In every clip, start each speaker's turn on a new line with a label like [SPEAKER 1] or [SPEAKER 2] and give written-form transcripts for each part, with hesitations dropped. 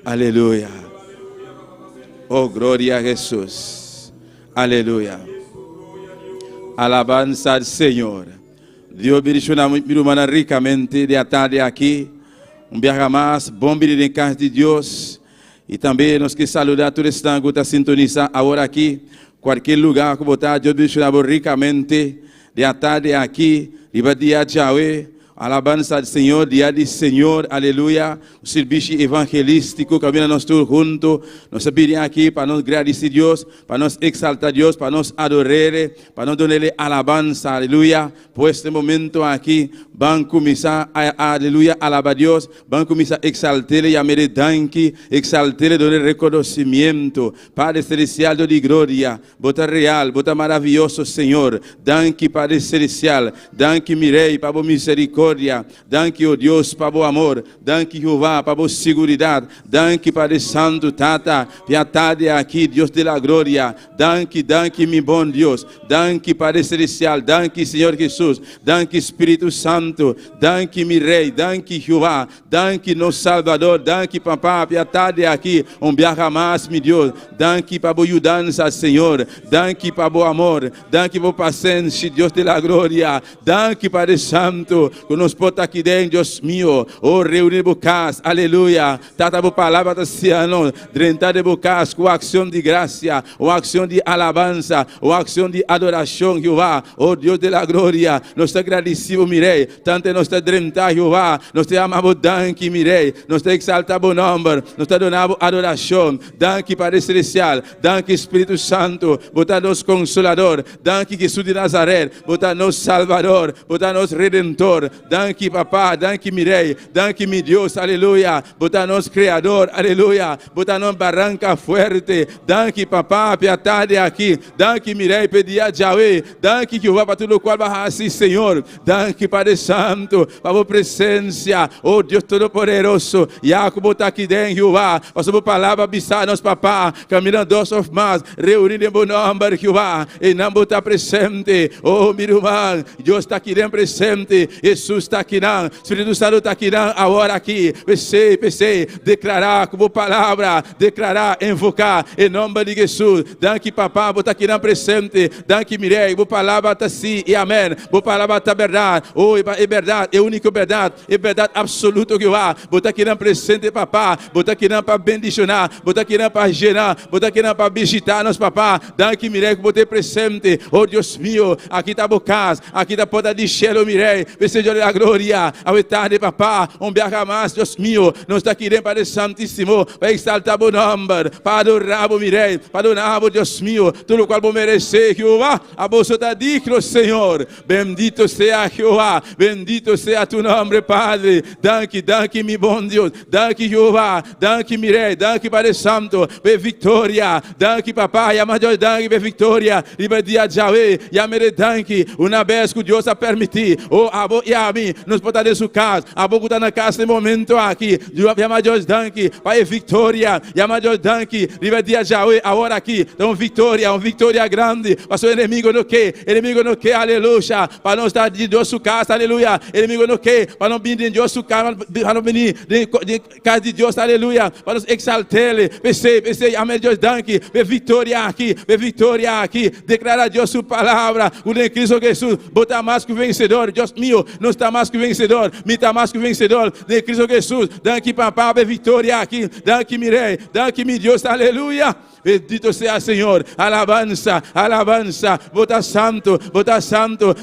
[SPEAKER 1] Aleluya. Oh, gloria a Jesús. Aleluya. Alabanza al Señor. Dios bendiga ricamente de tarde aqui. Dia mais, bom de casa de Deus. E também nós que saludar todo esse tango que sintoniza agora aqui. Qualquer lugar que botar, Deus bendiga ricamente de tarde aqui. Riba dia de Yahweh. Alabanza al Senhor, dia de Senhor, aleluia. O serviço evangelístico que nós todos juntos. Nós pedimos aqui para nós agradecer a Deus, para nós exaltar a Deus, para nós adorar, para nós dar-lhe alabanza, aleluia. Por este momento aqui, vamos começar a, aleluia, alabar a Deus, vamos começar a exaltar e a me danke, exaltar e dar reconhecimento. Padre Celestial de glória, bota real, bota maravilhoso, Senhor. Danke, Padre Celestial, danke, Mirei, para a misericórdia. Danke, oh Deus, para o amor. Danke, Jeová, para a segurança. Danke, Padre Santo, Tata, piedade aqui, Deus de la glória. Danke, danke, meu bom Deus. Danke, Padre Celestial. Danke, Senhor Jesus. Danke, Espírito Santo. Danke, meu Rei. Danke, Jeová. Danke, nosso Salvador. Danke, Papá, piedade aqui. Viaja mais, meu Deus. Danke, para a ajudança, Senhor. Danke, para o amor. Danke, para a paciência, Deus de la glória. Danke, Padre Santo. Nos bota aqui dentro, Deus meu, oh, reunir bocas, aleluia. Tata a palavra da Ciano, drentar de bocas com ação de graça, ou ação de alabança, ou ação de adoração, Jeová, oh Deus de la glória. Nós te agradecemos, mirei, tanto nós te drentar, Jeová, nós te amamos, danke, mirei, nós te exaltamos o nome, nós te donamos adoração, danke, Padre Celestial, danke, Espírito Santo, bota nos Consolador, danke, Jesus de Nazaré, bota nos Salvador, bota nos Redentor. Danke, Papá, danke, Mirei, danke, meu Deus, aleluia. Bota nos Criador, aleluia. Bota nos Barranca Fuerte. Danke, Papá, piedade aqui. Danke, Mirei, pedia Yahweh. Danke, Jeová, para tudo o qual vai assim, Senhor. Danke, Padre Santo, para a presença, oh Deus Todo-Poderoso. Jacob está aqui dentro, Jeová. Para a sua palavra, avisar nos, Papá. Caminhando dois of mais, reunindo em bom nome, Jeová. E não botar presente, oh, meu irmão. Deus está aqui dentro presente. Jesus está aqui, não. Espírito Santo está aqui, não. Agora aqui, pensei, declarar como palavra, declarar, invocar, em nome de Jesus. Danke, Papá, botar aqui, não, presente. Danke, Mirei, boa palavra está sim e amém. Boa palavra está verdade. Oh, é verdade, é única verdade, é verdade absoluta que há. Botar aqui, não, presente, Papá. Botar aqui, não, para bendicionar. Botar aqui, não, para gerar. Botar aqui, não, para visitar nos, Papá. Danke, Mirei, que botei presente. Oh, Deus meu, aqui está a casa, aqui está a porta de Shelo, Mirei. Seja a glória, a tarde, Papá, viaja mais, Deus meu, nós está aqui dentro, Padre Santíssimo, para exaltar o nome, para adorar o Mirei, para adorar o Deus meu, tudo o qual vou merecer, Jeová, a bolsa está digno, Senhor, bendito seja Jeová, bendito seja tu nome, Padre, danke, meu bom Deus, danke, Jeová, danke, Mirei, danke, Padre Santo, per vitória, danke, Papá, e a maior danke, per vitória, libertia Yahweh, e a mere danke, uma vez que Deus a permitir, oh, e a mim, nos botar em sua casa, a boca está na casa nesse momento aqui, e a maior danke, para a vitória, e a maior danke, libertia Yahweh, agora aqui, então uma vitória grande, para o inimigo não quer, aleluia, para não estar de Deus sua casa, aleluia, inimigo não quer, para não vir de Deus sua casa, para não vir de casa de Deus, aleluia, para nos exaltar, pensei, a maior danke, per vitória aqui, declarar a Deus sua palavra, o em Cristo Jesus, botar mais que o vencedor, Deus meu, não está mais que vencedor, me está mais que vencedor, de Cristo Jesus, danke, Papá, a vitória aqui, danke, Mirei, danke, meu Deus, aleluia, bendito seja Senhor, alabança, bota santo,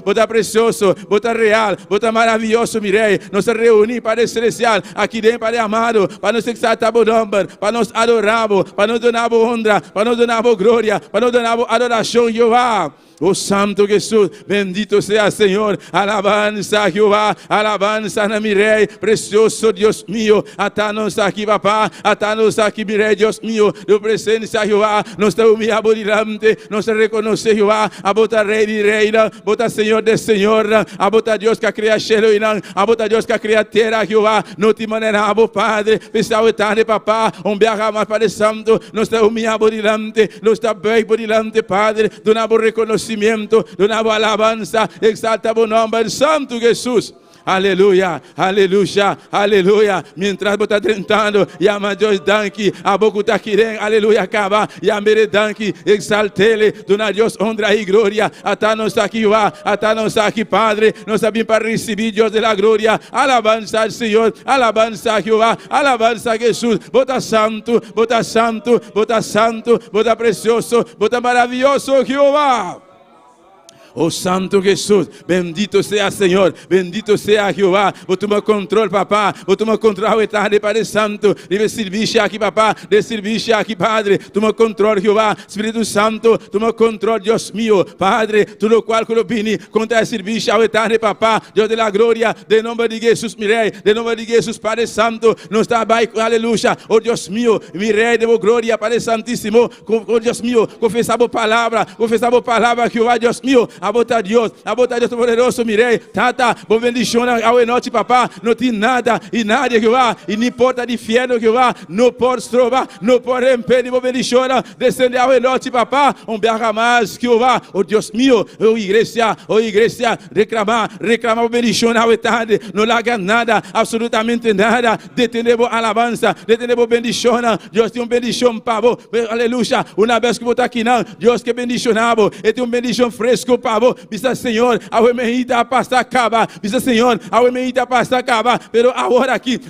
[SPEAKER 1] bota precioso, bota real, bota maravilhoso, Mirei, nos reunir, Padre Celestial, aqui dentro, Padre amado, para nos exaltar o nome, para nos adorar, para nos dar honra, para nos dar glória, para nos dar adoração, Jeová. Oh Santo Jesus, bendito seja Senhor, alabanza Jehová, alabanza na mi Rei, precioso Deus mío, atanos aqui, Papá, atanos aqui, mi Rei, Deus mío, tu presença Jehová, nos te humilhamos delante, nos te reconoce Jehová, a bota Rei de Reina, bota Senhor de Senhor, a bota Deus que cria cielo e não, a bota Deus que cria terra Jehová, não te maneiramos Padre, pensava tarde Papá, viaja mais Padre Santo, nos te humilhamos delante, nos te bebo delante Padre, donamos reconocimiento, donamos alabanza, exalta o nome Santo Jesus. aleluia, aleluia, aleluia. Mientras você está tentando, e a maior danke, a boca está querendo, aleluia, acabar, e a mere danke, exaltele, dona Deus honra e glória, até nós aqui, até nós aqui, Padre, nós sabemos para receber Deus da glória, alabança ao Senhor, alabança a Jeová, alabança a Jesus, bota santo, bota santo, bota santo, bota precioso, bota maravilhoso, Jeová. Oh Santo Jesús, bendito sea Señor, bendito sea Jehová. Vos toma control, papá, vos toma control, tarde, Padre Santo. Debe servir aquí, papá, de servir aquí, Padre. Toma control, Jehová, Espíritu Santo, toma control, Dios mío, Padre, tú lo cual lo vini, contra el servicio a tarde, papá, Dios de la gloria, de nombre de Jesús, mi rey, de nombre de Jesús, Padre Santo, nos da baile, aleluya, oh Dios mío, mi rey de vos gloria, Padre Santísimo, oh Dios mío, confesamos palabra, Jehová, Dios mío, a botar Deus poderoso, mirei, tata, bom bendição ao noite, papá, não tem nada, e nada, Jeová, e nem porta de inferno, Jeová, não pode trovar, não pode impedir, bom bendição, descende ao noite, papá, berra mais, Jeová, oh Deus meu, oh igreja, reclamar, bom bendição ao tarde, não larga nada, absolutamente nada, detenemos alabança, detenemos bendição, Deus tem bendição, pavo, aleluia, uma vez que você está aqui, Deus que bendicionamos, e tem bendição fresco, pavo, bisa Senhor, a emerita passa acaba, bisa Senhor, a emerita passa acaba, pero agora aqui,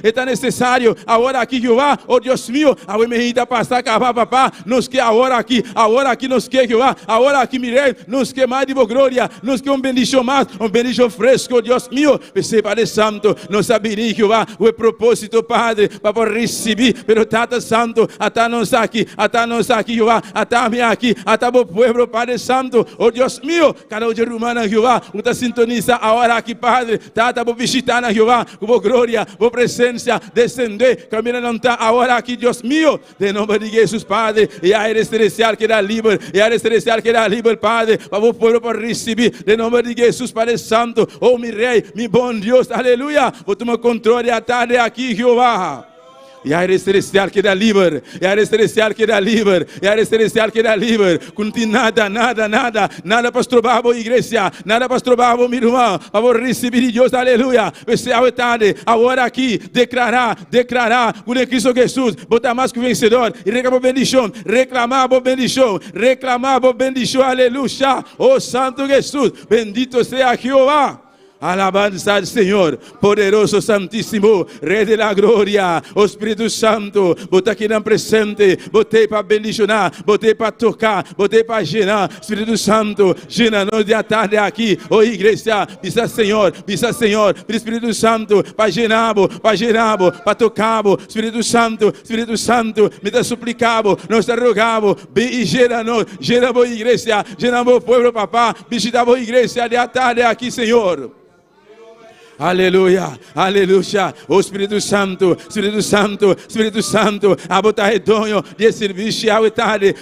[SPEAKER 1] está necessário, agora aqui, Jeová, oh Deus meu, a emerita passa acaba, papá, nos que agora aqui, nos que, Jeová, agora aqui, mirei, nos que mais de glória, nos que bendição mais, bendição fresco, Deus meu, pensei, Padre Santo, não saberia, Jeová, o propósito, Padre, para receber, pero Tata Santo, até nós aqui, Jeová, até mim aqui, até o povo, Padre Santo, oh Deus meu, cada um de rumana, Jeová, está sintoniza a hora aqui, Padre, tata, vou visitar na Jeová, com glória, com presença, descender, caminhando não está a hora aqui, Deus meu, de nome de Jesus, Padre, e a área celestial que dá livre, Padre, para o povo para receber, de nome de Jesus, Padre Santo, oh meu Rei, meu bom Deus, aleluia, vou tomar controle a tarde aqui, Jeová. E a área celestial que dá livre, não tem nada para estrobar a igreja, nada para estrobar a minha irmã, para receber de Deus, aleluia. Você é tarde, agora aqui, declarar, com Cristo Jesus, botar mais que vencedor, e reclamar a bendição, aleluia. Oh Santo Jesus, bendito seja Jeová. Alabanza al Señor, poderoso, santíssimo, Rei de la Glória, o Espírito Santo, bota aqui na presente, botei para bendicionar, botei para tocar, botei para gerar, Espírito Santo, gera-nos de tarde aqui, oh igreja, bisa Senhor, Espírito Santo, para gerar, para tocar, Espírito Santo, me dá suplicado, nós te rogamos, e gera-nos, gera-nos igreja, gera-nos povo, papá, visita-nos igreja de tarde aqui, Senhor. Aleluia, oh Espírito Santo, a botar redonho de serviço ao tarde,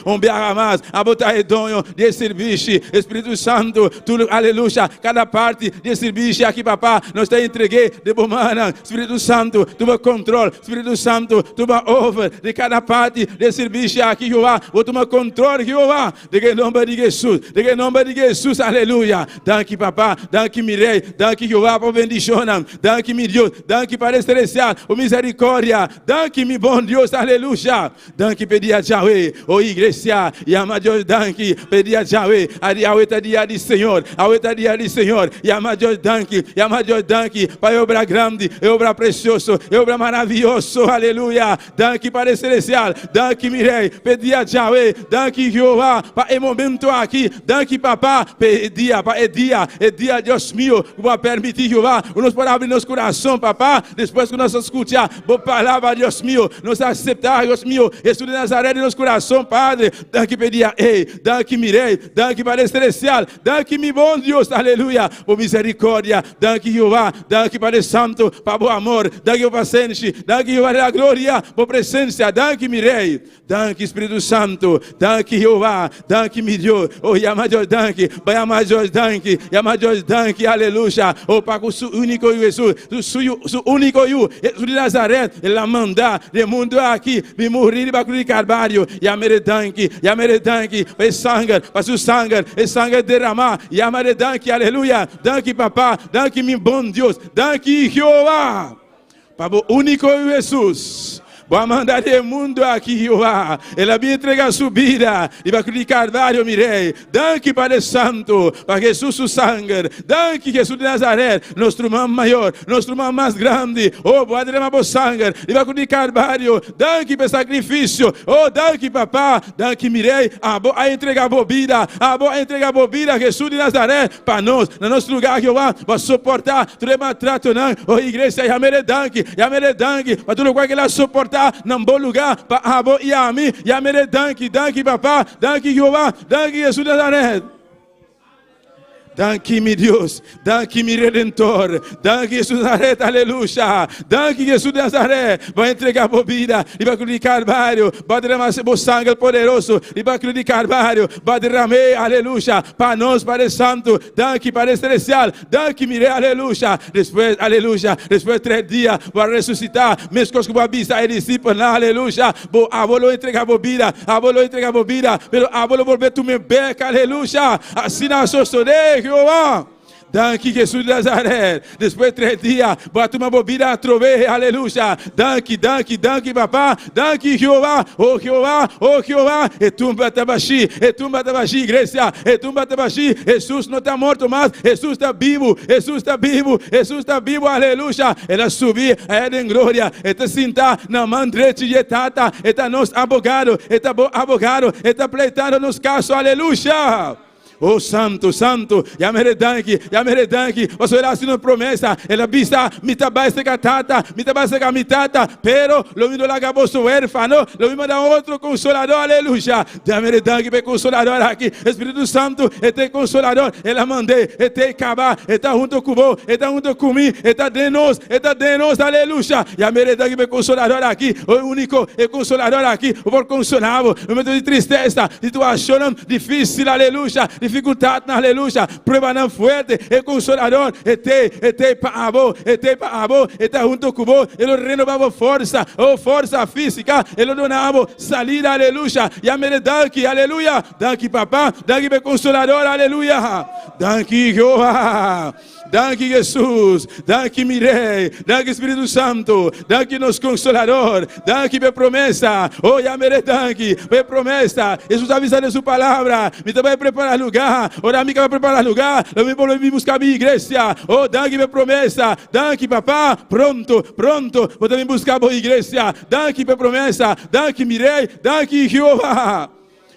[SPEAKER 1] mais, a botar redonho de serviço, Espírito Santo, tudo, aleluia, cada parte de serviço aqui, papá, nós te entreguei de bomana, Espírito Santo, toma controle, Espírito Santo, toma over de cada parte de serviço aqui, Jeová, vou tomar controle, Jeová, de nome de Jesus, aleluia, danke, papá, danke, mirei, danke, Jeová, por bendição. Danke, meu Deus, danke para celestial, o misericórdia, danke, meu bom Deus, aleluia, danke, pedi a Yahweh, o igreja, e a maior danke, pedi a Yahweh, a dia de Senhor, e a maior danke, para a obra grande, a obra preciosa, a obra maravilhosa, aleluia, danke para celestial, danke, meu rei, pedi a Yahweh, danke, Jeová, para o momento aqui, danke, papá, pedi a Deus meu, para permitir, Jeová, nos para abrir nosso coração, papá, depois que nós escutar boa palavra, Deus meu, nos aceitar, Deus meu, Jesus de Nazaré em nosso coração, Padre, danke pedia, danke mirei, danke para celestial, danke meu bom Deus, aleluia, por misericórdia, danke Jeová, danke para Santo, para o amor, danke para paciência, danke Jeová da glória, por presença, danke mirei, danke Espírito Santo, danke Jeová, danke meu Deus, oh, e a maior danke, aleluia, oh, para único Jesus, su único Jesus de Nazaré, ele a mandar de mundo aqui, me morrer de cruz de Calvário, e a meredanque, e sangue, para seu sangue, e sangue derramar, e a meredanque, aleluia, danke papá, danke meu bom Deus, danke Jeová, para o único Jesus. Vou mandar de mundo aqui, Jeová. Ela me entrega a sua vida. E vai cruz de Calvário, mirei. Danke, Padre Santo, para Jesus o sangue. Danke, Jesus de Nazaré, nosso irmão maior, nosso irmão mais grande. Oh, vou derramar o sangue. E vai cruz de Calvário. Danke pelo sacrifício. Oh, danke, papá. Danke, mirei. A entregar a vida. A entregar a vida, Jesus de Nazaré, para nós, no nosso lugar, Jeová. Vai suportar todo maltrato, não. Oh, igreja, e a meredanque, para todo lugar que ela suportar. Num bom lugar para abo e a mim e a mere danke papá, danke Jeová, danke Jesus de Nazaré. Danke, meu Deus, danke, meu Redentor, danke, Jesus de Nazaré, aleluia, danke, Jesus de Nazaré, vai entregar a vida, e vai cruz de Calvário, vai derramar seu sangue poderoso, e vai cruz de Calvário, vai derramar, aleluia, para nós, Padre Santo, danke, Padre Celestial, danke, meu aleluia, depois, aleluia, depois de 3 dias, vai ressuscitar, mesmo que vou avisar os discípulos, aleluia, vou avô entregar a vida, pero avô volver tu me beca, aleluia, assim na sostorei, Jeová. Danke, Jesus de Nazaré. Depois de 3 dias, bota uma bobina a trover, aleluia. Danke, papá. Danke, Jeová. Oh, Jeová. E tumba tabaxi, igreja. E tumba tabaxi. Jesus não está morto, mas Jesus está vivo, aleluia. Ela subir, ela em glória. Está sentar na mão direita de tata. Está nosso abogado, está bom abogado. Está pleitando nos casos, aleluia. Oh, santo, e a meredanque, você era assim uma promessa, ela vista, mitabaise catata, mitata, pero, lo mismo la acabó su huérfano, lo mismo da outro consolador, aleluia, de a meredanque, be consolador aqui, Espírito Santo, este consolador, ela mandei, este acabar, está junto com você, está junto comigo, está de nós, aleluia, e a meredanque, be consolador aqui, o único, consolador aqui, por consolável, momento de tristeza, situação difícil, aleluia, dificuldade, aleluia, prueba não fuerte, consolador, este para avô, está junto com você, ele renovava força, força física, ele donava salida, aleluia, e a meredanque, aleluia, danke papá, danke consolador, aleluia, danke Jeová. Danke, Jesus. Danke, Mirei. Danke, Espírito Santo. Danke, nosso Consolador. Danke, minha promessa. Oh, Yamere, danke. Minha promessa. Jesus avisa de sua palavra. Me também preparar lugar. Ora, amiga, vai preparar lugar. Eu me vou buscar minha igreja. Oh, danke, minha promessa. Danke, papá. Pronto. Vou também buscar minha igreja. Danke, minha promessa. Danke, Mirei. Danke, Jeová.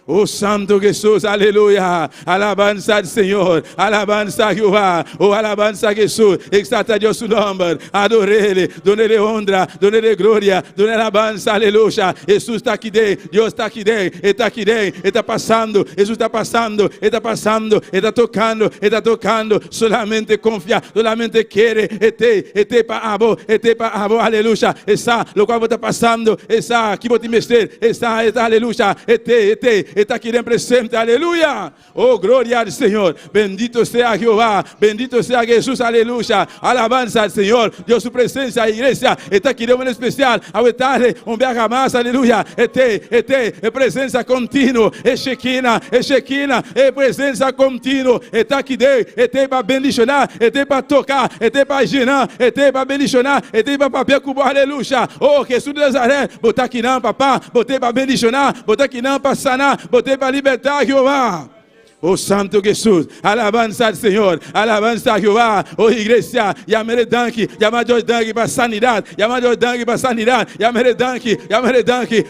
[SPEAKER 1] Oh, Santo Jesus, aleluia, alabanza al Señor, alabanza a Jehová, oh, alabanza a Jesús, exalta a Dios su nombre, adorele, donele honra, donele gloria, donele alabanza, aleluya, Jesús está aquí, Dios está aquí, está pasando, Jesús está pasando, está tocando, solamente confía, solamente quiere, este para abo, aleluya, esa, lo cual está pasando, esa, aquí vos te mester, esa, aleluya, está aqui presente, aleluia, oh, glória ao Senhor, bendito seja Jeová, bendito seja Jesus, aleluia, alabanza ao Senhor, Deus sua presença, a igreja, está aqui de uma especial, ao tarde, viaja mais, aleluia, presença contínua, Shekinah, presença contínua, está aqui para bendicionar, para tocar, para girar, para bendicionar, para papel cubo, aleluia, oh, Jesus de Nazaré, botar aqui não, papá, botei para bendicionar, botar aqui não, para sanar, botei para libertar, Jeová. Oh, Santo Jesus, alabanza al Señor, alabanza a Jehová, oh, iglesia, llamare danke, llamado danke para sanidade, llamado danke para sanidade, llamare danke,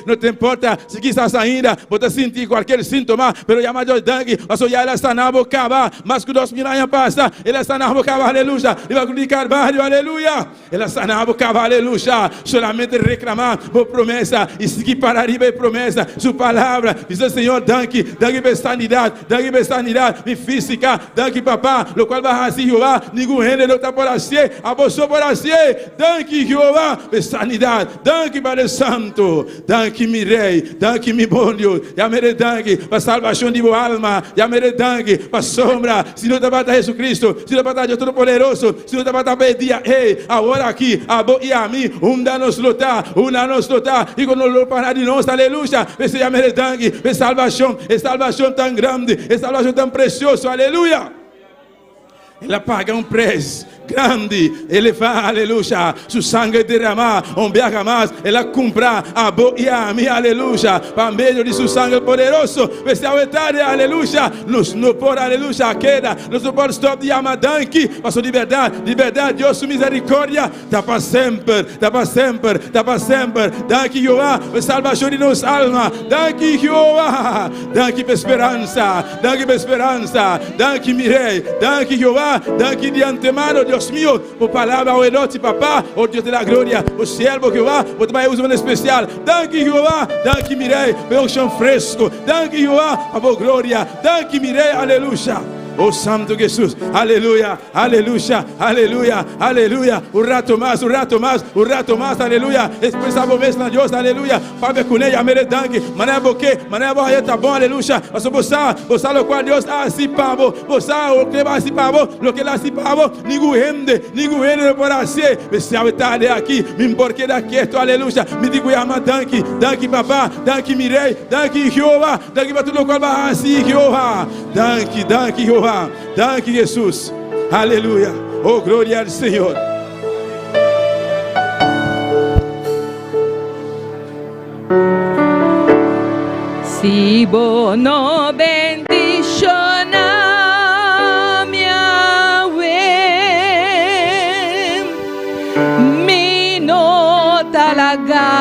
[SPEAKER 1] não te importa se quizás ainda, você sentir qualquer sintoma, pero llamado danke, você já ela sanava o cava, mas que 2000 anos passa, ela sanava o cava, aleluia, e vai de Carvalho, aleluia, ela sanava o cava, aleluia, solamente reclamar, por promessa, e seguir para arriba e promessa, sua palavra, diz o Senhor, danke para sanidade, danke para minha sanidade, minha física, danke papá, lo qual vai assim Jeová, ninguém rende não tá por assim, a bolsa por assim, danke Jeová, minha sanidade, danke Padre Santo, danke mi rei, danke mi bom Deus, já mere danke para salvação de minha alma, já mere danke para sombra, se não tá para Jesus Cristo, se não para Deus Todo-Poderoso, se não tá para pedir, ei, agora aqui, a bo e a mim, nos lutar, nos lutar, e quando não para de nós, aleluia, esse já mere danke, salvação tão grande, salvação tão preciosa, aleluia. Ela paga preço grande, ele faz, aleluia, seu sangue derramar, viaja mais, ela compra a bo e a mim, aleluia, para meio de seu sangue poderoso, esse altar, aleluia, nos não pode, aleluia, queda, nos não pode stop de amadanque, para sua liberdade, Deus, sua misericórdia, dá para sempre, danke Jeová, a salvação de nossa alma, danke Jeová, danke para esperança, danke mi rei, danke Jeová, danke de antemano, Deus meu, por palavra, o elote, papá, o Deus da glória, o servo Jeová, o trabalho uso especial, danke Jeová, danke mi rei, pelo chão fresco, danke Jeová, a boa glória, danke mi rei, aleluia. Oh Santo Jesus, aleluia, um rato mais, aleluia, expressava o mesmo na Deus, aleluia, Fábio Cunei, amere dangue, mané boque, mané boa, tá bom, aleluia, mas boçar o qual Deus assim pavo, boçar o que vai assim pavo, o que lá assim pavo, ninguém por assim, se a tarde aqui, me porque daqui, aleluia, me digo ama dangue papá, dangue mirei, dangue Jeová, dangue para tudo o qual vai assim, Jeová, dangue Jeová. Danke Jesus, aleluia, oh glória ao Senhor.
[SPEAKER 2] Si vos no bendicionas mi Yahweh, mi no talagabo.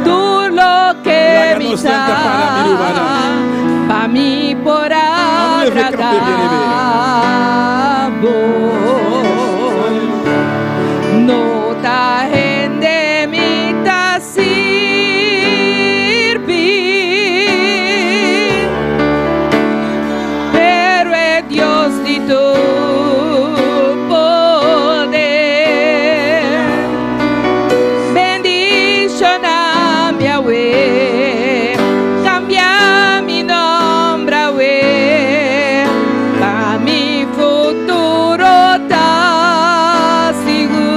[SPEAKER 2] Tú lo que me das para mí por agradar, no ta gente me ta servir, pero es Dios de tu cambia mi nombre, para mi futuro está seguro.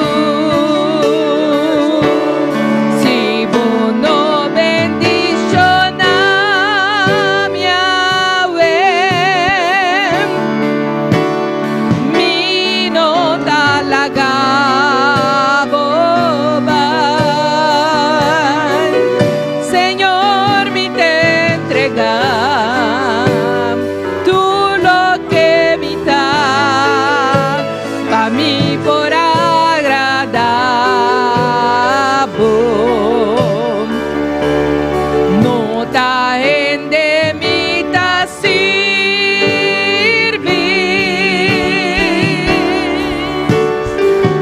[SPEAKER 2] Si vos no bendicionas mi Yahweh, mi no ta lagabo. Tú lo que me das para mí por agradar, no ta gente me ta servir,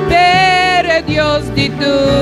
[SPEAKER 2] pero Dios de tu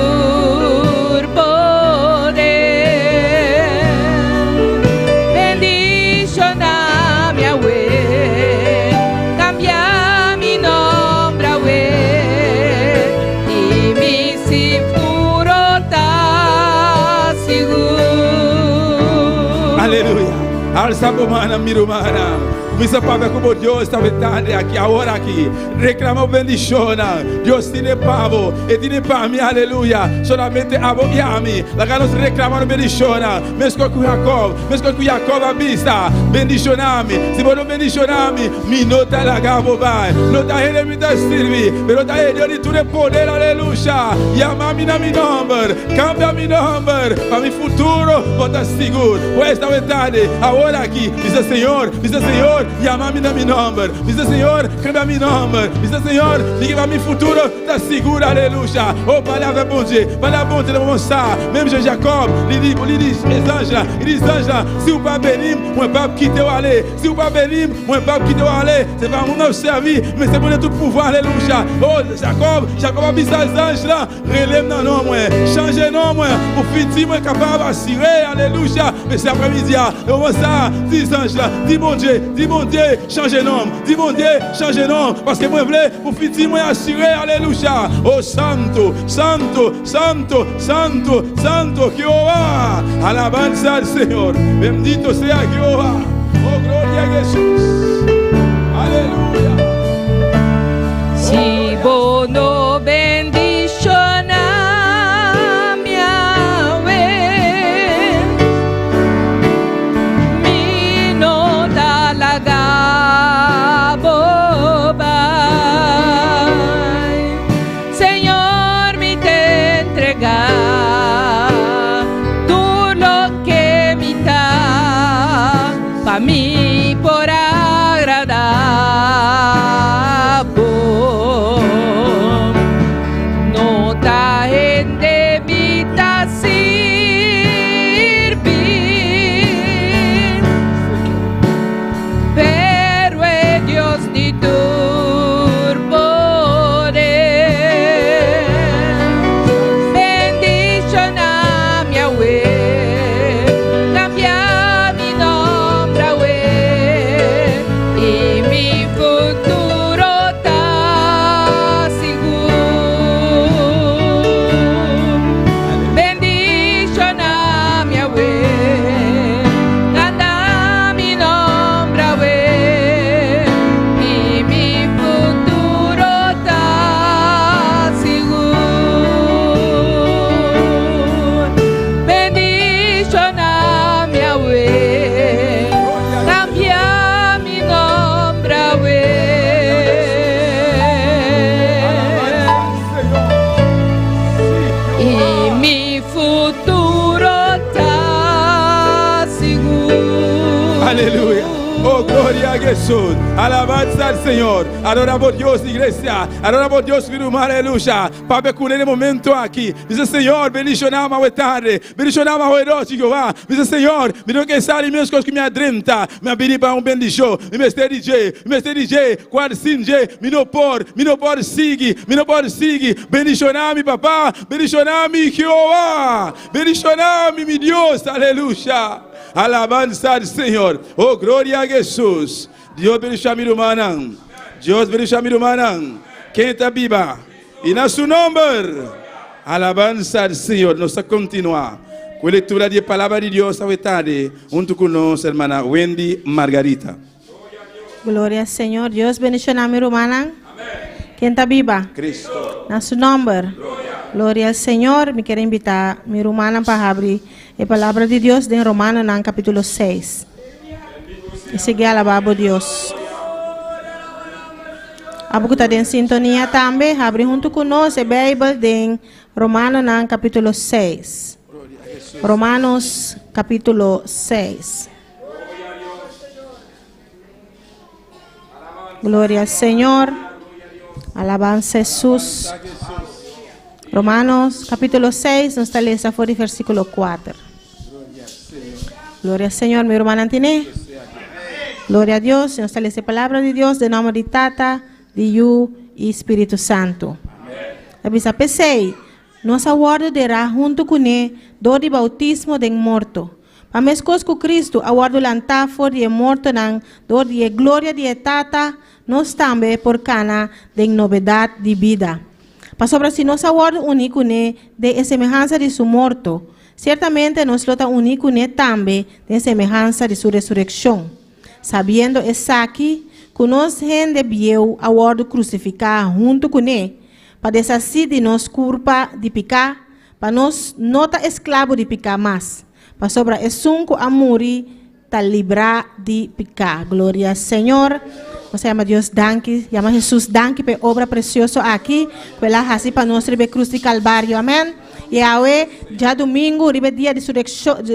[SPEAKER 1] alza pomana, mirumana, misa pava como Deus está vetando aqui, agora aqui, reclama bendiziona, Deus tiene pavo, e tiene para mim, aleluia, solamente aboiami, la nos reclamando bendiziona, mesco com Jacob a vista, bendizionami, se você bendizionami, mi nota la gabo vai, nota ele me dá servir, pero da ele de tudo poder, aleluia, chamami na mi nome, cambia mi nome, para mi futuro, bota seguro, esta verdade, agora aqui, diz Senhor, chamami na mi nome, diz Senhor, cambia mi nome, diz Senhor, diga mi futuro, está seguro, aleluia, oh palavra bom Deus de mostrar, mesmo Jacob, ele diz Angela, se o pai benim, moi pas quitter aller. Si vous pas béni, moi pas quitter aller. C'est pas mon servi, mais c'est pour tout pouvoir. Alléluia. Oh, Jacob a mis ça ange là. Relève dans nom moi. Changer nom moi. Pour petit moi capable d'assurer. Alléluia. Mais c'est après-midi. Comment ça? Dis ange là. Dis mon Dieu, changer nom. Dis mon Dieu, changer nom. Parce que moi voulais pour petit moi assurer. Alléluia. Oh santo, santo, santo, santo, santo. Jehová. Alabanza al Señor. Bendito sea Jehová. Oh gloria a Jesús. Aleluya.
[SPEAKER 2] Si bono bendición a mi Yahweh, mi no talaga bobay. Señor, mi te entrega tú lo que me da pa' mí por agradar.
[SPEAKER 1] Aleluya. Oh, gloria a Jesús. Alabanza al Señor. Adoramos Dios, iglesia. Adoramos Dios, firma, aleluya. Para con el momento aquí. Dice Señor, bendicionamos a tarde. Bendicionamos a noite, Jehová. Dice Señor, mira que sale minhas coisas que me adrenta. Me abri para bendição. Me DJ, qual sinje, me não pode seguir. Bendicioname, papá. Bendicioname, Jehová. Bendicioname, meu Deus. Aleluya. Alabanza al Señor. Oh, gloria a Jesús. Dios bendiga mi hermana. Dios bendiga mi hermana. Quem está viva. E na seu nome. Alabanza al Señor. Nós vamos continuar com a leitura da palavra de Deus esta tarde, junto com nossa irmã Wendy Margarita.
[SPEAKER 3] Gloria al Señor. Dios bendiga a mi hermana. Quem está viva.
[SPEAKER 1] Cristo.
[SPEAKER 3] Na seu nome. Gloria al Señor. Me quero invitar mi hermana para abrir a palavra de Deus em Romanos, no capítulo 6. E seguir a alabar a Deus. A pouco está em sintonia também. Abre junto conosco a Bíblia em Romanos, no capítulo 6. Romanos, capítulo 6. Glória ao Senhor. Alabanza a Jesús. Romanos, capítulo 6, nos está leyendo por el versículo 4. Gloria al Señor, mi hermana Antine. Gloria a Dios, nos está leyendo la palabra de Dios, de nombre de Tata, de Yu y Espíritu Santo. La bisa pensei, nós aguardará junto com ele do de bautismo de morto. Para mescos com Cristo, aguardo lantafor de morto nan do de glória de Tata, nós também por cana de novidade de vida. Para sobre si nós aguardo único de semelhança de su morto, certamente nós lota único também de semelhança de sua ressurreição. Sabendo isso aqui, que nós gente viu aguardo crucificar junto com ele, para desasir de nós culpa de pecar, para nós nota escravo de pecar mais, para sobre essunco a morir, ta librar de pecar. Glória ao Senhor. Nós chama Deus danke, chama Jesus danke por obra preciosa aqui, pela assim para nós ribe cruz de Calvário, amém. E aí, já domingo, ribe dia de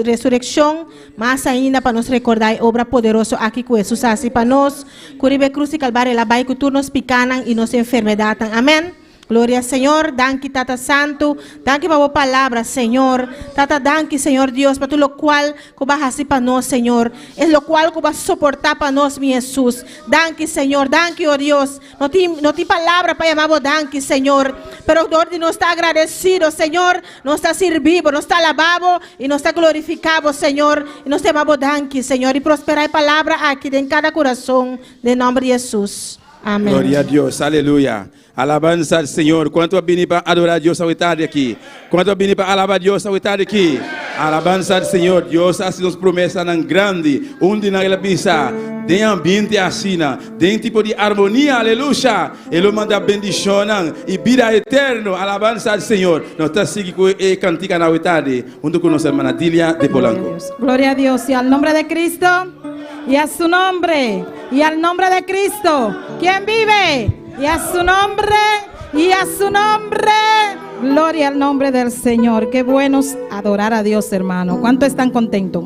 [SPEAKER 3] ressurreição, mas ainda para nós recordar a obra poderosa aqui com Jesus assim para nós, que ribe cruz de Calvário, ela vai com turnos picanan e nossa enfermidade, amém. Glória ao Senhor, danke Tata Santo, danke para a palavra, Senhor. Tata, danke, Senhor Deus, para tudo o qual que vai fazer para nós, Senhor. É o qual que vai suportar para nós, meu Jesus. Danke, Senhor, danke, oh Deus. Não tem palavra para chamar danke, Senhor. Pero onde nós está agradecido, Senhor, nós está servido, nós está alabado e nós está glorificado, Senhor. E nós te chamamos danke, Senhor. E prosperar a palavra aqui em cada coração, em nome de Jesus. Amém.
[SPEAKER 1] Glória a Deus, aleluia. Alabança ao Senhor. Quanto vai vir para adorar a Deus a tarde aqui? Quanto vai vir para alabar a Deus a tarde aqui? Alabança ao Senhor. Deus faz nos promessas grande. Onde na pisa, tem ambiente assim, tem tipo de harmonia, aleluia. Ele manda bendição e vida eterna. Alabança ao Senhor. Nós estamos seguindo a cantiga na tarde. Junto com nossa irmã Dilia de Polanco.
[SPEAKER 4] Gloria a Dios. Y al nombre de Cristo, y a su nombre, y al nombre de Cristo. ¿Quién vive? Y a su nombre, y a su nombre. Gloria al nombre del Señor. Qué bueno es adorar a Dios, hermano. ¿Cuántos están contentos?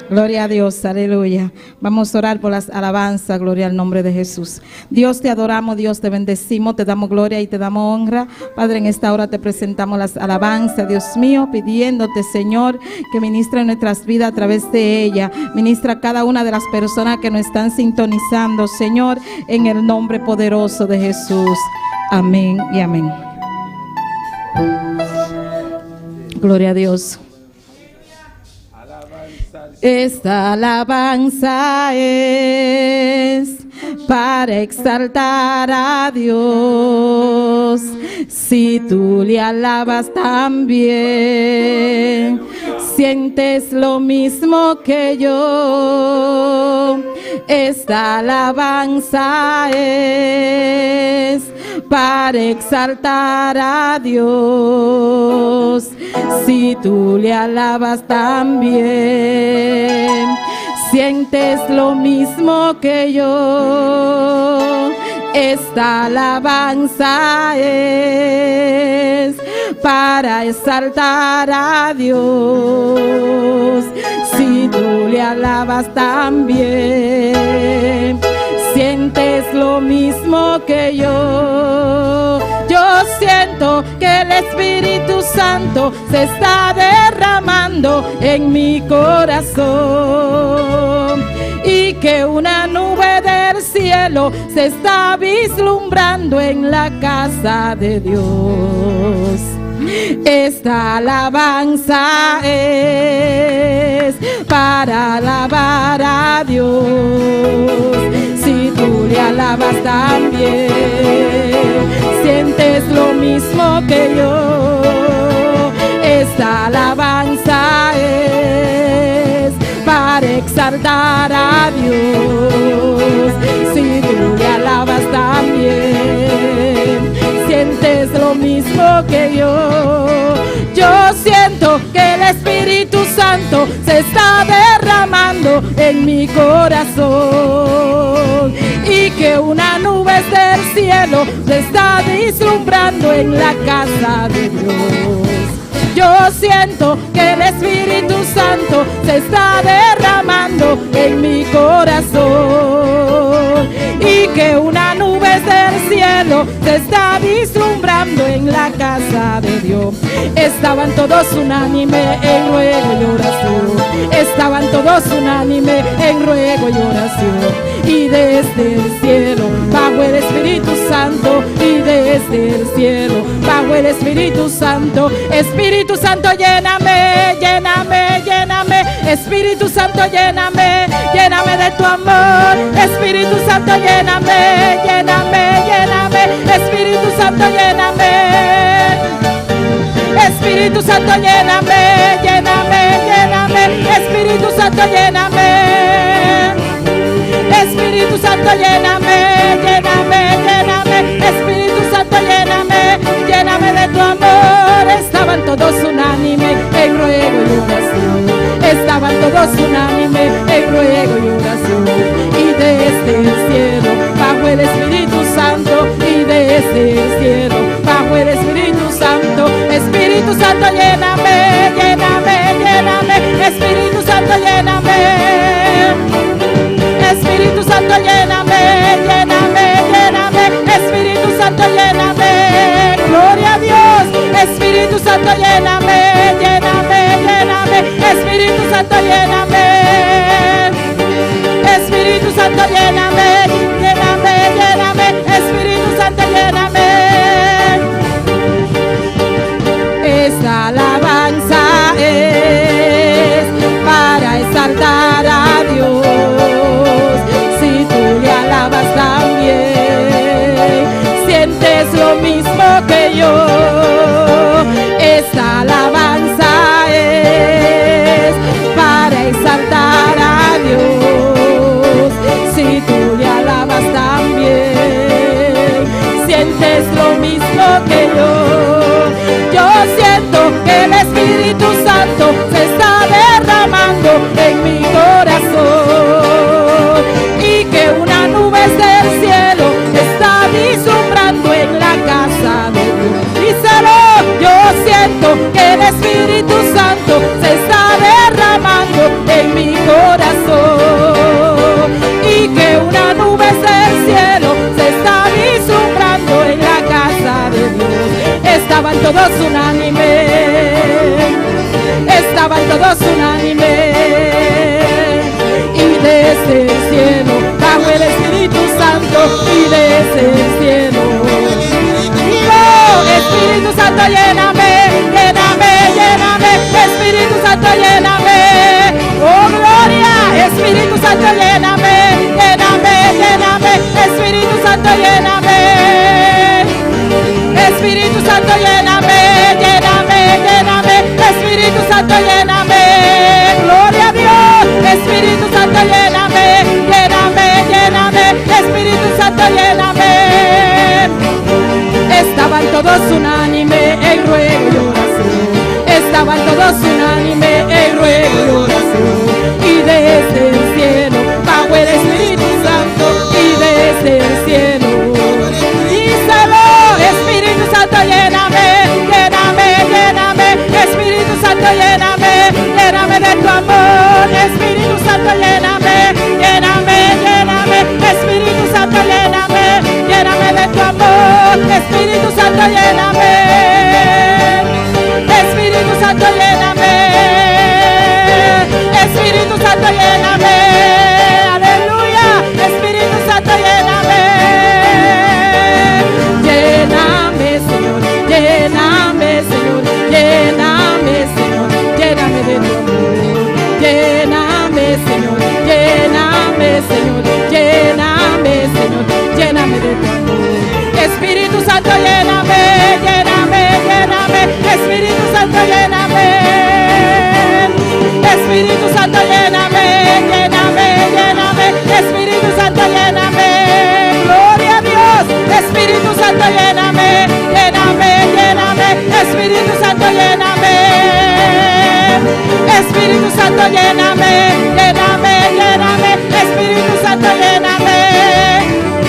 [SPEAKER 4] Gloria a Dios, aleluya. Vamos a orar por las alabanzas, gloria al nombre de Jesús. Dios, te adoramos, Dios, te bendecimos, te damos gloria y te damos honra. Padre, en esta hora te presentamos las alabanzas, Dios mío, pidiéndote, Señor, que ministre nuestras vidas a través de ella. Ministra a cada una de las personas que nos están sintonizando, Señor, en el nombre poderoso de Jesús. Amén y amén. Gloria a Dios. Esta alabanza es para exaltar a Dios. Si tú le alabas también, sientes lo mismo que yo. Esta alabanza es para exaltar a Dios. Si tú le alabas también, sientes lo mismo que yo. Esta alabanza es para exaltar a Dios. Si tú le alabas también, sientes lo mismo que yo. Yo siento que el Espíritu Santo se está derramando en mi corazón y que una nube del cielo se está vislumbrando en la casa de Dios. Esta alabanza es para alabar a Dios. Si tú le alabas también, sientes lo mismo que yo. Esta alabanza es para exaltar a Dios. Si tú le alabas también, sientes lo mismo que yo. Yo siento que el Espíritu Santo se está derramando en mi corazón y que una nube del cielo se está vislumbrando en la casa de Dios. Yo siento que el Espíritu Santo se está derramando en mi corazón y que una nube del cielo se está vislumbrando en la casa de Dios. Estaban todos unánime en ruego y oración. Estaban todos unánime en ruego y oración. Y desde el cielo bajó el Espíritu Santo. Y desde el cielo bajó el Espíritu Santo. Espíritu Santo, lléname, lléname, lléname. Espíritu Santo, lléname, lléname de tu amor. Espíritu Santo, lléname, lléname, lléname. Espíritu Santo, lléname. Espíritu Santo, lléname, lléname, lléname. Espíritu Santo, lléname. Espíritu Santo, lléname, lléname, lléname. Espíritu Santo, lléname, lléname de tu amor. Estaban todos unánime en ruego y oración. Estaban todos unánime en ruego y oración. Y desde el cielo bajó el Espíritu Santo. Y desde el cielo bajó el Espíritu Santo. Espíritu Santo, lléname, lléname, lléname. Espíritu Santo, lléname. Espíritu Santo, lléname, lléname, lléname. Espíritu Santo, lléname. lléname, lléname, lléname. Espíritu Santo, lléname. Espíritu Santo, lléname, lléname, lléname. Espíritu Santo, lléname. Esta alabanza es para exaltar a Dios. Si tú le alabas también, sientes lo mismo que yo. Esta alabanza es para exaltar a Dios. Si tú le alabas también, sientes lo mismo que yo. Yo siento que el Espíritu Santo se está derramando en mi corazón y que una nube del cielo está vislumbrando en la casa de Dios. Díselo, yo siento que el Espíritu Santo se está derramando en mi corazón y que una nube del cielo se está vislumbrando en la casa de Dios. Estaban todos unánimes y desde el cielo bajó el Espíritu Santo y desde el cielo. Digo, Espíritu Santo, lléname, lléname, lléname. Espíritu Santo, lléname. Oh, gloria. Espíritu Santo, lléname, lléname, lléname. Espíritu Santo, lléname. Espíritu Santo, lléname, lléname, lléname. Espíritu Santo, lléname. Gloria a Dios. Espíritu Santo, lléname, lléname, lléname. Espíritu Santo, lléname. Estaban todos unánimes en ruego y oración. Estaban todos unánimes en ruego y oración. Y desde el cielo bajó el Espíritu Santo y desde el cielo. Díselo, Espíritu Santo, lléname, lléname, lléname. Espíritu Santo, lléname, lléname de tu amor. Espíritu Santo, lléname, lléname, lléname. Espíritu Santo, lléname, lléname de tu amor. Espíritu Santo, lléname. Espíritu Santo, lléname. Espíritu Santo, lléname. Aleluya. Espíritu Santo, lléname. Lléname, Señor. Lléname, Señor. Lléname, Señor. Lléname de tu amor. Lléname, Señor. Lléname, Señor. Lléname, Señor. Lléname de tu amor. Espíritu Santo, lléname, lléname, lléname. Espíritu Santo, lléname. Espíritu Santo, lléname, lléname, lléname. Espíritu Santo, lléname. Gloria a Dios. Espíritu Santo, lléname, lléname, lléname. Espíritu Santo, lléname. Espíritu Santo, lléname, lléname, lléname. Espíritu Santo, lléname.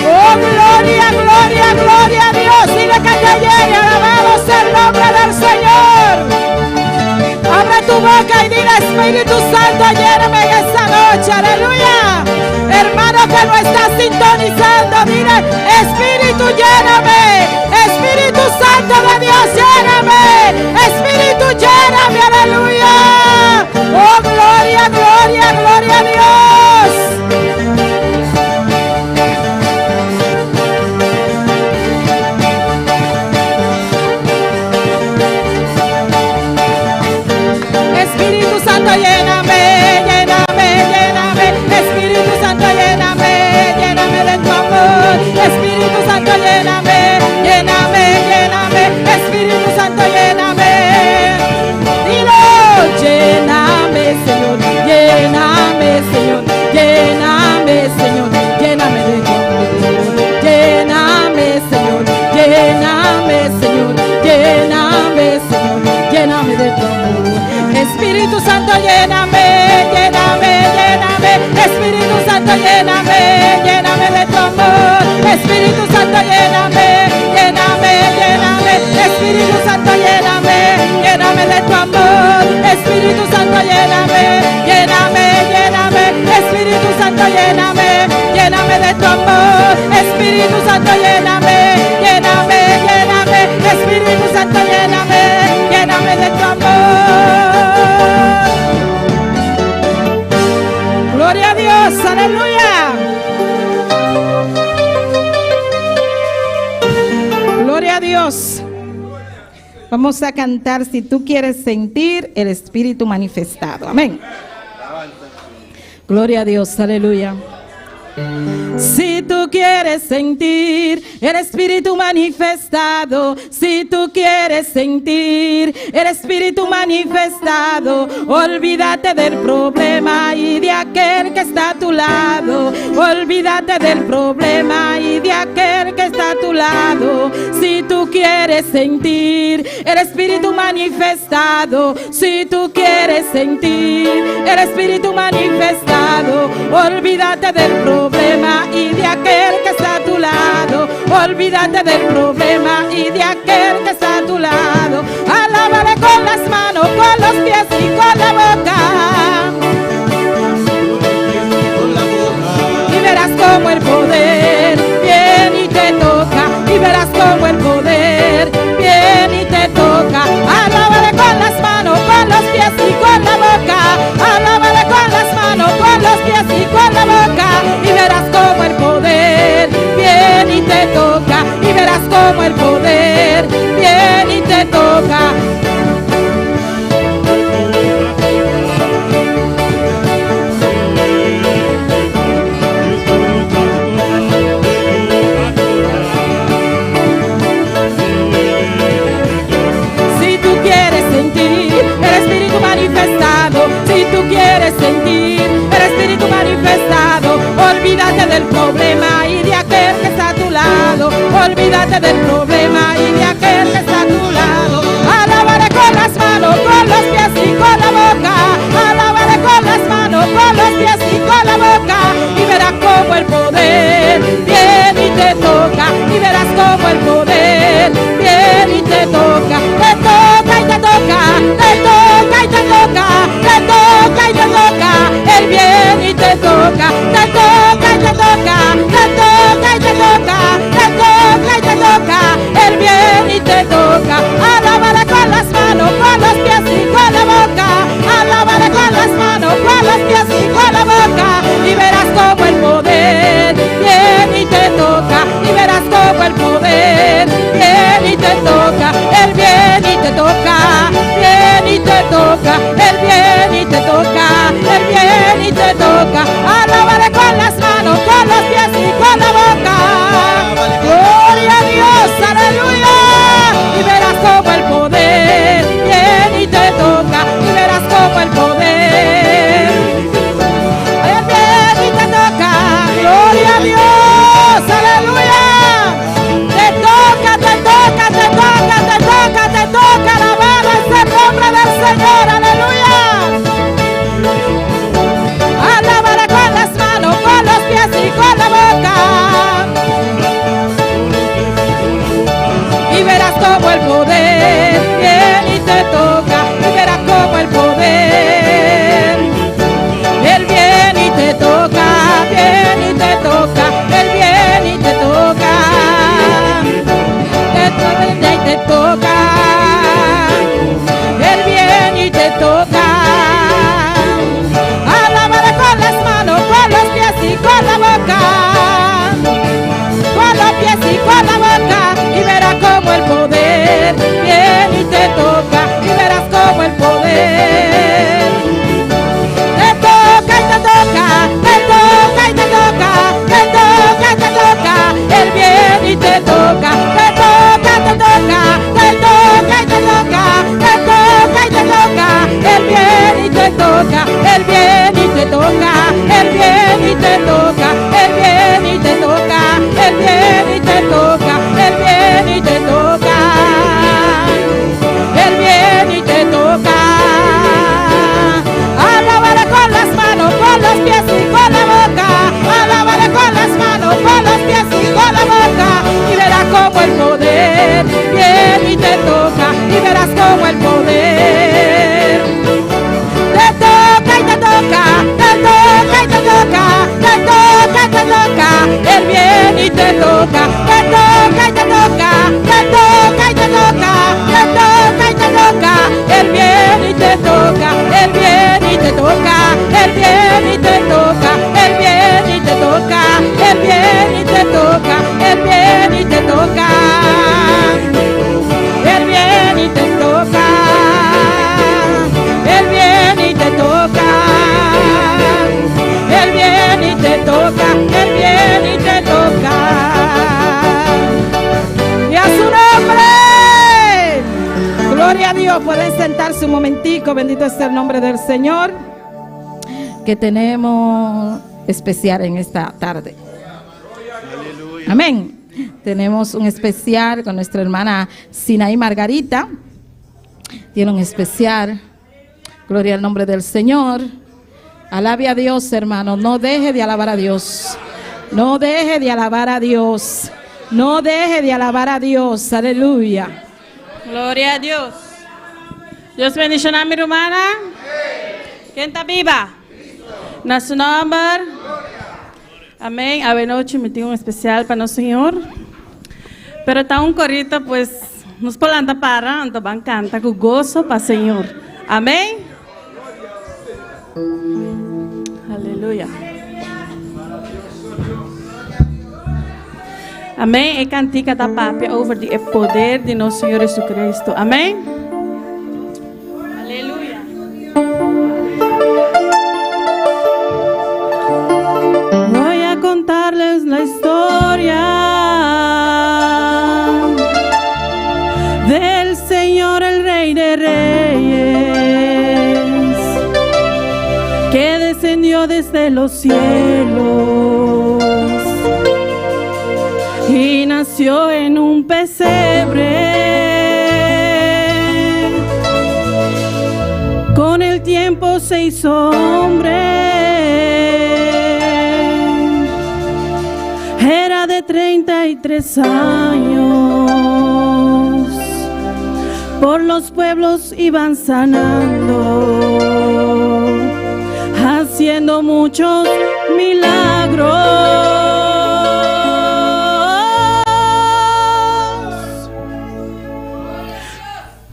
[SPEAKER 4] Oh, gloria, gloria, gloria a Dios. Dile que te llene, alabamos el nombre del Señor. Abre tu boca y dile, Espíritu Santo, lléname en esta noche. Aleluya. Hermano que no está sintonizando, dile, Espíritu, lléname. Espíritu Santo de Dios, lléname. Espíritu, lléname. Aleluya. Oh, gloria, gloria, gloria a Dios. Espíritu Santo, lléname, lléname, lléname. Espíritu Santo, lléname, lléname de tu amor. Espíritu Santo, lléname, lléname, lléname. Espíritu Santo, lléname. Dilo, lléname, Señor, lléname, Señor, lléname, Señor, lléname de tu amor. Lléname, Señor, lléname, Señor, lléname, Señor, lléname de tu amor. Espíritu Santo, lléname, lléname, lléname. Espíritu Santo, lléname, lléname de tu amor. Espíritu Santo, lléname, lléname, lléname. Espíritu Santo, lléname, lléname de tu amor. Espíritu Santo, lléname, lléname, lléname. Espíritu Santo, lléname, lléname de tu amor. Espíritu Santo, lléname, lléname, lléname. Espíritu Santo, lléname, lléname lléname de tu amor. Gloria a Dios, aleluya. Gloria a Dios. Vamos a cantar Si tú quieres sentir el Espíritu manifestado. Amén. Gloria a Dios, aleluya. Si tú quieres sentir el Espíritu manifestado, si tú quieres sentir el Espíritu manifestado, olvídate del problema y de aquel que está a tu lado. Olvídate del problema y de aquel que está a tu lado. Si tú quieres sentir el Espíritu manifestado, si tú quieres sentir el Espíritu manifestado, olvídate del problema y de aquel que está a tu lado. Olvídate del problema y de aquel que está a tu lado. Alábale con las manos, con los pies y con la boca. Y verás como el poder viene y te toca. Y verás como el poder viene y te toca. Alábale con las manos, con los pies y con la boca. Alábale con las manos, con los pies y con la boca. Y verás como el poder viene y te toca. Y verás como el poder viene y te toca. Si tú quieres sentir el Espíritu manifestado, si tú quieres sentir el Espíritu manifestado, olvídate del problema y de aquel que está a tu lado. Olvídate del problema y de aquel que está a tu lado. Alábale con las manos, con los pies y con la boca. Alábale con las manos, con los pies y con la boca. Y verás como el poder viene y te toca. Y verás como el poder viene y te toca. Te toca y te toca. Te toca y te toca. Te toca y te toca. Él viene y te toca. Te toca y te toca. Te toca y te toca. Te toca y te toca. Él viene y te toca. Alábale con las manos, con los pies y con la boca. Alábale con las manos, con los pies y con la boca. Y verás como el poder viene y te toca. Y verás como el poder viene y te toca. Él viene y te toca. Viene y te toca. Él viene y te toca. Él viene y te toca. Alábale con las manos, con los pies y con la boca. Gloria a Dios, aleluya. Y verás como el poder viene y te toca. Y verás como el poder Él viene y te toca. Gloria a Dios, aleluya. Te toca, te toca, te toca, te toca, te toca. Alabado es el nombre del Señor, aleluya. Alábale con las manos, con los pies y con la boca. Y verás como el poder viene y te toca. Y verás como el poder Él viene y te toca. Viene y te toca. Él viene y te toca. Te toca y te toca. Él viene y te toca. Alábale con las manos, con los pies y con la boca. Con los pies y con la boca. Y verás como el poder Bueno, pueden sentarse un momentico, bendito sea el nombre del Señor, que tenemos especial en esta tarde. Amén. Tenemos un especial con nuestra hermana Sinaí Margarita. Tiene un especial. Gloria al nombre del Señor. Alabe a Dios, hermano. No deje de alabar a Dios. No deje de alabar a Dios. No deje de alabar a Dios. Aleluya.
[SPEAKER 2] Gloria a Dios. Dios bendiga a mi hermana. ¿Quién está viva? En su nombre. Amén. A noche me tengo un especial para nuestro Señor. Pero está un corito, pues, nos polanda para, então van canta con gozo para el Señor. Amén. Aleluya. Amém. E cantica da papia over o poder de nosso Senhor Jesus Cristo. Amém. Aleluia. Voy a contarles la historia del Señor, el Rey de Reyes, que descendió desde los cielos y nació en un pesebre. Con el tiempo se hizo hombre. Era de 33 años. Por los pueblos iban sanando, haciendo muchos milagros.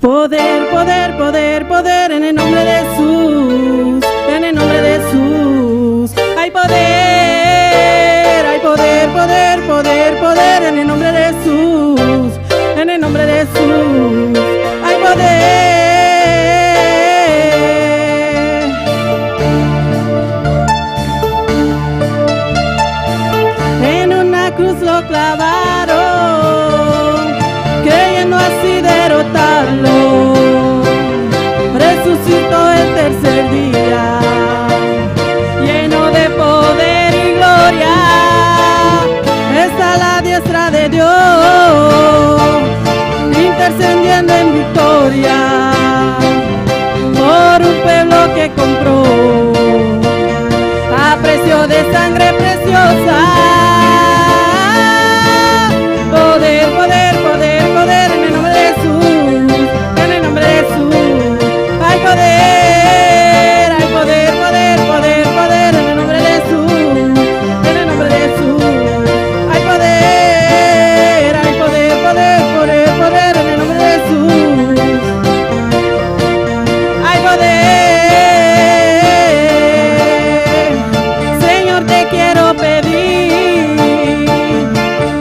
[SPEAKER 2] Poder, poder, poder, poder en el nombre de Jesús, en el nombre de Jesús. Hay poder, hay poder, poder, poder, poder en el nombre de Jesús, en el nombre de Jesús. Hay poder. En una cruz lo clavaron, creyendo así derrotarlo. Resucitó el tercer día, lleno de poder y gloria. Está a la diestra de Dios, intercediendo en victoria por un pueblo que compró a precio de sangre preciosa. Poder, poder, poder, poder en el nombre de Jesús, en el nombre de Jesús. Hay poder, hay poder, poder, poder, poder en el nombre de Jesús, en el nombre de Jesús. Hay poder, hay poder, poder, poder, poder en el nombre de Jesús. Hay poder. Señor, te quiero pedir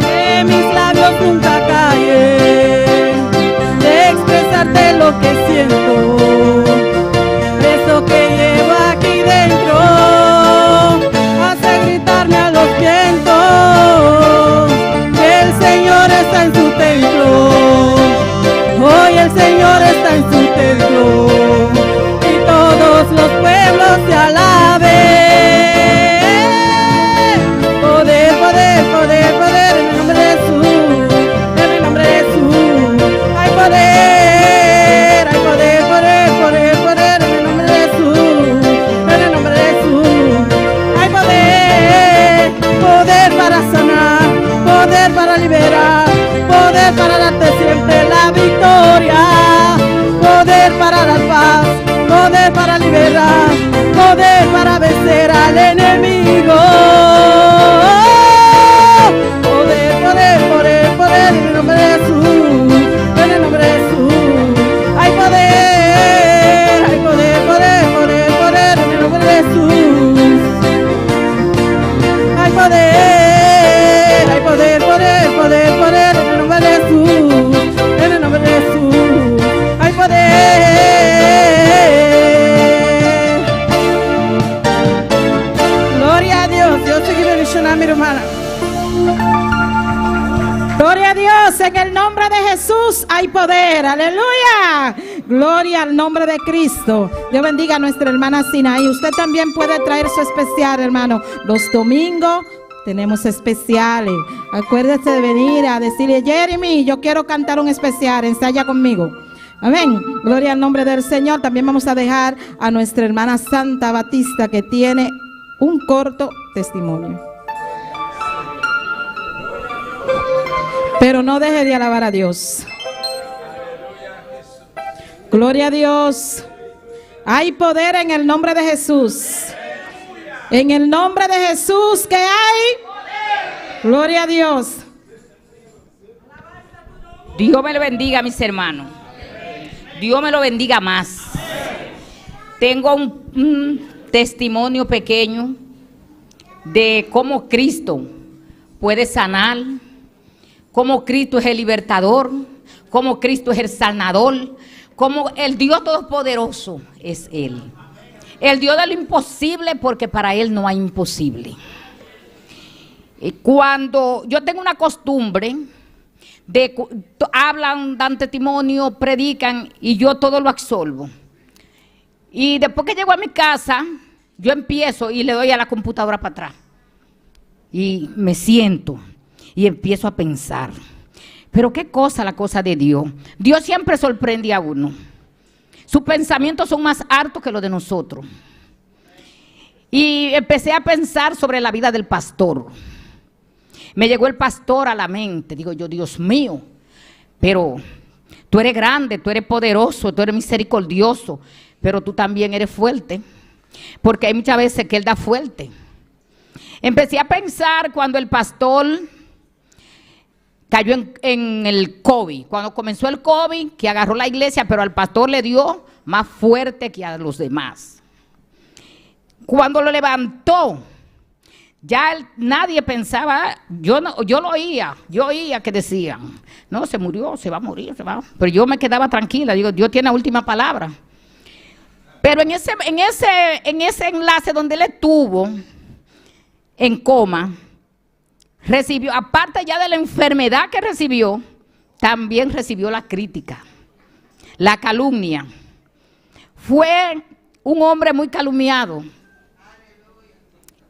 [SPEAKER 2] que mis labios nunca callen de expresarte lo que siento, eso que llevo aquí dentro, hace gritarme a los vientos que el Señor está en su templo. Hoy el Señor está en su templo y todos los pueblos se alaben. Poder, poder, poder, poder en el nombre de Jesús, en el nombre de Jesús. Hay poder, hay poder, poder, poder, poder en el nombre de Jesús, en el nombre de Jesús. Hay poder, poder para sanar, poder para liberar, poder para darte siempre la victoria, poder para dar paz, poder para liberar, poder para vencer al enemigo. Poder, poder, poder, poder en el nombre de Jesús, en el nombre de Jesús. Hay poder, hay poder, poder, poder, poder en el nombre de Jesús. Hay poder, hay poder, poder, poder, poder en el nombre de Jesús, en el nombre de Jesús. Hay poder. Gloria a Dios. Dios te quiere bendicionar, mi hermana.
[SPEAKER 4] Gloria a Dios, en el nombre de Jesús hay poder, aleluya. Gloria al nombre de Cristo. Dios bendiga a nuestra hermana Sinaí. Usted también puede traer su especial, hermano. Los domingos tenemos especiales. Acuérdese de venir a decirle, Jeremy, yo quiero cantar un especial, ensaya conmigo. Amén. Gloria al nombre del Señor. También vamos a dejar a nuestra hermana Santa Batista, que tiene un corto testimonio. Pero no deje de alabar a Dios. Gloria a Dios. Hay poder en el nombre de Jesús. En el nombre de Jesús que hay. Gloria a Dios.
[SPEAKER 5] Dios me lo bendiga, mis hermanos. Dios me lo bendiga más. Tengo un testimonio pequeño de cómo Cristo puede sanar, cómo Cristo es el libertador, cómo Cristo es el sanador, cómo el Dios todopoderoso es Él. El Dios de lo imposible, porque para Él no hay imposible. Cuando yo tengo una costumbre hablan, dan testimonio, predican y yo todo lo absolvo. Y después que llego a mi casa, yo empiezo y le doy a la computadora para atrás. Y me siento y empiezo a pensar. Pero qué cosa la cosa de Dios. Dios siempre sorprende a uno. Sus pensamientos son más altos que los de nosotros. Y empecé a pensar sobre la vida del pastor. Me llegó el pastor a la mente. Digo yo, Dios mío, pero tú eres grande, tú eres poderoso, tú eres misericordioso, pero tú también eres fuerte. Porque hay muchas veces que Él da fuerte. Empecé a pensar cuando el pastor cayó en el COVID. Cuando comenzó el COVID, que agarró la iglesia, pero al pastor le dio más fuerte que a los demás. Cuando lo levantó, ya nadie pensaba, yo lo oía, yo oía que decían, no, se murió, se va a morir, se va. Pero yo me quedaba tranquila, digo, Dios tiene la última palabra. Pero en ese enlace donde él estuvo en coma, recibió, aparte ya de la enfermedad que recibió, también recibió la crítica, la calumnia. Fue un hombre muy calumniado.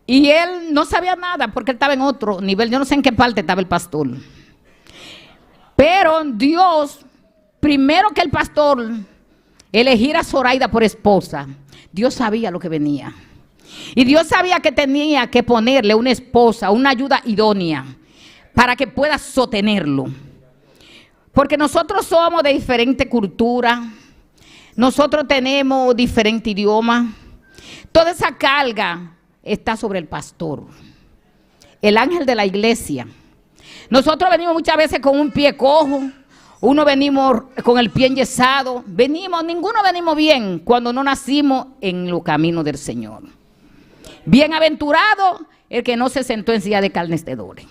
[SPEAKER 5] Y él no sabía nada porque él estaba en otro nivel. Yo no sé en qué parte estaba el pastor. Pero Dios, primero que el pastor elegir a Zoraida por esposa, Dios sabía lo que venía. Y Dios sabía que tenía que ponerle una esposa, una ayuda idónea, para que pueda sostenerlo. Porque nosotros somos de diferente cultura, nosotros tenemos diferente idioma. Toda esa carga está sobre el pastor, el ángel de la iglesia. Nosotros venimos muchas veces con un pie cojo, uno venimos con el pie enyesado, ninguno venimos bien cuando no nacimos en los caminos del Señor. Bienaventurado el que no se sentó en silla de carnecedores.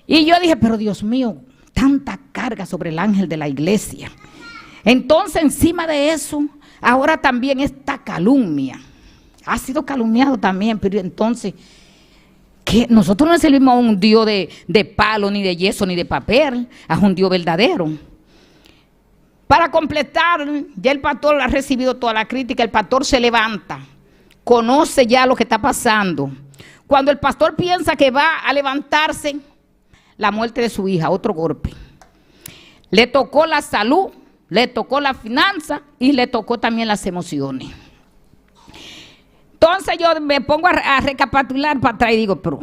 [SPEAKER 5] Y yo dije, pero Dios mío, tanta carga sobre el ángel de la iglesia. Entonces, encima de eso, ahora también esta calumnia. Ha sido calumniado también, pero entonces, ¿qué? Nosotros no servimos a un Dios de palo, ni de yeso, ni de papel, a un Dios verdadero. Para completar, ya el pastor ha recibido toda la crítica, el pastor se levanta, conoce ya lo que está pasando. Cuando el pastor piensa que va a levantarse, la muerte de su hija, otro golpe. Le tocó la salud, le tocó la finanza y le tocó también las emociones. Entonces yo me pongo a recapitular para atrás y digo, pero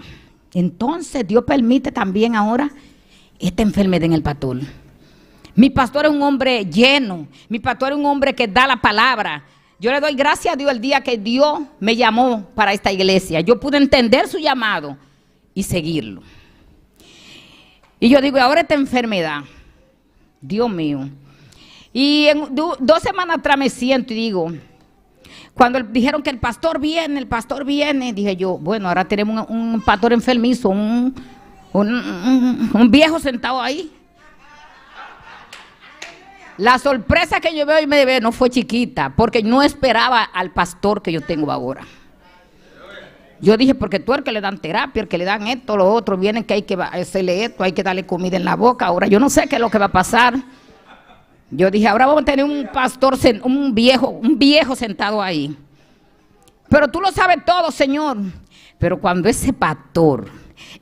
[SPEAKER 5] entonces Dios permite también ahora esta enfermedad en el pastor. Mi pastor es un hombre lleno, mi pastor es un hombre que da la palabra. Yo le doy gracias a Dios el día que Dios me llamó para esta iglesia. Yo pude entender su llamado y seguirlo. Y yo digo, ahora esta enfermedad, Dios mío. Y en 2 semanas atrás me siento y digo, cuando dijeron que el pastor viene, dije yo, bueno, ahora tenemos un pastor enfermizo, un viejo sentado ahí. La sorpresa que yo veo y me ve no fue chiquita, porque no esperaba al pastor que yo tengo ahora. Yo dije, porque tú el que le dan terapia, el que le dan esto, lo otro, vienen que hay que hacerle esto, hay que darle comida en la boca. Ahora yo no sé qué es lo que va a pasar. Yo dije, ahora vamos a tener un pastor, un viejo sentado ahí. Pero tú lo sabes todo, Señor. Pero cuando ese pastor,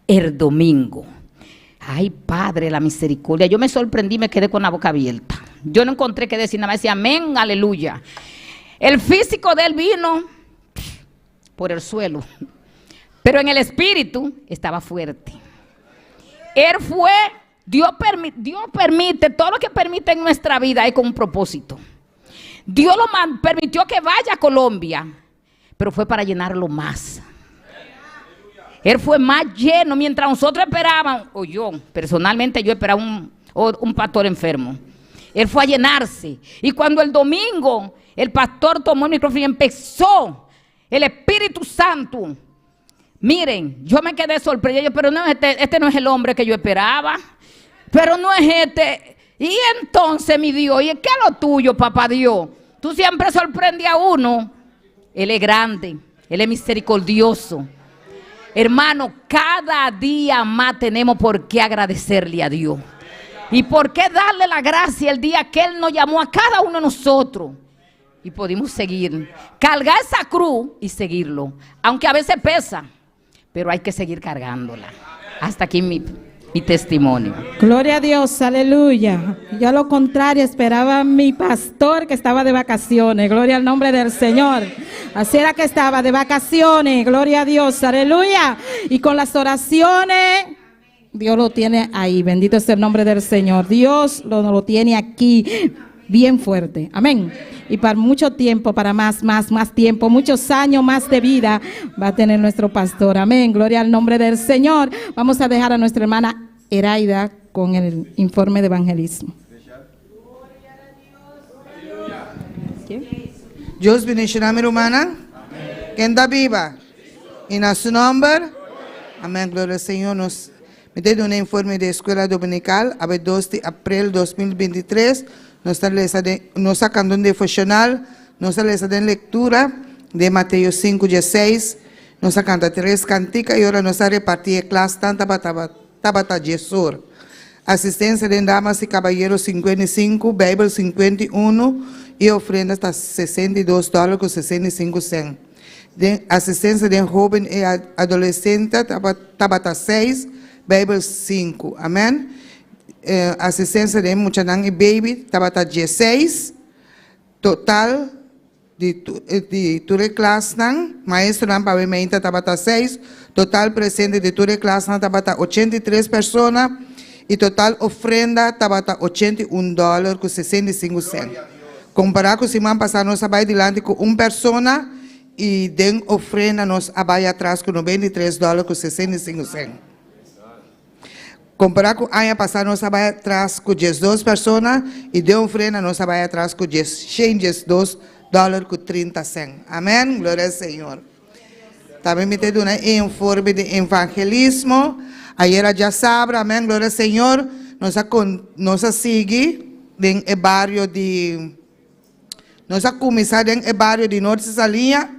[SPEAKER 5] el domingo, ay, Padre, la misericordia, yo me sorprendí, me quedé con la boca abierta. Yo no encontré que decir nada, me decía, amén, aleluya. El físico de él vino por el suelo, pero en el espíritu estaba fuerte. Él fue, Dios permite, todo lo que permite en nuestra vida es con un propósito. Dios permitió que vaya a Colombia, pero fue para llenarlo más. Él fue más lleno mientras nosotros esperábamos, o yo, personalmente yo esperaba un pastor enfermo. Él fue a llenarse. Y cuando el domingo el pastor tomó el micrófono y empezó el Espíritu Santo, miren, yo me quedé sorprendida, pero no, este no es el hombre que yo esperaba, pero no es este. Y entonces, mi Dios, ¿y qué es lo tuyo, papá Dios? Tú siempre sorprendes a uno. Él es grande, Él es misericordioso. Hermano, cada día más tenemos por qué agradecerle a Dios. Y por qué darle la gracia el día que Él nos llamó a cada uno de nosotros. Y pudimos seguir, cargar esa cruz y seguirlo. Aunque a veces pesa, pero hay que seguir cargándola. Hasta aquí mi testimonio.
[SPEAKER 4] Gloria a Dios, aleluya. Yo a lo contrario esperaba a mi pastor que estaba de vacaciones. Gloria al nombre del Señor. Así era que estaba de vacaciones. Gloria a Dios, aleluya. Y con las oraciones, Dios lo tiene ahí. Bendito es el nombre del Señor. Dios lo tiene aquí bien fuerte. Amén. Y para mucho tiempo, para más tiempo, muchos años más de vida va a tener nuestro pastor. Amén. Gloria al nombre del Señor. Vamos a dejar a nuestra hermana Eraida con el informe de evangelismo.
[SPEAKER 6] Dios bendiga a mi hermana. ¿Quién está viva? En su nombre. Amén. Gloria al Señor. Nos mete un informe de escuela dominical a 2 de abril 2023. Nos sacando un devocional. Nos sale de lectura de Mateo 5:16. Nos sacando 3 canticas y ahora nos ha repartido clase tanta Tabata Jesús. Asistencia de damas y caballeros 55, Bible 51 y ofrenda hasta $62.65. De asistencia de joven y adolescente Tabata 6, Bible 5. Amén. Asistencia de muchanang y baby Tabata 16. Total de ture clase maestro nan pavimenta Tabata 6. Total presente de ture clase Tabata 83 personas. Y total ofrenda Tabata $81.65. Comparado con si man pasar nos abay delante con una persona y den ofrenda nos abay atrás con $93.65. Comparado con año pasado nos abay atrás con 12 personas y den ofrenda nos abay atrás con $2.30. Amén. Gloria al Señor. También me te doy un informe de evangelismo. Ayer ya sabe, amén, gloria al Señor, nos sigue en el barrio de, nos ha comenzado en el barrio de Norte Salina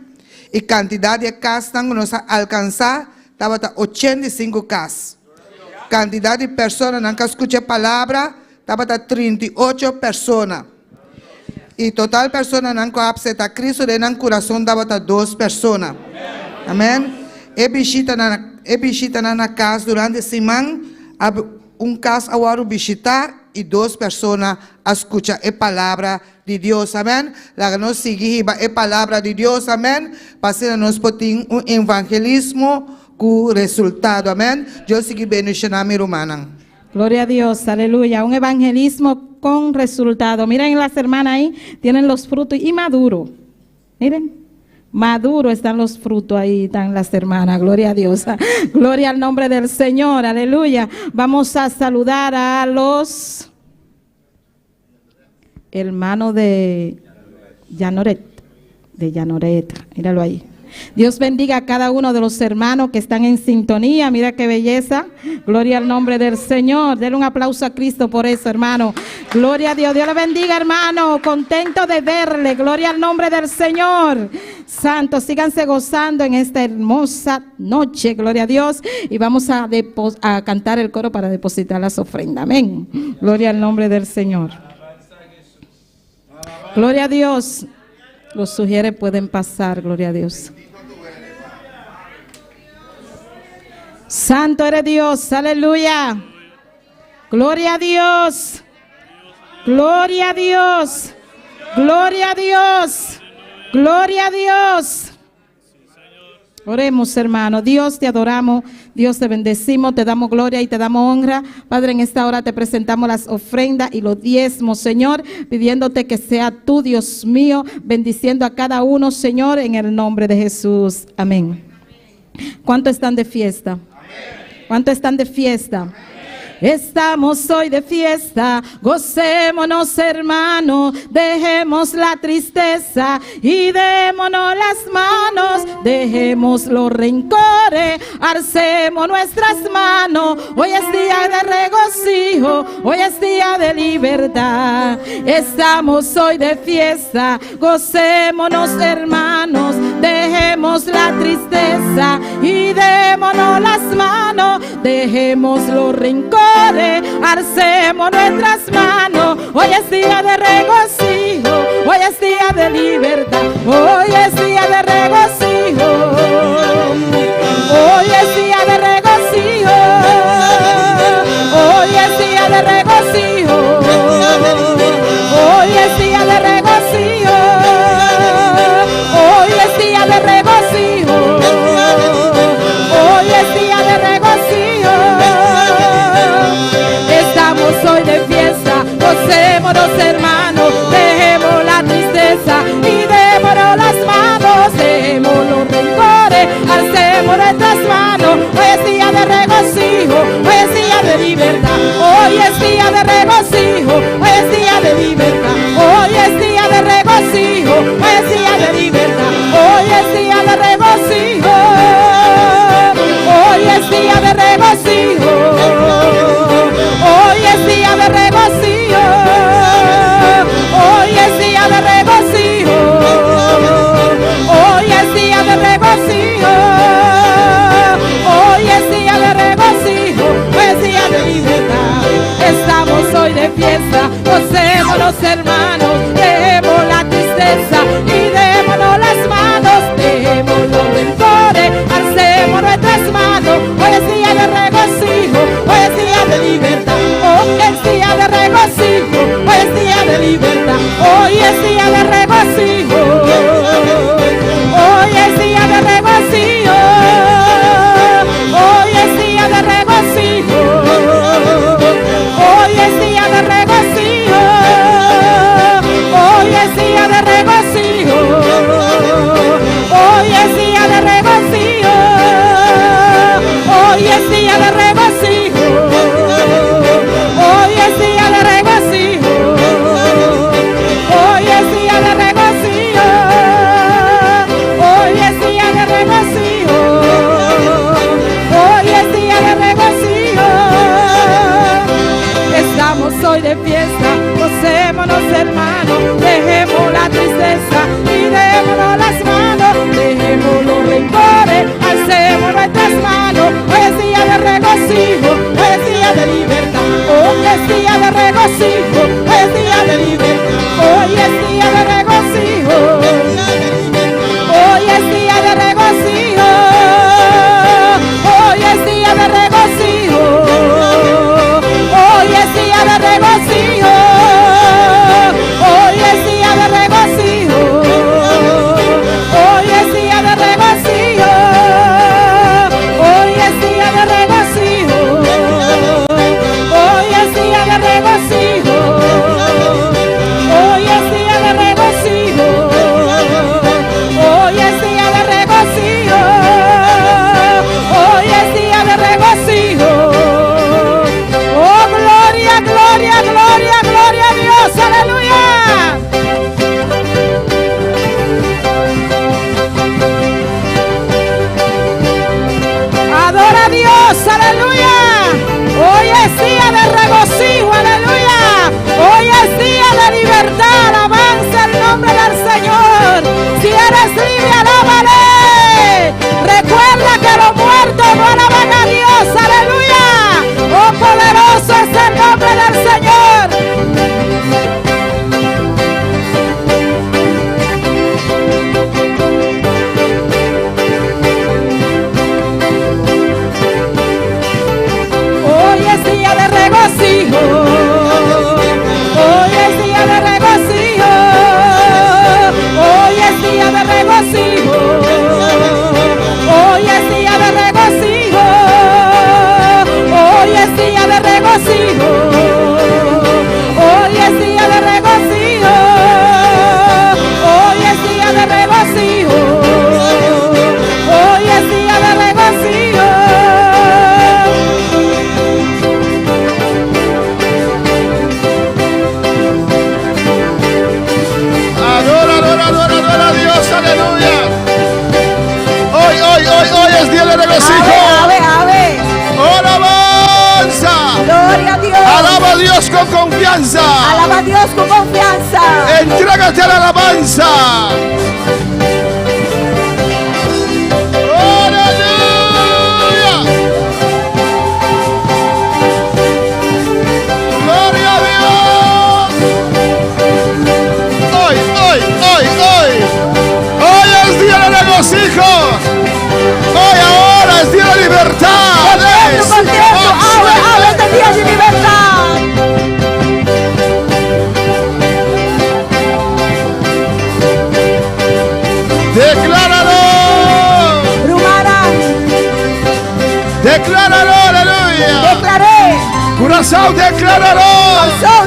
[SPEAKER 6] y cantidad de casas nos ha alcanzado, estaba 85 casas. Cantidad de personas que escuchan palabra, estaba 38 personas. Y total personas que aceptan a Cristo en el corazón, estaba 2 personas. Amén. Visita na casa durante a semana, casa agora visitar e 2 pessoas escuchar a palavra de Deus, amém? Lá nós seguimos a palavra de Deus, amém? Para nós poder evangelismo com resultado, amém? Deus sigue bendicionando a minha irmã.
[SPEAKER 4] Gloria a Dios, aleluya. Un evangelismo con resultado. Miren las hermanas ahí, tienen los frutos y maduro. Miren. Maduro están los frutos ahí, están las hermanas, gloria a Dios, gloria al nombre del Señor, aleluya. Vamos a saludar a los hermanos de Llanoret, míralo ahí. Dios bendiga a cada uno de los hermanos que están en sintonía. Mira qué belleza. Gloria al nombre del Señor. Denle un aplauso a Cristo por eso, hermano. Gloria a Dios. Dios le bendiga, hermano. Contento de verle. Gloria al nombre del Señor. Santos, síganse gozando en esta hermosa noche. Gloria a Dios. Y vamos a cantar el coro para depositar las ofrendas. Amén. Gloria al nombre del Señor. Gloria a Dios. Los sugieres pueden pasar, gloria a Dios. Santo eres Dios, aleluya. Gloria a Dios. Gloria a Dios. Gloria a Dios. Gloria a Dios. Oremos, hermano. Dios, te adoramos, Dios, te bendecimos, te damos gloria y te damos honra. Padre, en esta hora te presentamos las ofrendas y los diezmos, Señor, pidiéndote que sea tú, Dios mío, bendiciendo a cada uno, Señor, en el nombre de Jesús. Amén. ¿Cuántos están de fiesta? ¿Cuántos están de fiesta? Estamos hoy de fiesta, gocémonos, hermanos, dejemos la tristeza y démonos las manos, dejemos los rencores, alcemos nuestras manos. Hoy es día de regocijo, hoy es día de libertad. Estamos hoy de fiesta, gocémonos, hermanos, dejemos la tristeza y démonos las manos, dejemos los rencores, alcemos nuestras manos. Hoy es día de regocijo, hoy es día de libertad, hoy es día de regocijo, hoy es día de regocijo, hoy es día de regocijo, hoy es día de regocijo, hoy es día de regocijo, hoy es día de regocijo. Estamos hoy de fiesta, gocémonos, hermanos, dejemos la tristeza y démonos las manos, dejemos los rencores, alcemos nuestras manos. Hoy es día de regocijo, hoy es día de libertad, hoy es día de regocijo, hoy es día de libertad, hoy es día de regocijo, hoy es día de libertad, hoy es día de regocijo, hoy es día de regocijo, hoy es día de regocijo, hoy es día de regocijo, hoy es día de regocijo, hoy es día de regocijo, hoy es día de libertad. Estamos hoy de fiesta, gocémonos, hermanos, dejemos la tristeza y démonos las manos, dejemos los rencores, alcemos nuestras manos. Hoy es día de regocijo, hoy es día de libertad, hoy es día de regocijo, hoy es día de libertad, hoy es día de regocijo, hoy es día de regocijo, hoy es día de regocijo, hoy es día de regocijo, hoy es día de regocijo, hoy es día de regocijo, hoy es día de regocijo, hoy es día de regocijo, hoy es día de regocijo, hoy es día de regocijo, hoy es día de regocijo. Estamos hoy de fiesta, gocémonos, hermanos, dejemos la tristeza y démonos las manos, dejemos los rencores, alcemos nuestras manos. Hoy es día de regocijo, hoy es día de libertad, hoy es día de regocijo, hoy es día de libertad, hoy es día de regocijo, hoy es día de regocijo, hoy es día de regocijo, hoy es día de regocijo, hoy es día de regocijo, hoy es día de regocijo, hoy es día de regocijo, hoy es día de regocijo, hoy es día de regocijo,
[SPEAKER 7] Alaba a Dios con confianza.
[SPEAKER 2] Alaba a Dios con confianza.
[SPEAKER 7] Entrégate a la alabanza. ¡Aleluya! ¡Gloria a Dios! Hoy es día de regocijo. Hoy ahora es día de libertad.
[SPEAKER 2] Contento, ahora este día de libertad.
[SPEAKER 7] Decláralo.
[SPEAKER 2] Rumara,
[SPEAKER 7] Decláralo, aleluya.
[SPEAKER 2] declaré.
[SPEAKER 7] Curazao, decláralo.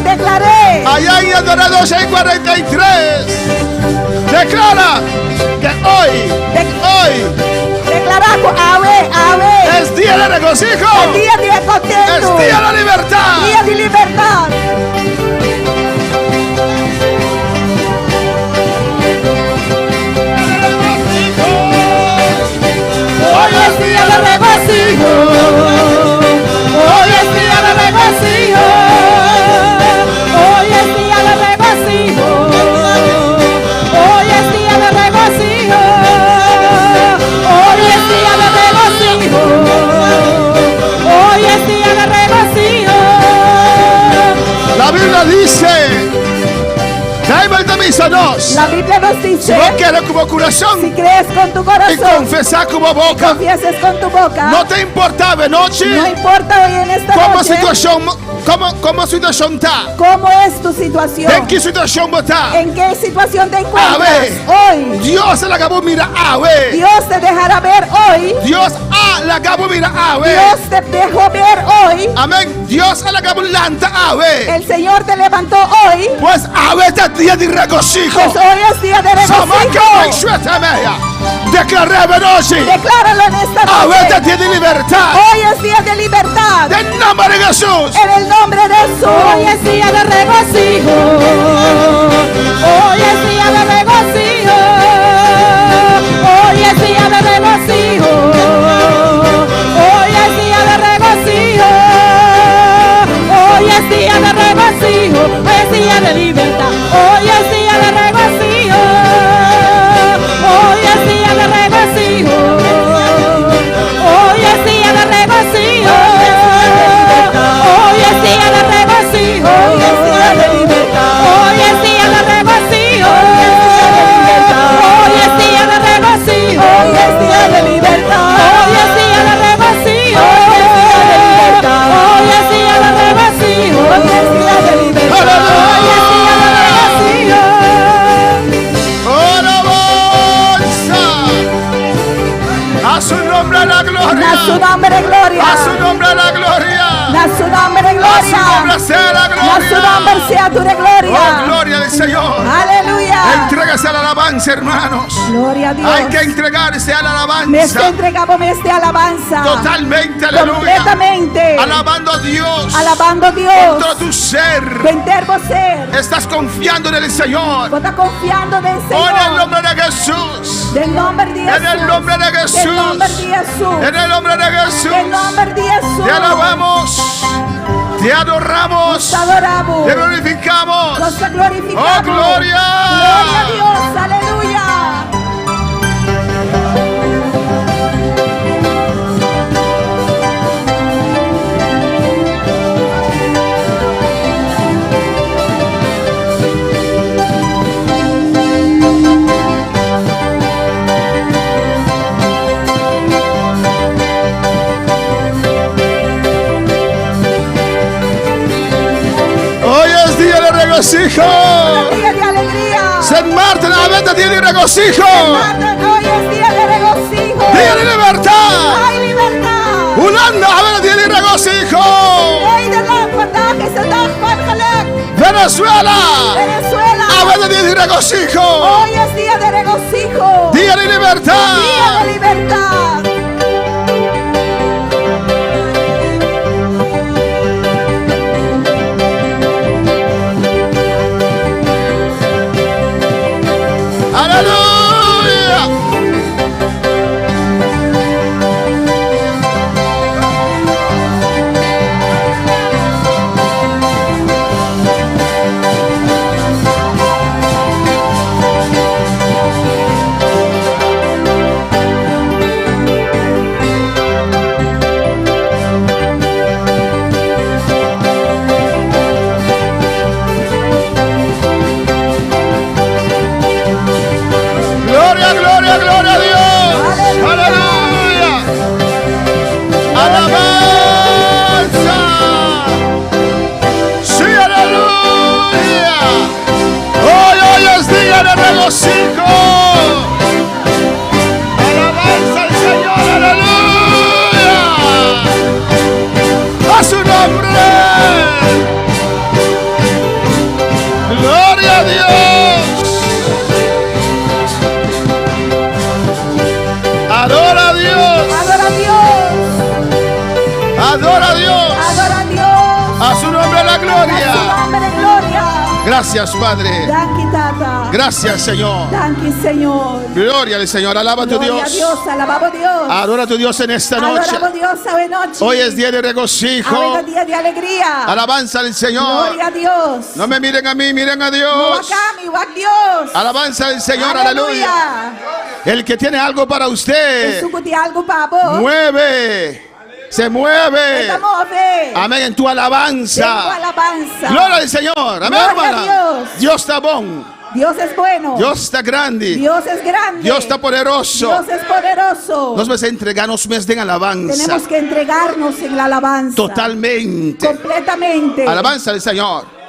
[SPEAKER 2] Declaré.
[SPEAKER 7] Allá en Adorado 643. Declara que hoy
[SPEAKER 2] Declarar con ave.
[SPEAKER 7] es día de regocijo.
[SPEAKER 2] Día de contento.
[SPEAKER 7] Es día de libertad.
[SPEAKER 2] Día de libertad.
[SPEAKER 4] Hoy es día de regocijo. Hoy es día de regocijo. Hoy es día de regocijo. Hoy es día de regocijo. Hoy es día de regocijo. Hoy es día de regocijo.
[SPEAKER 7] La Biblia dice,
[SPEAKER 2] La Biblia nos
[SPEAKER 7] si
[SPEAKER 2] dice,
[SPEAKER 7] vos quieres como
[SPEAKER 2] si
[SPEAKER 7] corazón
[SPEAKER 2] crees con tu
[SPEAKER 7] y
[SPEAKER 2] corazón,
[SPEAKER 7] confesar como boca,
[SPEAKER 2] confieses con tu boca,
[SPEAKER 7] no te importa de noche
[SPEAKER 2] no importa hoy en esta
[SPEAKER 7] como
[SPEAKER 2] noche
[SPEAKER 7] situación está,
[SPEAKER 2] cómo es tu situación,
[SPEAKER 7] en qué situación está.
[SPEAKER 2] en qué situación te encuentras
[SPEAKER 7] A ver.
[SPEAKER 2] hoy.
[SPEAKER 7] Dios se la acabó, mira, a ver.
[SPEAKER 2] Dios te dejará ver hoy.
[SPEAKER 7] Dios la acabó, mira, a ver.
[SPEAKER 2] Dios te dejó ver hoy.
[SPEAKER 7] Amén. Dios la acabó, lanta, a ver.
[SPEAKER 2] El Señor te levantó hoy.
[SPEAKER 7] Pues a ver, este día de regocijo.
[SPEAKER 2] Pues hoy es día de regocijo.
[SPEAKER 7] Declaré noche.
[SPEAKER 2] Decláralo en esta
[SPEAKER 7] A ver, este
[SPEAKER 2] noche.
[SPEAKER 7] día de libertad.
[SPEAKER 2] Hoy es día de libertad.
[SPEAKER 7] En nombre de Jesús.
[SPEAKER 2] En el nombre de Jesús.
[SPEAKER 4] Hoy es día de regocijo. Hoy es día de regocijo. Hoy es día de regocijo. Hoy es día de regocijo. Hoy es día de regocijo. Hoy es día de libertad. Hoy es día de regocijo. Hoy es día de regocijo. Hoy es día de regocijo. Hoy es día de regocijo. Hoy es día de libertad. Hoy es día de regocijo. Hoy es día de regocijo. Hoy es día de libertad. Hoy es día de regocijo. Hoy es día de regocijo. Hoy es día de libertad. Hoy es día de regocijo.
[SPEAKER 7] Alabanza. A su nombre la gloria.
[SPEAKER 2] A su nombre gloria.
[SPEAKER 7] A su nombre la gloria.
[SPEAKER 2] A su nombre
[SPEAKER 7] A su
[SPEAKER 2] gloria.
[SPEAKER 7] nombre sea la
[SPEAKER 2] A
[SPEAKER 7] gloria.
[SPEAKER 2] su nombre sea tu de
[SPEAKER 7] Oh,
[SPEAKER 2] gloria.
[SPEAKER 7] gloria del Señor.
[SPEAKER 2] Aleluya.
[SPEAKER 7] Entrégase a la alabanza, hermanos.
[SPEAKER 2] Gloria a Dios.
[SPEAKER 7] Hay que entregarse a la
[SPEAKER 2] Me
[SPEAKER 7] alabanza.
[SPEAKER 2] entregamos este alabanza.
[SPEAKER 7] Totalmente, aleluya.
[SPEAKER 2] Completamente.
[SPEAKER 7] Alabando a Dios.
[SPEAKER 2] Alabando a Dios.
[SPEAKER 7] Todo tu ser.
[SPEAKER 2] Tu entero ser.
[SPEAKER 7] Estás confiando en el Señor.
[SPEAKER 2] Vos estás confiando en el
[SPEAKER 7] Oh,
[SPEAKER 2] Señor.
[SPEAKER 7] en el nombre de Jesús.
[SPEAKER 2] Del nombre de Jesús.
[SPEAKER 7] En el nombre de Jesús.
[SPEAKER 2] Del nombre de Jesús.
[SPEAKER 7] En el nombre de Jesús.
[SPEAKER 2] Del nombre de Jesús.
[SPEAKER 7] Te alabamos. Te adoramos.
[SPEAKER 2] Te adoramos.
[SPEAKER 7] Te glorificamos.
[SPEAKER 2] Nos glorificamos.
[SPEAKER 7] Oh, gloria.
[SPEAKER 2] Gloria a Dios. Aleluya.
[SPEAKER 7] Hoy es día de regocijo.
[SPEAKER 2] Día de alegría.
[SPEAKER 7] San Martín, a ver, día de regocijo.
[SPEAKER 2] Hoy es día de regocijo.
[SPEAKER 7] Día de libertad.
[SPEAKER 2] Hay libertad.
[SPEAKER 7] Holanda, a ver, día de regocijo.
[SPEAKER 2] Hey, de la vandaag is het dag van geluk.
[SPEAKER 7] Venezuela,
[SPEAKER 2] Venezuela.
[SPEAKER 7] a ver, día de regocijo.
[SPEAKER 2] Hoy es día de regocijo.
[SPEAKER 7] Día de libertad.
[SPEAKER 2] Día de libertad.
[SPEAKER 7] Aleluya. regocijo. Alabanza al Señor, aleluya. A su nombre. Gloria a Dios. Adora a Dios.
[SPEAKER 2] Adora a Dios.
[SPEAKER 7] Adora a Dios.
[SPEAKER 2] Adora a Dios.
[SPEAKER 7] A su nombre la
[SPEAKER 2] A su
[SPEAKER 7] gloria.
[SPEAKER 2] nombre, gloria.
[SPEAKER 7] Gracias, Padre.
[SPEAKER 2] Danke, Tata.
[SPEAKER 7] Gracias, Señor.
[SPEAKER 2] Danke, Señor.
[SPEAKER 7] Gloria al Señor. Alaba a tu
[SPEAKER 2] Gloria a
[SPEAKER 7] Dios.
[SPEAKER 2] Dios. Alabamos a Dios.
[SPEAKER 7] Adora a tu Dios en esta noche.
[SPEAKER 2] Adoramos a Dios hoy noche.
[SPEAKER 7] Hoy es día de regocijo.
[SPEAKER 2] Hoy es día de alegría.
[SPEAKER 7] Alabanza al Señor.
[SPEAKER 2] Gloria a Dios.
[SPEAKER 7] No me miren a mí, miren a
[SPEAKER 2] No
[SPEAKER 7] Dios.
[SPEAKER 2] acá, mi guac Dios.
[SPEAKER 7] Alabanza al Señor, aleluya. El que tiene algo para usted,
[SPEAKER 2] Jesús tiene algo para vos.
[SPEAKER 7] mueve, se mueve.
[SPEAKER 2] Estamos fe.
[SPEAKER 7] Amén, en tu
[SPEAKER 2] Tengo
[SPEAKER 7] alabanza.
[SPEAKER 2] alabanza.
[SPEAKER 7] Gloria al Señor. Amén,
[SPEAKER 2] Gloria a
[SPEAKER 7] hermana.
[SPEAKER 2] Dios.
[SPEAKER 7] Dios está bon.
[SPEAKER 2] Dios es bueno.
[SPEAKER 7] Dios está grande.
[SPEAKER 2] Dios es grande.
[SPEAKER 7] Dios está poderoso.
[SPEAKER 2] Dios es poderoso.
[SPEAKER 7] Nos vamos a entregarnos mes de alabanza.
[SPEAKER 2] Tenemos que entregarnos en la alabanza.
[SPEAKER 7] Totalmente.
[SPEAKER 2] Completamente.
[SPEAKER 7] Alabanza al Señor.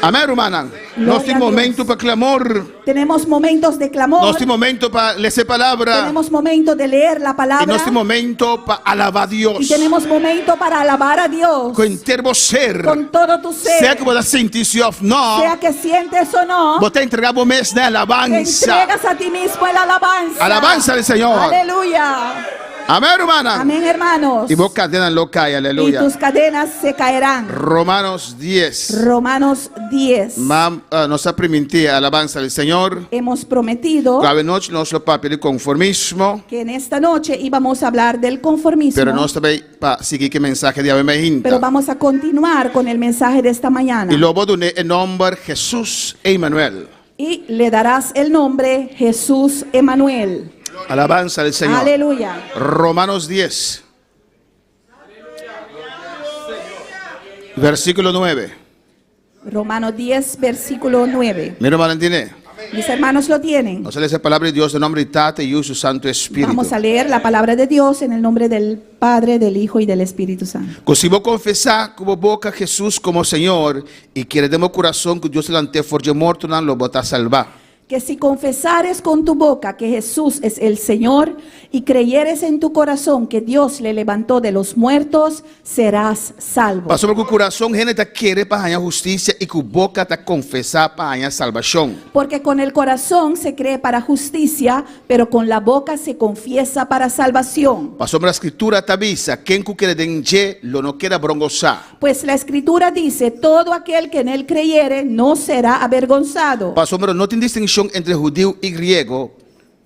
[SPEAKER 7] Amém, hermana. Nós temos momento para clamor.
[SPEAKER 2] Tenemos momentos de clamor.
[SPEAKER 7] Nós temos momento para ler a palavra.
[SPEAKER 2] Tenemos momento de leer la
[SPEAKER 7] E
[SPEAKER 2] palabra.
[SPEAKER 7] nós temos momento para alabar a Deus.
[SPEAKER 2] Y tenemos momento para alabar a Dios.
[SPEAKER 7] Com inteiro ser.
[SPEAKER 2] Con todo tu ser.
[SPEAKER 7] Sea que você sentir-se ou não.
[SPEAKER 2] Sea que sientes o no.
[SPEAKER 7] Você entregar o mês de
[SPEAKER 2] Te
[SPEAKER 7] alabanza.
[SPEAKER 2] entregas a ti mismo en la alabanza.
[SPEAKER 7] Alabanza al Señor.
[SPEAKER 2] Aleluya.
[SPEAKER 7] Amém, hermana.
[SPEAKER 2] Amén, hermanos.
[SPEAKER 7] E vos cadena não cai,
[SPEAKER 2] Y
[SPEAKER 7] aleluia.
[SPEAKER 2] tus cadenas se caerán.
[SPEAKER 7] Romanos 10.
[SPEAKER 2] Romanos 10.
[SPEAKER 7] Nós permitir a alabanza al Señor.
[SPEAKER 2] Hemos prometido
[SPEAKER 7] Cada noite nós vamos para o conformismo.
[SPEAKER 2] que en esta noche íbamos a hablar del conformismo.
[SPEAKER 7] Pero nós também para seguir que mensagem de Ave
[SPEAKER 2] Pero vamos a continuar con el mensaje de esta mañana.
[SPEAKER 7] E logo do nome Jesus Emmanuel.
[SPEAKER 2] Y le darás el nombre Jesús Emanuel.
[SPEAKER 7] Alabanza al Señor.
[SPEAKER 2] Aleluya.
[SPEAKER 7] Romanos 10. Versículo 9.
[SPEAKER 2] Romanos 10, versículo 9.
[SPEAKER 7] Mi hermano entiende.
[SPEAKER 2] Mis hermanos lo tienen.
[SPEAKER 7] Nós lemos a palavra de Deus em nome de Tata e o seu Santo Espírito.
[SPEAKER 2] Vamos a leer la palabra de Dios en el nombre del Padre, del Hijo y del Espíritu Santo.
[SPEAKER 7] Se você confessar com a boca Jesus como Senhor e querer de meu coração que Deus te lante for de morto, não lo bota a salvar.
[SPEAKER 2] Que si confesares con tu boca que Jesús es el Señor y creyeres en tu corazón que Dios le levantó de los muertos, serás salvo.
[SPEAKER 7] Pastor, porque o coração gente está querer para ganhar justiça e que a boca está confessar para ganhar salvação.
[SPEAKER 2] Porque con el corazón se cree para justicia, pero con la boca se confiesa para salvación.
[SPEAKER 7] Pastor, a escritura está avisa, quem que quer denje, lo no quer avergonzar.
[SPEAKER 2] Pues la Escritura dice, todo aquel que en él creyere no será avergonzado.
[SPEAKER 7] Pastor, não tem distinção entre judeu e grego.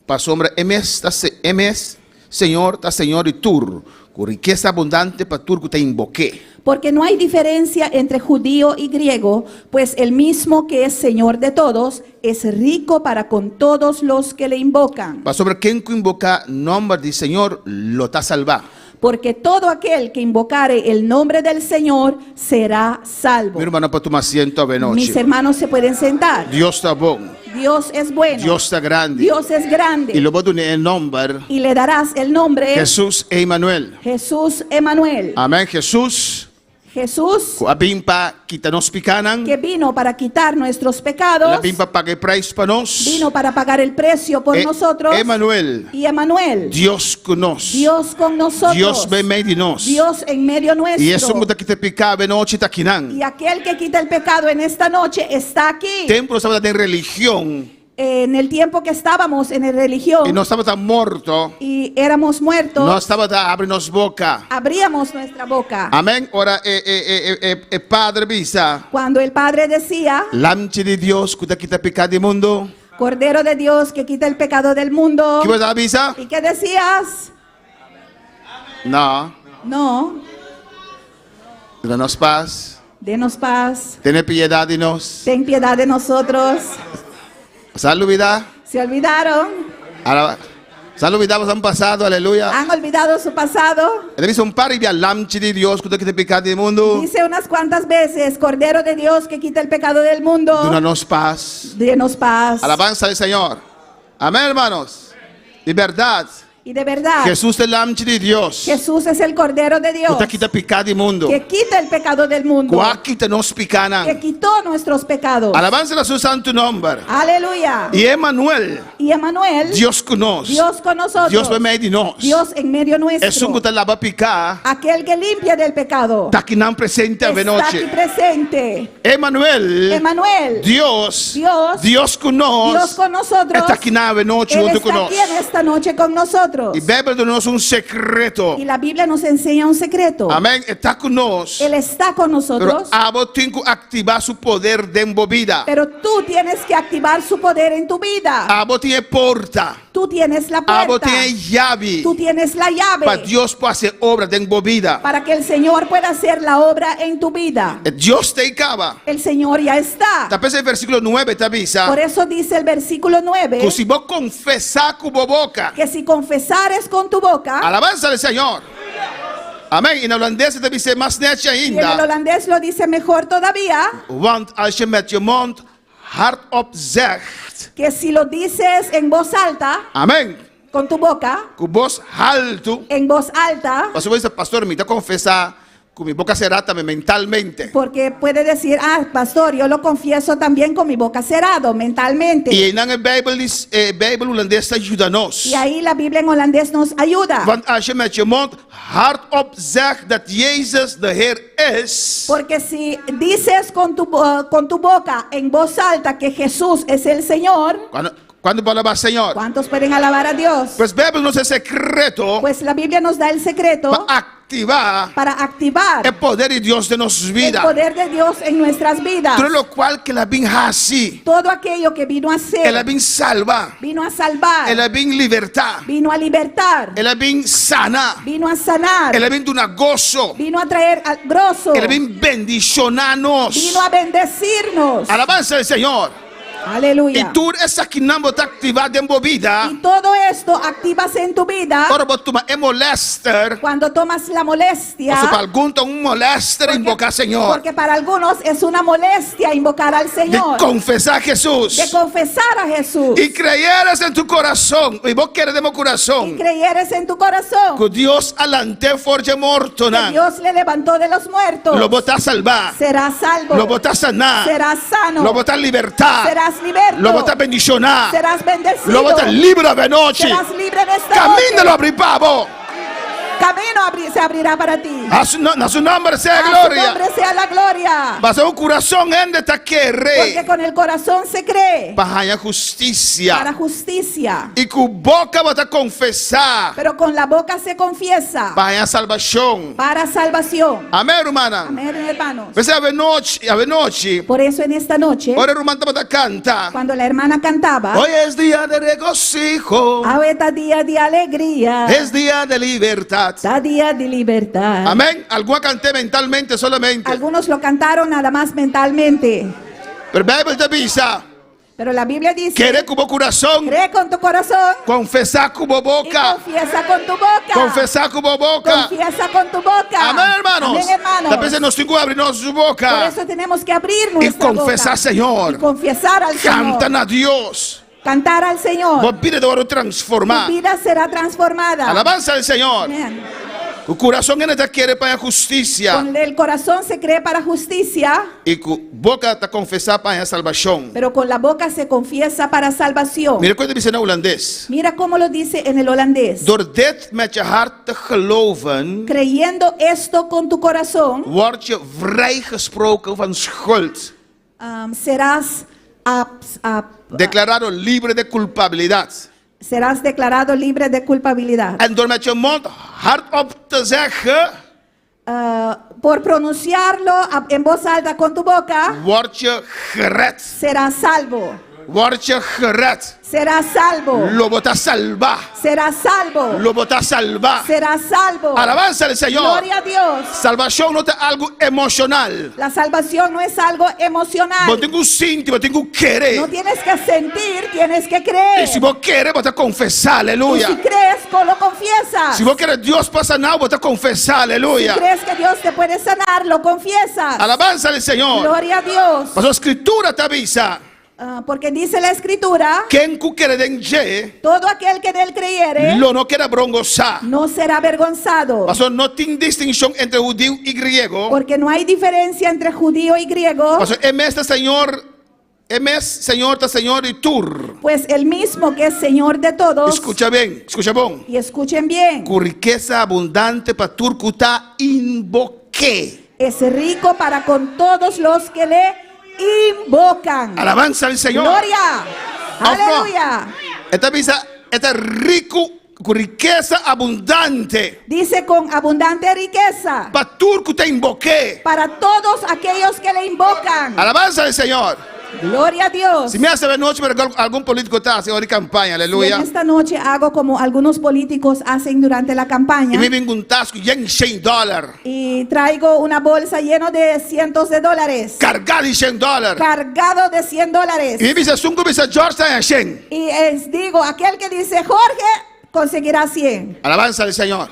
[SPEAKER 7] Pastor, MS Senhor, está Senhor e tur. Com riqueza abundante para tur que te invoqué.
[SPEAKER 2] Porque no hay diferencia entre judío y griego, pues el mismo que es Señor de todos es rico para con todos los que le invocan.
[SPEAKER 7] Pastor, quem que invoca nome de Senhor, lo está salvar.
[SPEAKER 2] Porque todo aquel que invocare el nombre del Señor será salvo.
[SPEAKER 7] Mi hermano, para tomar asiento a
[SPEAKER 2] Mis
[SPEAKER 7] noche.
[SPEAKER 2] hermanos se pueden sentar.
[SPEAKER 7] Dios está bom.
[SPEAKER 2] Dios es bueno.
[SPEAKER 7] Dios está grande.
[SPEAKER 2] Dios es grande.
[SPEAKER 7] Y lo voy a dar el nombre.
[SPEAKER 2] Y le darás el nombre
[SPEAKER 7] Jesús Emmanuel.
[SPEAKER 2] Jesús Emanuel.
[SPEAKER 7] Amén. Jesús.
[SPEAKER 2] Jesús
[SPEAKER 7] A bimpa quita nos picanan.
[SPEAKER 2] que vino para quitar nuestros
[SPEAKER 7] La
[SPEAKER 2] pecados.
[SPEAKER 7] bimpa paga el precio para nos.
[SPEAKER 2] Vino para pagar el precio por nosotros.
[SPEAKER 7] Emmanuel.
[SPEAKER 2] Y Emanuel.
[SPEAKER 7] Dios con nos.
[SPEAKER 2] Dios con nosotros.
[SPEAKER 7] Dios en medio de nos.
[SPEAKER 2] Dios en medio nuestro.
[SPEAKER 7] Y eso muda que te picaba noche taquinan.
[SPEAKER 2] Y aquel que quita el pecado en esta noche está aquí.
[SPEAKER 7] Templo estaba de religión.
[SPEAKER 2] En el tiempo que estábamos en la religión
[SPEAKER 7] Y no estaba tan muerto.
[SPEAKER 2] y éramos muertos,
[SPEAKER 7] No estaba de abrirnos boca.
[SPEAKER 2] abríamos nuestra boca.
[SPEAKER 7] Amén. Ahora, Padre Bisa.
[SPEAKER 2] Cuando el Padre decía,
[SPEAKER 7] Lamche de Dios que te quita pecado del mundo.
[SPEAKER 2] Cordero de Dios que quita el pecado del mundo.
[SPEAKER 7] ¿Qué vas a avisar?
[SPEAKER 2] ¿Y qué decías?
[SPEAKER 7] No.
[SPEAKER 2] No,
[SPEAKER 7] Danos paz.
[SPEAKER 2] denos paz,
[SPEAKER 7] Ten piedad de nos.
[SPEAKER 2] ten piedad de nosotros.
[SPEAKER 7] Salud.
[SPEAKER 2] Se olvidaron,
[SPEAKER 7] Salud, han pasado, aleluya.
[SPEAKER 2] han olvidado su pasado.
[SPEAKER 7] Dice un par de lamche de Dios que te quita pecado del mundo.
[SPEAKER 2] Dice unas cuantas veces, Cordero de Dios que quita el pecado del mundo.
[SPEAKER 7] Danos paz.
[SPEAKER 2] Denos paz.
[SPEAKER 7] Alabanza al Señor. Amén, hermanos. Libertad.
[SPEAKER 8] Y de verdad,
[SPEAKER 7] Jesus é lamb de Deus.
[SPEAKER 8] Jesús es el Cordero de Dios
[SPEAKER 7] Que quita pecado do mundo.
[SPEAKER 8] que quita el pecado del mundo,
[SPEAKER 7] Que quita nos pecados.
[SPEAKER 8] que quitó nuestros pecados.
[SPEAKER 7] Alabanza a su santo nombre.
[SPEAKER 8] Aleluya.
[SPEAKER 7] E Emmanuel,
[SPEAKER 8] Y Emmanuel,
[SPEAKER 7] Deus conosco.
[SPEAKER 8] Dios con nosotros,
[SPEAKER 7] Deus por meio de nós.
[SPEAKER 8] Dios en medio
[SPEAKER 7] É
[SPEAKER 8] nuestro,
[SPEAKER 7] um que lava pecar.
[SPEAKER 8] aquel que limpia del pecado,
[SPEAKER 7] Está aqui não presente a
[SPEAKER 8] está aquí
[SPEAKER 7] noite.
[SPEAKER 8] presente.
[SPEAKER 7] Emmanuel,
[SPEAKER 8] Emmanuel,
[SPEAKER 7] Deus,
[SPEAKER 8] Dios,
[SPEAKER 7] Deus conosco.
[SPEAKER 8] Dios con nosotros,
[SPEAKER 7] Está aqui na noite
[SPEAKER 8] Él
[SPEAKER 7] junto
[SPEAKER 8] está
[SPEAKER 7] conosco.
[SPEAKER 8] aquí en esta noche con nosotros.
[SPEAKER 7] E Bíblia de nós secreto.
[SPEAKER 8] Y la Biblia nos enseña un secreto.
[SPEAKER 7] Amém? Está conosco.
[SPEAKER 8] Él está con
[SPEAKER 7] Pero
[SPEAKER 8] nosotros,
[SPEAKER 7] abo tem que ativar su poder dentro vida.
[SPEAKER 8] pero tú tienes que activar su poder en tu vida.
[SPEAKER 7] Abo tem porta.
[SPEAKER 8] Tú tienes la
[SPEAKER 7] Abo
[SPEAKER 8] puerta,
[SPEAKER 7] tem llave.
[SPEAKER 8] tú tienes la
[SPEAKER 7] Para
[SPEAKER 8] llave
[SPEAKER 7] Deus possa fazer obra dentro vida.
[SPEAKER 8] para que el Señor pueda hacer la obra en tu vida.
[SPEAKER 7] Deus te acaba.
[SPEAKER 8] El Señor ya está.
[SPEAKER 7] Tá pensando versículo 9, tá avisa?
[SPEAKER 8] Por eso dice el versículo 9,
[SPEAKER 7] Que se vos confessar com a boca.
[SPEAKER 8] que si confesares con tu boca,
[SPEAKER 7] Alabanza al Señor. Amém. E na holandês te dice mais net
[SPEAKER 8] y en el
[SPEAKER 7] ainda.
[SPEAKER 8] holandés lo dice mejor todavía,
[SPEAKER 7] Want als je met je mond hardop zegt.
[SPEAKER 8] que si lo dices en voz alta,
[SPEAKER 7] Amém.
[SPEAKER 8] con tu boca,
[SPEAKER 7] Com voz alto.
[SPEAKER 8] en voz alta,
[SPEAKER 7] Você vai dizer, pastor, me dá confessar com minha boca cerrada mentalmente.
[SPEAKER 8] porque puede decir, pastor, yo lo confieso también con mi boca cerrado, mentalmente.
[SPEAKER 7] E na Bijbel holandês ajuda-nos.
[SPEAKER 8] Y ahí la Biblia en holandés nos ayuda.
[SPEAKER 7] Want als je met je mond hardop zegt dat Jezus de Heer is.
[SPEAKER 8] Porque si dices con tu boca en voz alta que Jesús es el Señor,
[SPEAKER 7] Quando falava Senhor.
[SPEAKER 8] ¿cuántos pueden alabar a Dios?
[SPEAKER 7] Pues Bíblia nos é secreto
[SPEAKER 8] Pues la Biblia nos da el secreto
[SPEAKER 7] para activar
[SPEAKER 8] para activar
[SPEAKER 7] o poder de Deus de nossas
[SPEAKER 8] el
[SPEAKER 7] vidas.
[SPEAKER 8] poder de Dios en nuestras vidas.
[SPEAKER 7] Tudo o qual que ela vem assim.
[SPEAKER 8] Todo aquello que vino a
[SPEAKER 7] Ela
[SPEAKER 8] hacer,
[SPEAKER 7] vem salvar.
[SPEAKER 8] vino a salvar,
[SPEAKER 7] Ela vem libertar.
[SPEAKER 8] vino a libertar,
[SPEAKER 7] Ela vem sanar.
[SPEAKER 8] vino a sanar,
[SPEAKER 7] Ela vem dar gozo.
[SPEAKER 8] vino a traer gozo,
[SPEAKER 7] Ela vem bendicionar-nos.
[SPEAKER 8] vino a bendecirnos.
[SPEAKER 7] Alabança ao Senhor. E
[SPEAKER 8] Aleluya.
[SPEAKER 7] tudo essa que não está ativado em vida.
[SPEAKER 8] Y todo esto activas en tu vida
[SPEAKER 7] Ora, botuma é molester.
[SPEAKER 8] cuando tomas la molestia.
[SPEAKER 7] Você pergunta molester invocar Senhor.
[SPEAKER 8] Porque para algunos es una molestia invocar al
[SPEAKER 7] De
[SPEAKER 8] Señor,
[SPEAKER 7] confessar Jesus.
[SPEAKER 8] de confesar a Jesús,
[SPEAKER 7] E creyeres en tu corazón. E vos queres de meu
[SPEAKER 8] y
[SPEAKER 7] corazón.
[SPEAKER 8] creyeres en tu corazón
[SPEAKER 7] Que Dios alante forte morto.
[SPEAKER 8] que Dios le levantó de los muertos.
[SPEAKER 7] Lo botar salvar.
[SPEAKER 8] Serás salvo,
[SPEAKER 7] Lo botar sanar.
[SPEAKER 8] serás sano,
[SPEAKER 7] Lo botar libertar.
[SPEAKER 8] serás liberto,
[SPEAKER 7] Lo botar bendicionar.
[SPEAKER 8] serás bendecido,
[SPEAKER 7] Lo botar libre de noche.
[SPEAKER 8] serás libre en esta
[SPEAKER 7] Camino lo
[SPEAKER 8] noche.
[SPEAKER 7] abri pavo.
[SPEAKER 8] Camino se abrirá para ti.
[SPEAKER 7] A su nombre sea
[SPEAKER 8] A su
[SPEAKER 7] gloria.
[SPEAKER 8] nombre sea la gloria.
[SPEAKER 7] Mas o coração ainda está
[SPEAKER 8] Porque
[SPEAKER 7] querer.
[SPEAKER 8] con el corazón se cree
[SPEAKER 7] Para a
[SPEAKER 8] para
[SPEAKER 7] justiça.
[SPEAKER 8] justicia,
[SPEAKER 7] E com boca botar confessar.
[SPEAKER 8] pero con la boca se confiesa
[SPEAKER 7] Para a salvação.
[SPEAKER 8] para salvación.
[SPEAKER 7] Amém, irmã?
[SPEAKER 8] Amén, hermanos.
[SPEAKER 7] Você a noite.
[SPEAKER 8] Por eso en esta noche,
[SPEAKER 7] Ora, irmã, tá canta.
[SPEAKER 8] cuando la hermana cantaba,
[SPEAKER 7] Hoy es día de regocijo.
[SPEAKER 8] ahorita día de alegría,
[SPEAKER 7] Es día de libertad.
[SPEAKER 8] da día de libertad.
[SPEAKER 7] Amén. Algunos canté mentalmente solamente.
[SPEAKER 8] Algunos lo cantaron nada más mentalmente,
[SPEAKER 7] Pero la Biblia te avisa.
[SPEAKER 8] pero la Biblia dice,
[SPEAKER 7] Quiere como corazón.
[SPEAKER 8] cree con tu corazón
[SPEAKER 7] Confesar como
[SPEAKER 8] y
[SPEAKER 7] boca.
[SPEAKER 8] confiesa con tu boca.
[SPEAKER 7] Confesar como boca.
[SPEAKER 8] Confiesa con tu boca.
[SPEAKER 7] Amén, hermanos.
[SPEAKER 8] Amén, hermanos.
[SPEAKER 7] Tal vez nos tengo que abrir su
[SPEAKER 8] Por
[SPEAKER 7] boca.
[SPEAKER 8] eso tenemos que abrir
[SPEAKER 7] Y
[SPEAKER 8] nuestra
[SPEAKER 7] confesar,
[SPEAKER 8] boca
[SPEAKER 7] Señor.
[SPEAKER 8] y confesar al
[SPEAKER 7] Cantan
[SPEAKER 8] Señor.
[SPEAKER 7] a Dios.
[SPEAKER 8] Cantar al Señor.
[SPEAKER 7] Vos pide de oro
[SPEAKER 8] Tu
[SPEAKER 7] transformar.
[SPEAKER 8] vida será transformada.
[SPEAKER 7] Alabanza al Señor.
[SPEAKER 8] Amén.
[SPEAKER 7] Tu corazón en esta quiere para justicia.
[SPEAKER 8] Con el corazón se cree para justicia,
[SPEAKER 7] Y tu boca te confesar para salvación.
[SPEAKER 8] pero con la boca se confiesa para salvación.
[SPEAKER 7] Mira cuando dice en holandés.
[SPEAKER 8] Mira cómo lo dice en el holandés.
[SPEAKER 7] Door dit met je hart te geloven,
[SPEAKER 8] Creyendo esto con tu corazón,
[SPEAKER 7] word je vrijgesproken van schuld.
[SPEAKER 8] serás
[SPEAKER 7] Declarado libre de culpabilidad.
[SPEAKER 8] serás declarado libre de culpabilidad.
[SPEAKER 7] En door met je mond hardop te zeggen,
[SPEAKER 8] Por pronunciarlo en voz alta con tu boca,
[SPEAKER 7] word je gered.
[SPEAKER 8] serás salvo.
[SPEAKER 7] Word je gered.
[SPEAKER 8] Serás salvo.
[SPEAKER 7] Lo botas salvar.
[SPEAKER 8] Serás salvo.
[SPEAKER 7] Lo botas salvar.
[SPEAKER 8] Serás salvo.
[SPEAKER 7] Alabanza al Señor.
[SPEAKER 8] Gloria a Dios.
[SPEAKER 7] Salvación no es algo emocional.
[SPEAKER 8] La salvación no es algo emocional.
[SPEAKER 7] Vos tengo sentir, vos tengo querer.
[SPEAKER 8] No tienes que sentir, tienes que
[SPEAKER 7] Y
[SPEAKER 8] creer.
[SPEAKER 7] si vos querés, vos te confesar,
[SPEAKER 8] Y
[SPEAKER 7] aleluya.
[SPEAKER 8] si crees, lo confiesas.
[SPEAKER 7] Si vos querés Dios pasa nada, vos te confesar,
[SPEAKER 8] Si
[SPEAKER 7] aleluya.
[SPEAKER 8] crees que Dios te puede sanar, lo confiesas.
[SPEAKER 7] Alabanza al Señor.
[SPEAKER 8] Gloria a Dios.
[SPEAKER 7] Mas la escritura te avisa.
[SPEAKER 8] porque dice la escritura,
[SPEAKER 7] Ken ku kere den je,
[SPEAKER 8] todo aquel que en él creyere
[SPEAKER 7] lo no queda brongosa.
[SPEAKER 8] no será avergonzado.
[SPEAKER 7] Pastor, no tiene distinción entre judío y griego.
[SPEAKER 8] Porque no hay diferencia entre judío y griego,
[SPEAKER 7] Pastor, Señor, ta Señor y tur.
[SPEAKER 8] pues el mismo que es Señor de todos.
[SPEAKER 7] Escucha bien, escucha bien.
[SPEAKER 8] Y escuchen bien,
[SPEAKER 7] Con riqueza abundante para tur kuta invoqué.
[SPEAKER 8] es rico para con todos los que le invocan.
[SPEAKER 7] Alabanza al Señor.
[SPEAKER 8] Gloria. Aleluya.
[SPEAKER 7] Esta rico con riqueza abundante.
[SPEAKER 8] Dice con abundante riqueza
[SPEAKER 7] Para tur kuta invoqué.
[SPEAKER 8] para todos aquellos que le invocan.
[SPEAKER 7] Alabanza al Señor.
[SPEAKER 8] Gloria a Dios.
[SPEAKER 7] Si me hace ver noche, pero algún político está haciendo campaña,
[SPEAKER 8] Y
[SPEAKER 7] aleluya.
[SPEAKER 8] en esta noche hago como algunos políticos hacen durante la
[SPEAKER 7] Y
[SPEAKER 8] campaña.
[SPEAKER 7] me vengo un tasco y en $100.
[SPEAKER 8] Y traigo una bolsa llena de cientos de dólares.
[SPEAKER 7] Cargado y $100.
[SPEAKER 8] Cargado de $100.
[SPEAKER 7] Y me dice, Sungo, me dice, George, está en 100.
[SPEAKER 8] Y digo, aquel que dice Jorge conseguirá 100.
[SPEAKER 7] Alabanza al Señor.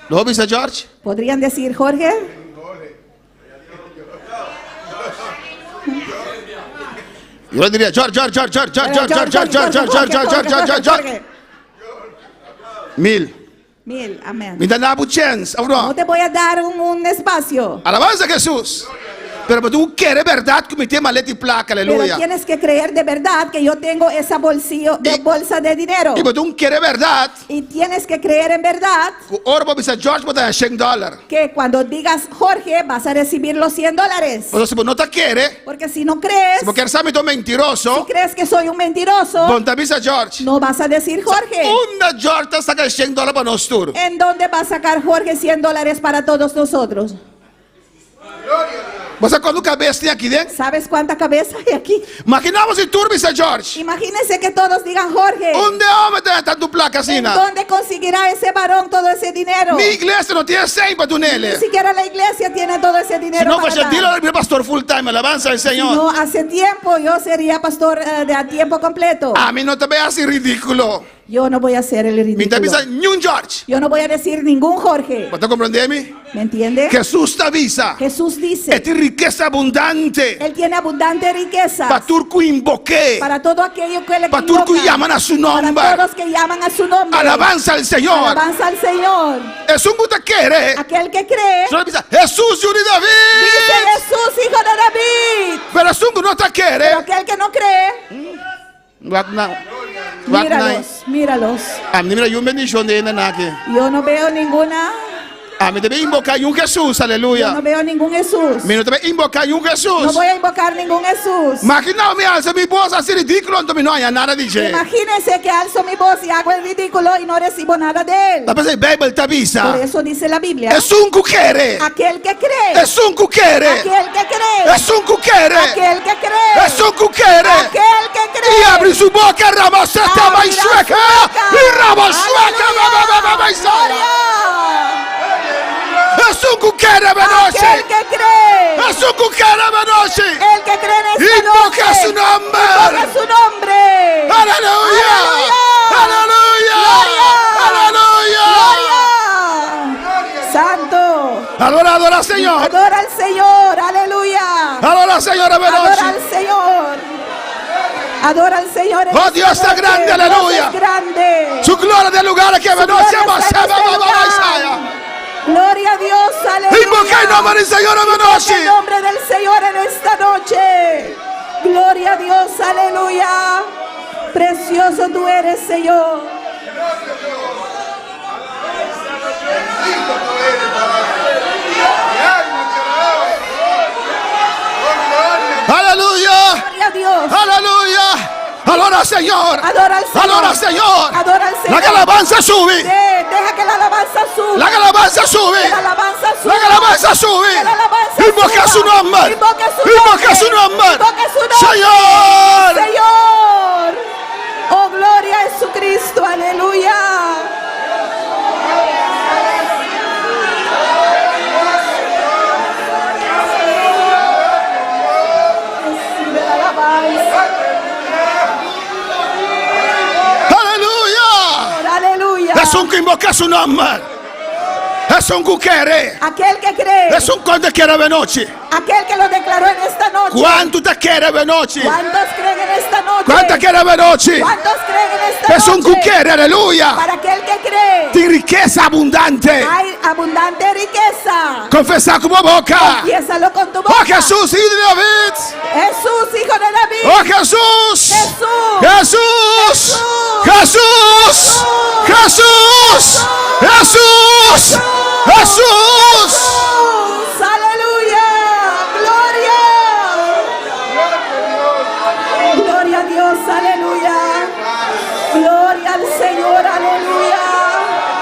[SPEAKER 7] ¿Lo dice George?
[SPEAKER 8] ¿Podrían decir Jorge?
[SPEAKER 7] Yo le diría, George.
[SPEAKER 8] Jorge.
[SPEAKER 7] 1000.
[SPEAKER 8] 1000, amén.
[SPEAKER 7] Me dan una chance.
[SPEAKER 8] No te voy a dar un espacio.
[SPEAKER 7] Alabanza a Jesús. Pero tú quieres verdad que me tiene maleta y placa,
[SPEAKER 8] Pero
[SPEAKER 7] aleluya.
[SPEAKER 8] tienes que creer de verdad que yo tengo esa bolsa de dinero.
[SPEAKER 7] Y tú quieres verdad.
[SPEAKER 8] Y tienes que creer en verdad
[SPEAKER 7] Ahora vos dices, George, me dan $100.
[SPEAKER 8] que cuando digas Jorge vas a recibir los $100.
[SPEAKER 7] Pero si vos no te quieres,
[SPEAKER 8] Porque si no crees,
[SPEAKER 7] si vos quieres ser
[SPEAKER 8] si
[SPEAKER 7] mentiroso,
[SPEAKER 8] crees que soy un mentiroso,
[SPEAKER 7] vos te dices, George.
[SPEAKER 8] no vas a decir Jorge.
[SPEAKER 7] Una George te saca $100 para nosotros.
[SPEAKER 8] ¿En dónde va a sacar Jorge $100 para todos nosotros?
[SPEAKER 7] ¿Vos sabés cuánto cabeza tiene aquí dentro?
[SPEAKER 8] ¿Sabes cuánta cabeza hay aquí?
[SPEAKER 7] Imaginamos si tú dices, George.
[SPEAKER 8] Imagínense que todos digan Jorge.
[SPEAKER 7] ¿Dónde hombre te tu placa así?
[SPEAKER 8] ¿En dónde conseguirá ese varón todo ese dinero?
[SPEAKER 7] Mi iglesia no tiene 100 para tu
[SPEAKER 8] Ni
[SPEAKER 7] nele.
[SPEAKER 8] siquiera la iglesia tiene todo ese
[SPEAKER 7] Si
[SPEAKER 8] dinero
[SPEAKER 7] no,
[SPEAKER 8] para
[SPEAKER 7] pues el
[SPEAKER 8] dar.
[SPEAKER 7] dilo del pastor full time, alabanza al Señor.
[SPEAKER 8] No, hace tiempo yo sería pastor de a tiempo completo.
[SPEAKER 7] A mí no te veas así ridículo.
[SPEAKER 8] Yo no voy a hacer el
[SPEAKER 7] Mi te
[SPEAKER 8] ridículo.
[SPEAKER 7] avisa ni un George.
[SPEAKER 8] Yo no voy a decir ningún Jorge.
[SPEAKER 7] ¿Vos te comprendes mí?
[SPEAKER 8] ¿Me entiende?
[SPEAKER 7] Jesús te avisa.
[SPEAKER 8] Jesús dice,
[SPEAKER 7] Esta riqueza abundante.
[SPEAKER 8] Él tiene abundante riqueza
[SPEAKER 7] Para turco invoqué.
[SPEAKER 8] para todo aquello que le
[SPEAKER 7] Para turco
[SPEAKER 8] invocan,
[SPEAKER 7] llaman a su nombre.
[SPEAKER 8] para todos que llaman a su nombre.
[SPEAKER 7] Alabanza al Señor.
[SPEAKER 8] Alabanza al Señor.
[SPEAKER 7] Es un que te quiere.
[SPEAKER 8] Aquel que cree,
[SPEAKER 7] Solo avisa, Jesús, hijo de
[SPEAKER 8] dice
[SPEAKER 7] David.
[SPEAKER 8] Jesús, hijo de David.
[SPEAKER 7] Pero es un que no te quiere.
[SPEAKER 8] Pero aquel que no cree, míralos.
[SPEAKER 7] A mí me dio un bendición de aquí.
[SPEAKER 8] Yo no veo ninguna,
[SPEAKER 7] A mí debe invocar un Jesús,
[SPEAKER 8] yo
[SPEAKER 7] aleluya.
[SPEAKER 8] no veo ningún Jesús.
[SPEAKER 7] Me no debe invocar un
[SPEAKER 8] No
[SPEAKER 7] Jesús.
[SPEAKER 8] voy a invocar ningún Jesús.
[SPEAKER 7] Imagina me hace mi voz así ridículo, entonces no hay nada dice.
[SPEAKER 8] Imagínense que alzo mi voz y hago el ridículo y no recibo nada de él.
[SPEAKER 7] La persona Bible te
[SPEAKER 8] Por
[SPEAKER 7] avisa.
[SPEAKER 8] eso dice la Biblia.
[SPEAKER 7] Es un que quiere.
[SPEAKER 8] Aquel que cree.
[SPEAKER 7] Es un que quiere.
[SPEAKER 8] Aquel que cree.
[SPEAKER 7] Es un que quiere.
[SPEAKER 8] Aquel que cree.
[SPEAKER 7] Es un que quiere.
[SPEAKER 8] Aquel que cree.
[SPEAKER 7] Y abre su boca, Ramoseta,
[SPEAKER 8] Abrirá
[SPEAKER 7] Maisueca.
[SPEAKER 8] su boca.
[SPEAKER 7] Y Ramosueca,
[SPEAKER 8] Aleluya.
[SPEAKER 7] Es un que quiere,
[SPEAKER 8] Aquel
[SPEAKER 7] Benoche.
[SPEAKER 8] que cree.
[SPEAKER 7] Es un que quiere, Benoche.
[SPEAKER 8] El que cree en esta
[SPEAKER 7] Invoca
[SPEAKER 8] noche.
[SPEAKER 7] su nombre.
[SPEAKER 8] Invoca su nombre.
[SPEAKER 7] Aleluya.
[SPEAKER 8] Aleluya.
[SPEAKER 7] Aleluya.
[SPEAKER 8] Gloria. Santo.
[SPEAKER 7] Adora al Señor.
[SPEAKER 8] Adora al Señor. Aleluya.
[SPEAKER 7] Adora al Señor,
[SPEAKER 8] Adora
[SPEAKER 7] Benoche.
[SPEAKER 8] al Señor. Adora al Señor. en
[SPEAKER 7] Oh,
[SPEAKER 8] esta
[SPEAKER 7] Dios está
[SPEAKER 8] noche.
[SPEAKER 7] grande,
[SPEAKER 8] Dios
[SPEAKER 7] aleluya.
[SPEAKER 8] es grande.
[SPEAKER 7] Su gloria del lugar que Benoche
[SPEAKER 8] Gloria está en
[SPEAKER 7] se
[SPEAKER 8] este lugar. Gloria a Dios, aleluya.
[SPEAKER 7] Invoca el nombre del Señor,
[SPEAKER 8] Invoca
[SPEAKER 7] Benoche.
[SPEAKER 8] el nombre del Señor en esta noche. Gloria a Dios, aleluya. Precioso tú eres, Señor.
[SPEAKER 7] Aleluya.
[SPEAKER 8] Gloria a Dios.
[SPEAKER 7] Aleluya. Adora al Señor.
[SPEAKER 8] Adora al Señor.
[SPEAKER 7] Adora al Señor.
[SPEAKER 8] Adora al Señor.
[SPEAKER 7] La alabanza sube.
[SPEAKER 8] Deja que la alabanza suba.
[SPEAKER 7] La alabanza sube.
[SPEAKER 8] Que la alabanza suba.
[SPEAKER 7] La alabanza sube.
[SPEAKER 8] Que la alabanza
[SPEAKER 7] Invoca
[SPEAKER 8] suba.
[SPEAKER 7] su nombre.
[SPEAKER 8] Invoca su
[SPEAKER 7] Invoca
[SPEAKER 8] nombre.
[SPEAKER 7] su nombre.
[SPEAKER 8] Invoca su nombre.
[SPEAKER 7] Señor.
[SPEAKER 8] Señor. Oh, gloria a Jesucristo. Aleluya. Recibe la alabanza.
[SPEAKER 7] Aleluya.
[SPEAKER 8] Aleluya.
[SPEAKER 7] Es un que invoca su nombre. Es un cucchiere.
[SPEAKER 8] Aquel que cree.
[SPEAKER 7] Es un conte che era veloce.
[SPEAKER 8] Aquel que lo declaró en esta noche.
[SPEAKER 7] Quanto te che era veloce.
[SPEAKER 8] ¿Cuántos creen en esta noche?
[SPEAKER 7] Quanto che era veloce.
[SPEAKER 8] ¿Cuántos creen en esta
[SPEAKER 7] Es un
[SPEAKER 8] noche?
[SPEAKER 7] cucchiere, alleluia.
[SPEAKER 8] Para aquel que cree.
[SPEAKER 7] Di ricchezza abbondante.
[SPEAKER 8] Hay abundante riqueza.
[SPEAKER 7] Confessa con la bocca.
[SPEAKER 8] Confiésalo con tu boca.
[SPEAKER 7] Oh Jesús, hijo de David.
[SPEAKER 8] Jesús, hijo de David.
[SPEAKER 7] Oh Jesús.
[SPEAKER 8] Jesús.
[SPEAKER 7] Jesús. Jesús. Jesús. Jesús.
[SPEAKER 8] Aleluya. Gloria. Gloria a Dios. Aleluya. Gloria al Señor. Aleluya.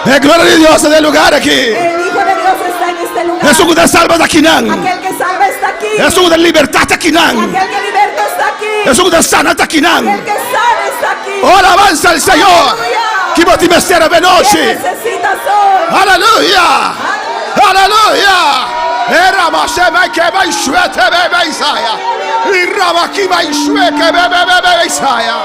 [SPEAKER 7] La gloria de Dios en el lugar aquí.
[SPEAKER 8] El Hijo de Dios está en este lugar.
[SPEAKER 7] Jesús que te salva de aquí.
[SPEAKER 8] Aquel que salva está aquí.
[SPEAKER 7] Jesús que te libertad de aquí.
[SPEAKER 8] Aquel que liberta está aquí.
[SPEAKER 7] Jesús que te sana de aquí.
[SPEAKER 8] Aquel que sana está aquí.
[SPEAKER 7] Oh, alabanza al Señor.
[SPEAKER 8] Aleluya.
[SPEAKER 7] Chi vuoi mestiere
[SPEAKER 8] ¿Qué
[SPEAKER 7] veloci?
[SPEAKER 8] necesitas hoy?
[SPEAKER 7] Alleluia! Alleluia! Era ma se mai che vai shuete bebe Isaia. Irrava chi vai shuete bebe Isaia.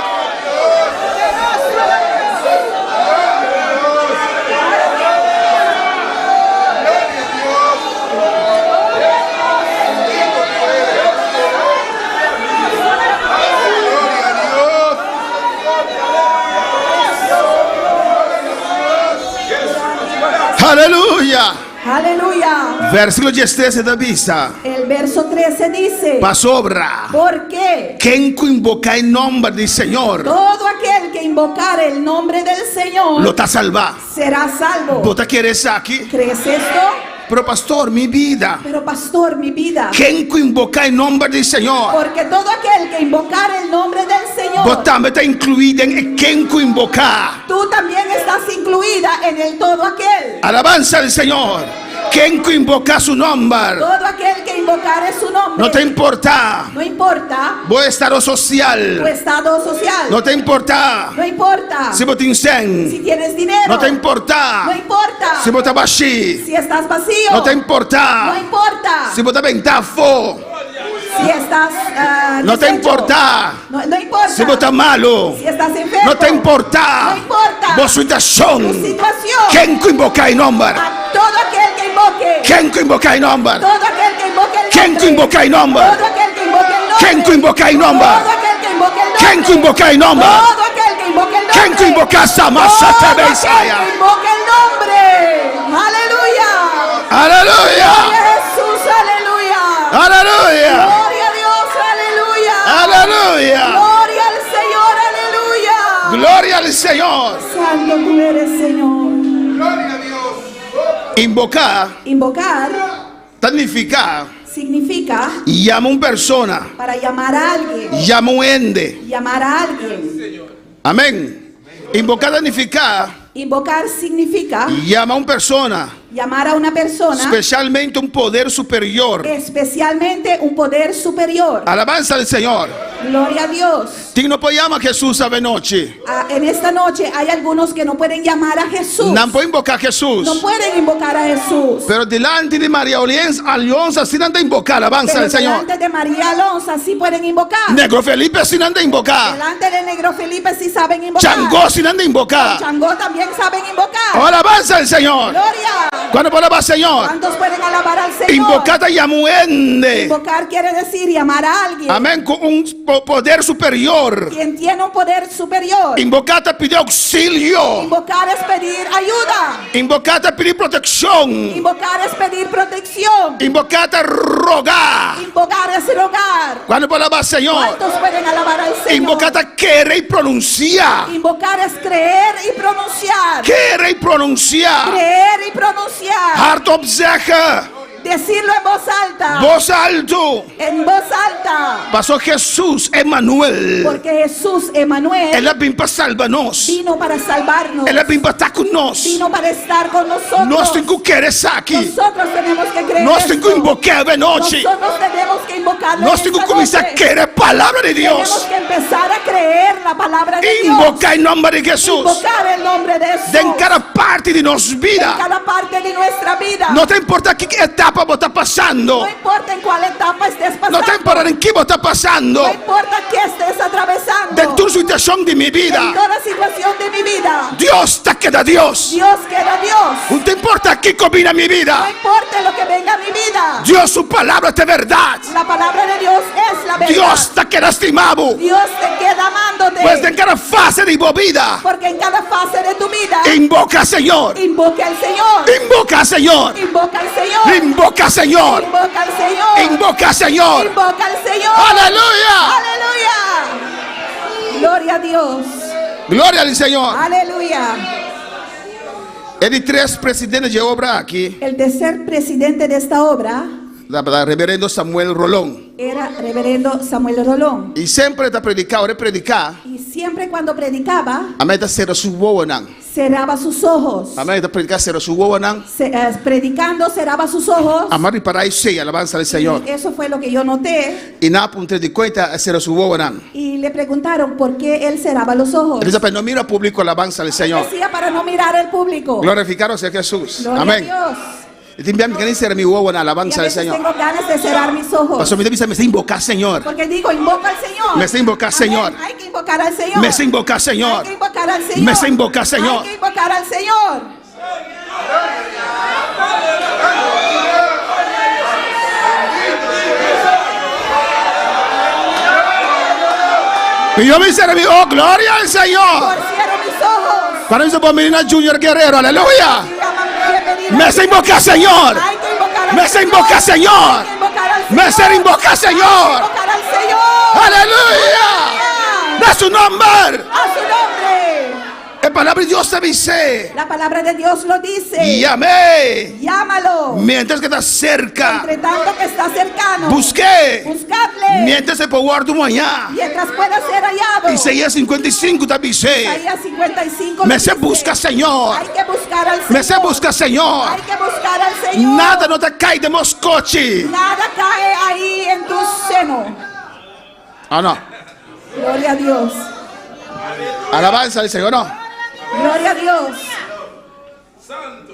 [SPEAKER 7] Aleluya.
[SPEAKER 8] Aleluya.
[SPEAKER 7] Versículo 13 da vista.
[SPEAKER 8] El verso 13 dice.
[SPEAKER 7] Pa sopra.
[SPEAKER 8] ¿Por qué?
[SPEAKER 7] Quem invoca il nome del Señor
[SPEAKER 8] Todo aquel que invocare el nombre del Señor
[SPEAKER 7] lo está salva.
[SPEAKER 8] será salvo.
[SPEAKER 7] ¿Vos te quieres aquí?
[SPEAKER 8] ¿Crees esto?
[SPEAKER 7] Pero pastor, mi vida.
[SPEAKER 8] Pero pastor, mi vida.
[SPEAKER 7] Quem invoca il nome del Señor.
[SPEAKER 8] Porque todo aquel que invocare el nombre del Señor,
[SPEAKER 7] Vos también está incluida en quem invoca.
[SPEAKER 8] tú también estás incluida en el todo aquel.
[SPEAKER 7] Alabanza al Señor. Quem invoca su nombre.
[SPEAKER 8] Todo aquel que invocare su nombre.
[SPEAKER 7] No te importa.
[SPEAKER 8] No importa
[SPEAKER 7] Vuoi estado
[SPEAKER 8] tu
[SPEAKER 7] social.
[SPEAKER 8] estado social.
[SPEAKER 7] No te importa.
[SPEAKER 8] No importa
[SPEAKER 7] Si vos te
[SPEAKER 8] si
[SPEAKER 7] insegni.
[SPEAKER 8] tienes dinero.
[SPEAKER 7] No te importa.
[SPEAKER 8] No importa
[SPEAKER 7] Si vos te basci.
[SPEAKER 8] si estás vacío.
[SPEAKER 7] No te importa.
[SPEAKER 8] No importa
[SPEAKER 7] Si vos te ventafo.
[SPEAKER 8] si estás
[SPEAKER 7] No te
[SPEAKER 8] deshecho.
[SPEAKER 7] importa.
[SPEAKER 8] No importa
[SPEAKER 7] Si vos te malo.
[SPEAKER 8] si estás enfermo.
[SPEAKER 7] No te importa.
[SPEAKER 8] No importa
[SPEAKER 7] Vos situación.
[SPEAKER 8] tu situación.
[SPEAKER 7] Quem invoca il nome.
[SPEAKER 8] A todo aquel que invoque.
[SPEAKER 7] Quem invoca il nome.
[SPEAKER 8] Todo aquel que invoque el
[SPEAKER 7] Quem
[SPEAKER 8] nombre.
[SPEAKER 7] invoca il nome.
[SPEAKER 8] Todo aquel que invoque el nombre.
[SPEAKER 7] Quem invoca il nome.
[SPEAKER 8] Todo aquel que invoque el nombre.
[SPEAKER 7] Quem invoca il nome.
[SPEAKER 8] Todo aquel que invoque el nombre.
[SPEAKER 7] Quem invoca sta massa
[SPEAKER 8] Todo
[SPEAKER 7] te
[SPEAKER 8] aquel
[SPEAKER 7] Isaia.
[SPEAKER 8] que invoque el nombre. Aleluya.
[SPEAKER 7] Alleluia.
[SPEAKER 8] Gloria a Jesús, aleluya.
[SPEAKER 7] Alleluia.
[SPEAKER 8] Gloria a Dios, aleluya.
[SPEAKER 7] Alleluia.
[SPEAKER 8] Gloria al Señor, aleluya.
[SPEAKER 7] Gloria al Señor.
[SPEAKER 8] Santo tú eres, Señor.
[SPEAKER 7] Invocar
[SPEAKER 8] Invocar
[SPEAKER 7] significa
[SPEAKER 8] significa
[SPEAKER 7] llama una persona,
[SPEAKER 8] para llamar a alguien.
[SPEAKER 7] llama un ende.
[SPEAKER 8] Llamar a alguien.
[SPEAKER 7] Amén. Invocar significa
[SPEAKER 8] Invocar significa
[SPEAKER 7] llama una persona,
[SPEAKER 8] llamar a una persona,
[SPEAKER 7] especialmente un poder superior.
[SPEAKER 8] especialmente un poder superior.
[SPEAKER 7] Alabanza al Señor.
[SPEAKER 8] Gloria a Dios.
[SPEAKER 7] Ti no può chiamare Jesús a noche.
[SPEAKER 8] En esta noche hay algunos que no pueden llamar a Jesús.
[SPEAKER 7] Non può invocare Jesús.
[SPEAKER 8] No pueden invocar a Jesús.
[SPEAKER 7] Pero delante de María Alonso si anda a invocar. Alabanza
[SPEAKER 8] Pero
[SPEAKER 7] al Señor.
[SPEAKER 8] delante de María Alonso sí pueden invocar.
[SPEAKER 7] Negro Felipe si anda a invocar.
[SPEAKER 8] Delante de Negro Felipe sí saben invocar.
[SPEAKER 7] Changó si anda a invocar.
[SPEAKER 8] Changó también saben invocar.
[SPEAKER 7] Oh, alabanza al Señor.
[SPEAKER 8] Gloria.
[SPEAKER 7] Cuando palabra Señor.
[SPEAKER 8] ¿Cuántos pueden alabar al Señor?
[SPEAKER 7] Invocata llamuende.
[SPEAKER 8] Invocar quiere decir llamar a alguien.
[SPEAKER 7] Amén. Con un poder superior.
[SPEAKER 8] Quien tiene un poder superior.
[SPEAKER 7] Invocata pide auxilio.
[SPEAKER 8] Invocar es pedir ayuda.
[SPEAKER 7] Invocata pide protección.
[SPEAKER 8] Invocar es pedir protección.
[SPEAKER 7] Invocata rogar.
[SPEAKER 8] Invocar es rogar.
[SPEAKER 7] Cuando palabra Señor.
[SPEAKER 8] ¿Cuántos pueden alabar al Señor?
[SPEAKER 7] Invocata quiere y pronuncia.
[SPEAKER 8] Invocar es creer y pronunciar.
[SPEAKER 7] Quiere y pronuncia.
[SPEAKER 8] Creer y pronunciar.
[SPEAKER 7] Hart opzeggen.
[SPEAKER 8] Decirlo en voz alta.
[SPEAKER 7] Voz alto.
[SPEAKER 8] En voz alta.
[SPEAKER 7] Pasó Jesús, Emmanuel.
[SPEAKER 8] Porque Jesús, Emanuel,
[SPEAKER 7] Él vino para salvarnos.
[SPEAKER 8] vino para salvarnos.
[SPEAKER 7] Él vino para estar con nosotros.
[SPEAKER 8] Vino para estar con nosotros.
[SPEAKER 7] Nós temos que querer estar aqui.
[SPEAKER 8] Nosotros tenemos que creer
[SPEAKER 7] Nós
[SPEAKER 8] esto.
[SPEAKER 7] temos que invocar a noite.
[SPEAKER 8] Nosotros tenemos que invocarlo.
[SPEAKER 7] Nós
[SPEAKER 8] en
[SPEAKER 7] temos que
[SPEAKER 8] esta
[SPEAKER 7] começar a
[SPEAKER 8] noche.
[SPEAKER 7] querer a palavra de
[SPEAKER 8] Tenemos
[SPEAKER 7] Deus.
[SPEAKER 8] que empezar a creer la palabra de Dios.
[SPEAKER 7] Invocar em nome de Jesus.
[SPEAKER 8] Invocar el nombre de Jesús.
[SPEAKER 7] Em cada parte de nossa
[SPEAKER 8] en
[SPEAKER 7] vida.
[SPEAKER 8] cada parte de nuestra vida.
[SPEAKER 7] Não te importa que etapa você está passando.
[SPEAKER 8] No importa en cuál etapa estés pasando.
[SPEAKER 7] Não te importa em que você está passando.
[SPEAKER 8] No importa qué estés atravesando.
[SPEAKER 7] De tu situação de minha vida.
[SPEAKER 8] En toda situación dirección de mi vida.
[SPEAKER 7] Dios te queda Dios.
[SPEAKER 8] Dios queda Dios.
[SPEAKER 7] No te importa qué combina mi
[SPEAKER 8] No
[SPEAKER 7] vida.
[SPEAKER 8] importa lo que venga a mi vida.
[SPEAKER 7] Dios, su palabra es de verdad.
[SPEAKER 8] La palabra de Dios es la verdad.
[SPEAKER 7] Dios te queda estimado.
[SPEAKER 8] Dios te queda amándote.
[SPEAKER 7] Pues en cada fase de mi vida,
[SPEAKER 8] Porque en cada fase de tu vida,
[SPEAKER 7] invoca al Señor.
[SPEAKER 8] invoca al Señor.
[SPEAKER 7] Invoca al Señor.
[SPEAKER 8] Invoca al Señor.
[SPEAKER 7] Invoca al Señor.
[SPEAKER 8] Invoca al Señor.
[SPEAKER 7] Invoca al Señor.
[SPEAKER 8] Invoca al Señor.
[SPEAKER 7] Aleluya.
[SPEAKER 8] Aleluya. Gloria a Dios.
[SPEAKER 7] Gloria al Señor.
[SPEAKER 8] Aleluya.
[SPEAKER 7] Hay 3 presidentes de obra aquí.
[SPEAKER 8] El tercer presidente de esta obra
[SPEAKER 7] La reverendo Samuel Rolón.
[SPEAKER 8] era reverendo Samuel Rolón.
[SPEAKER 7] Y siempre está predicado, de predicar.
[SPEAKER 8] Y siempre cuando predicaba,
[SPEAKER 7] Amén, está cero su wowanan.
[SPEAKER 8] cerraba sus ojos.
[SPEAKER 7] Amén, está predicar cero su wowanan.
[SPEAKER 8] Predicando, cerraba sus ojos.
[SPEAKER 7] Amar y para ahí sí, alabanza al Señor.
[SPEAKER 8] Y eso fue lo que yo noté.
[SPEAKER 7] Y nada, punto de cuenta, cero su wowanan.
[SPEAKER 8] Y le preguntaron por qué él cerraba los ojos.
[SPEAKER 7] Él dice, pero no mira público, alabanza al Señor.
[SPEAKER 8] Decía para no mirar al público.
[SPEAKER 7] Glorificaros a Jesús.
[SPEAKER 8] Gloria
[SPEAKER 7] Amén.
[SPEAKER 8] a Dios.
[SPEAKER 7] Y te envían que dice mi wowanan,
[SPEAKER 8] Y a
[SPEAKER 7] alabanza al
[SPEAKER 8] veces
[SPEAKER 7] Señor.
[SPEAKER 8] tengo ganas de cerrar mis ojos.
[SPEAKER 7] Pastor, me dice, me invoca al Señor.
[SPEAKER 8] Porque digo, invoca al Señor.
[SPEAKER 7] Me sé invocar al
[SPEAKER 8] Amén.
[SPEAKER 7] Señor.
[SPEAKER 8] Hay que invocar al Señor.
[SPEAKER 7] Me sé invocar al Señor.
[SPEAKER 8] Hay que invocar al Señor.
[SPEAKER 7] Me sé invocar al Señor.
[SPEAKER 8] Hay que invocar al Señor.
[SPEAKER 7] Y yo me hice oh, gloria al Señor.
[SPEAKER 8] Torcieron mis ojos.
[SPEAKER 7] Para mí se Bombina Junior Guerrero, aleluya.
[SPEAKER 8] Bienvenido.
[SPEAKER 7] Me sé invocar al Señor.
[SPEAKER 8] Hay que invocar al
[SPEAKER 7] Me sé
[SPEAKER 8] Señor.
[SPEAKER 7] invocar al Señor.
[SPEAKER 8] Hay que invocar al
[SPEAKER 7] Me sé
[SPEAKER 8] Señor.
[SPEAKER 7] invocar al
[SPEAKER 8] Hay que
[SPEAKER 7] Señor.
[SPEAKER 8] invocar al Señor.
[SPEAKER 7] Aleluya. De su nombre.
[SPEAKER 8] A su nombre.
[SPEAKER 7] La palabra de Dios te dice.
[SPEAKER 8] La palabra de Dios lo dice.
[SPEAKER 7] Y llamé.
[SPEAKER 8] Llámalo.
[SPEAKER 7] Mientras que está cerca.
[SPEAKER 8] Entre tanto que está cercano.
[SPEAKER 7] Busqué.
[SPEAKER 8] Buscadle.
[SPEAKER 7] Mientras se puede guardar mañana.
[SPEAKER 8] Mientras pueda ser hallado.
[SPEAKER 7] Isaías 55 te avisé.
[SPEAKER 8] Isaías 55.
[SPEAKER 7] Me
[SPEAKER 8] lo
[SPEAKER 7] se
[SPEAKER 8] dice.
[SPEAKER 7] busca, Señor.
[SPEAKER 8] Hay que buscar al Señor.
[SPEAKER 7] Me se busca, Señor.
[SPEAKER 8] Hay que buscar al Señor.
[SPEAKER 7] Nada no te cae de moscochi.
[SPEAKER 8] Nada cae ahí en tu seno.
[SPEAKER 7] Ah, no.
[SPEAKER 8] Gloria a Dios.
[SPEAKER 7] Alabanza al Señor, no.
[SPEAKER 8] Gloria a Dios.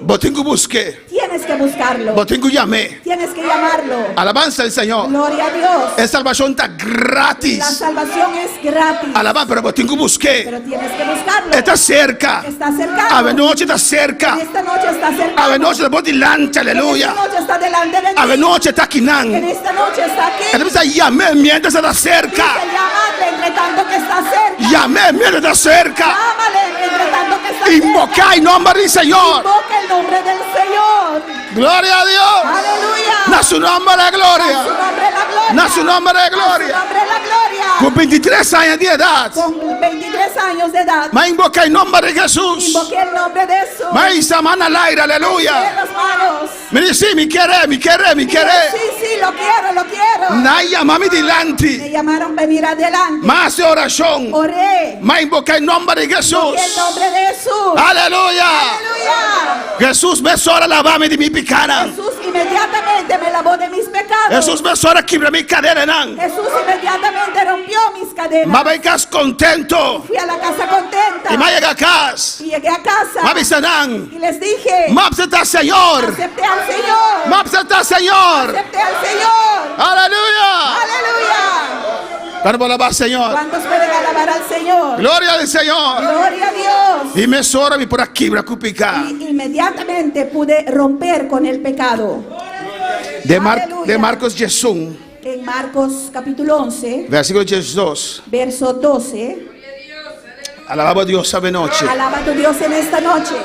[SPEAKER 7] Botingo busqué.
[SPEAKER 8] Tienes que buscarlo.
[SPEAKER 7] Botingo llamé.
[SPEAKER 8] Tienes que llamarlo.
[SPEAKER 7] Alabanza al Señor.
[SPEAKER 8] Gloria a Dios.
[SPEAKER 7] Es salvación está
[SPEAKER 8] La
[SPEAKER 7] gratis.
[SPEAKER 8] salvación es gratis.
[SPEAKER 7] Alabanza, pero botingo busqué.
[SPEAKER 8] Pero tienes que buscarlo.
[SPEAKER 7] Está cerca.
[SPEAKER 8] Está cercano.
[SPEAKER 7] A noche está cerca.
[SPEAKER 8] Esta noche está cercano.
[SPEAKER 7] A noche está delante, aleluya.
[SPEAKER 8] Esta noche está delante de ti.
[SPEAKER 7] A noche está aquí.
[SPEAKER 8] En esta noche está aquí.
[SPEAKER 7] Entonces llamé mientras está
[SPEAKER 8] Dice,
[SPEAKER 7] cerca.
[SPEAKER 8] llámale entre tanto que está cerca.
[SPEAKER 7] Llamé mientras está cerca.
[SPEAKER 8] Llámale entre tanto que está cerca.
[SPEAKER 7] Invoca el nombre del Señor.
[SPEAKER 8] Invoca el nombre del Señor.
[SPEAKER 7] Gloria a Dios.
[SPEAKER 8] Aleluya.
[SPEAKER 7] Na su nombre la
[SPEAKER 8] A su
[SPEAKER 7] gloria.
[SPEAKER 8] nombre la gloria.
[SPEAKER 7] Na su nombre la
[SPEAKER 8] A su
[SPEAKER 7] gloria.
[SPEAKER 8] nombre la gloria.
[SPEAKER 7] Con 23 años de edad.
[SPEAKER 8] Con 23 años de edad.
[SPEAKER 7] Me invoca el nombre de Jesús.
[SPEAKER 8] Invoqué el nombre de Jesús.
[SPEAKER 7] Me hizo mano al aire,
[SPEAKER 8] En
[SPEAKER 7] aleluya.
[SPEAKER 8] las manos.
[SPEAKER 7] Me dice, mi quiere, mi quiere, mi
[SPEAKER 8] Sí,
[SPEAKER 7] quiere.
[SPEAKER 8] sí, lo quiero, lo quiero.
[SPEAKER 7] Naya mami
[SPEAKER 8] Me
[SPEAKER 7] delante.
[SPEAKER 8] llamaron a venir adelante.
[SPEAKER 7] Más de oración.
[SPEAKER 8] Oré.
[SPEAKER 7] Me invoca el nombre de Jesús.
[SPEAKER 8] Invoqué el nombre de Jesús.
[SPEAKER 7] Aleluya.
[SPEAKER 8] Aleluya.
[SPEAKER 7] Jesús me sola lavame de mi picana.
[SPEAKER 8] Jesús inmediatamente me lavó de mis pecados.
[SPEAKER 7] Jesús me sola quibra mi cadera nan.
[SPEAKER 8] Jesús inmediatamente rompió mis cadenas.
[SPEAKER 7] Mabaikas contento.
[SPEAKER 8] Fui a la casa contenta.
[SPEAKER 7] Y me llega a casa.
[SPEAKER 8] Y llegué a casa.
[SPEAKER 7] Mabisanan.
[SPEAKER 8] Y les dije,
[SPEAKER 7] Mapseta Señor.
[SPEAKER 8] acepté al Señor.
[SPEAKER 7] Mapseta Señor.
[SPEAKER 8] Acepté al Señor.
[SPEAKER 7] Aleluya.
[SPEAKER 8] Aleluya.
[SPEAKER 7] Para alabar Señor.
[SPEAKER 8] ¿Cuántos pueden alabar al Señor?
[SPEAKER 7] Gloria al Señor.
[SPEAKER 8] Gloria a Dios.
[SPEAKER 7] Y me sora mi por aquí, bracupica.
[SPEAKER 8] Y inmediatamente pude romper con el pecado.
[SPEAKER 7] De
[SPEAKER 8] Aleluya.
[SPEAKER 7] Marcos Jesús.
[SPEAKER 8] En Marcos capítulo 11,
[SPEAKER 7] Versículo 12.
[SPEAKER 8] verso 12.
[SPEAKER 7] Alababa a Dios sabe noche.
[SPEAKER 8] Alaba a tu Dios en esta noche.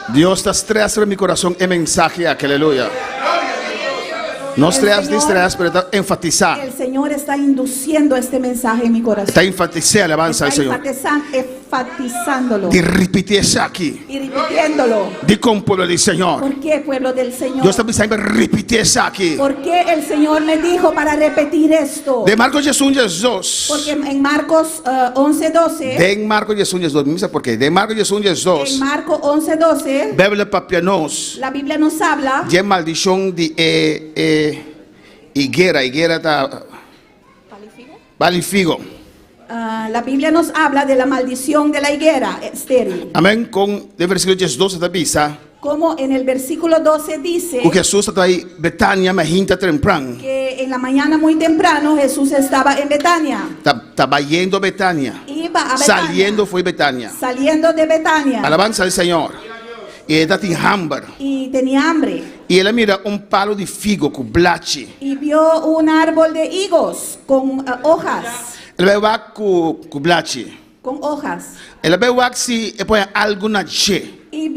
[SPEAKER 7] Dios te estresa en mi corazón el mensaje aquí, aleluya. No
[SPEAKER 8] El
[SPEAKER 7] estreas,
[SPEAKER 8] Señor-
[SPEAKER 7] distraes, pero está enfatizar.
[SPEAKER 8] El Señor está induciendo este mensaje en mi corazón.
[SPEAKER 7] Está enfatizar, alabanza al
[SPEAKER 8] Está
[SPEAKER 7] Señor.
[SPEAKER 8] enfatizándolo
[SPEAKER 7] De repetir eso aquí.
[SPEAKER 8] y repitiéndolo.
[SPEAKER 7] De con pueblo del Señor.
[SPEAKER 8] ¿Por qué, pueblo del Señor?
[SPEAKER 7] Dios está pensando en repetir eso aquí.
[SPEAKER 8] ¿Por qué el Señor me dijo para repetir esto?
[SPEAKER 7] De Marcos Jesús 2.
[SPEAKER 8] Porque en Marcos 11:12,
[SPEAKER 7] De Marcos Jesús 2. Mira por qué. De Marcos Jesús
[SPEAKER 8] en
[SPEAKER 7] 2.
[SPEAKER 8] Marcos 11:12,
[SPEAKER 7] Bíblia papianos.
[SPEAKER 8] la Biblia nos habla
[SPEAKER 7] De maldición de higuera. Higuera está. Vale figo.
[SPEAKER 8] la Biblia nos habla de la maldición de la higuera estéril.
[SPEAKER 7] Amén. Con el versículo 12 da visa.
[SPEAKER 8] Como en el versículo 12 dice
[SPEAKER 7] O Jesús está ahí, Betania, Mahinta, Trempran.
[SPEAKER 8] que en la mañana muy temprano Jesús estaba en Betania.
[SPEAKER 7] Estaba yendo a Betania.
[SPEAKER 8] Iba iba a Betania.
[SPEAKER 7] Saliendo fue Betania.
[SPEAKER 8] Saliendo de Betania.
[SPEAKER 7] Alabanza al Señor. Y ella tiene hambre.
[SPEAKER 8] Y tenía hambre.
[SPEAKER 7] Y ella mira un palo de figo con blachi.
[SPEAKER 8] Y vio un árbol de higos con hojas.
[SPEAKER 7] Ela va con blachi.
[SPEAKER 8] Con hojas.
[SPEAKER 7] Ela vai se põe algo na che.
[SPEAKER 8] Y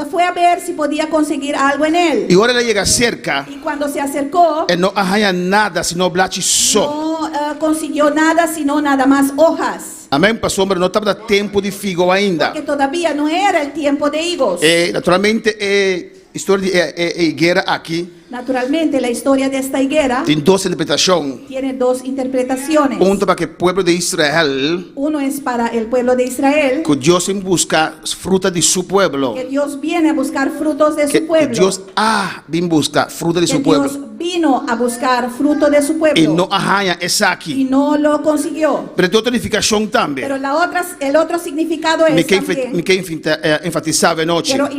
[SPEAKER 8] fue a ver si podía conseguir algo en él.
[SPEAKER 7] E agora ela chega cerca.
[SPEAKER 8] Y cuando se acercó,
[SPEAKER 7] Não arranha nada, senão blachi só.
[SPEAKER 8] no consiguió nada, sino nada más hojas.
[SPEAKER 7] Amém, pastor? Não estava dando tempo de figo ainda.
[SPEAKER 8] Porque todavía no era el tiempo de higos.
[SPEAKER 7] Naturalmente, história de higuera aqui
[SPEAKER 8] Naturalmente, la historia de esta higuera
[SPEAKER 7] tem duas interpretações.
[SPEAKER 8] tiene dos interpretaciones.
[SPEAKER 7] Para que o povo de Israel,
[SPEAKER 8] Uno es para el pueblo de Israel,
[SPEAKER 7] que Deus busca fruta de su pueblo.
[SPEAKER 8] que Dios viene a buscar frutos de
[SPEAKER 7] Que
[SPEAKER 8] su pueblo.
[SPEAKER 7] Deus busca fruta de
[SPEAKER 8] Que
[SPEAKER 7] su pueblo.
[SPEAKER 8] Dios vino a buscar fruto de su
[SPEAKER 7] E
[SPEAKER 8] pueblo
[SPEAKER 7] não arranha essa
[SPEAKER 8] y
[SPEAKER 7] aqui.
[SPEAKER 8] no lo consiguió.
[SPEAKER 7] Pero tem outra edificação também.
[SPEAKER 8] Pero el otro significado
[SPEAKER 7] Me
[SPEAKER 8] es
[SPEAKER 7] quer
[SPEAKER 8] también,
[SPEAKER 7] enfatizar a noite.
[SPEAKER 8] quiero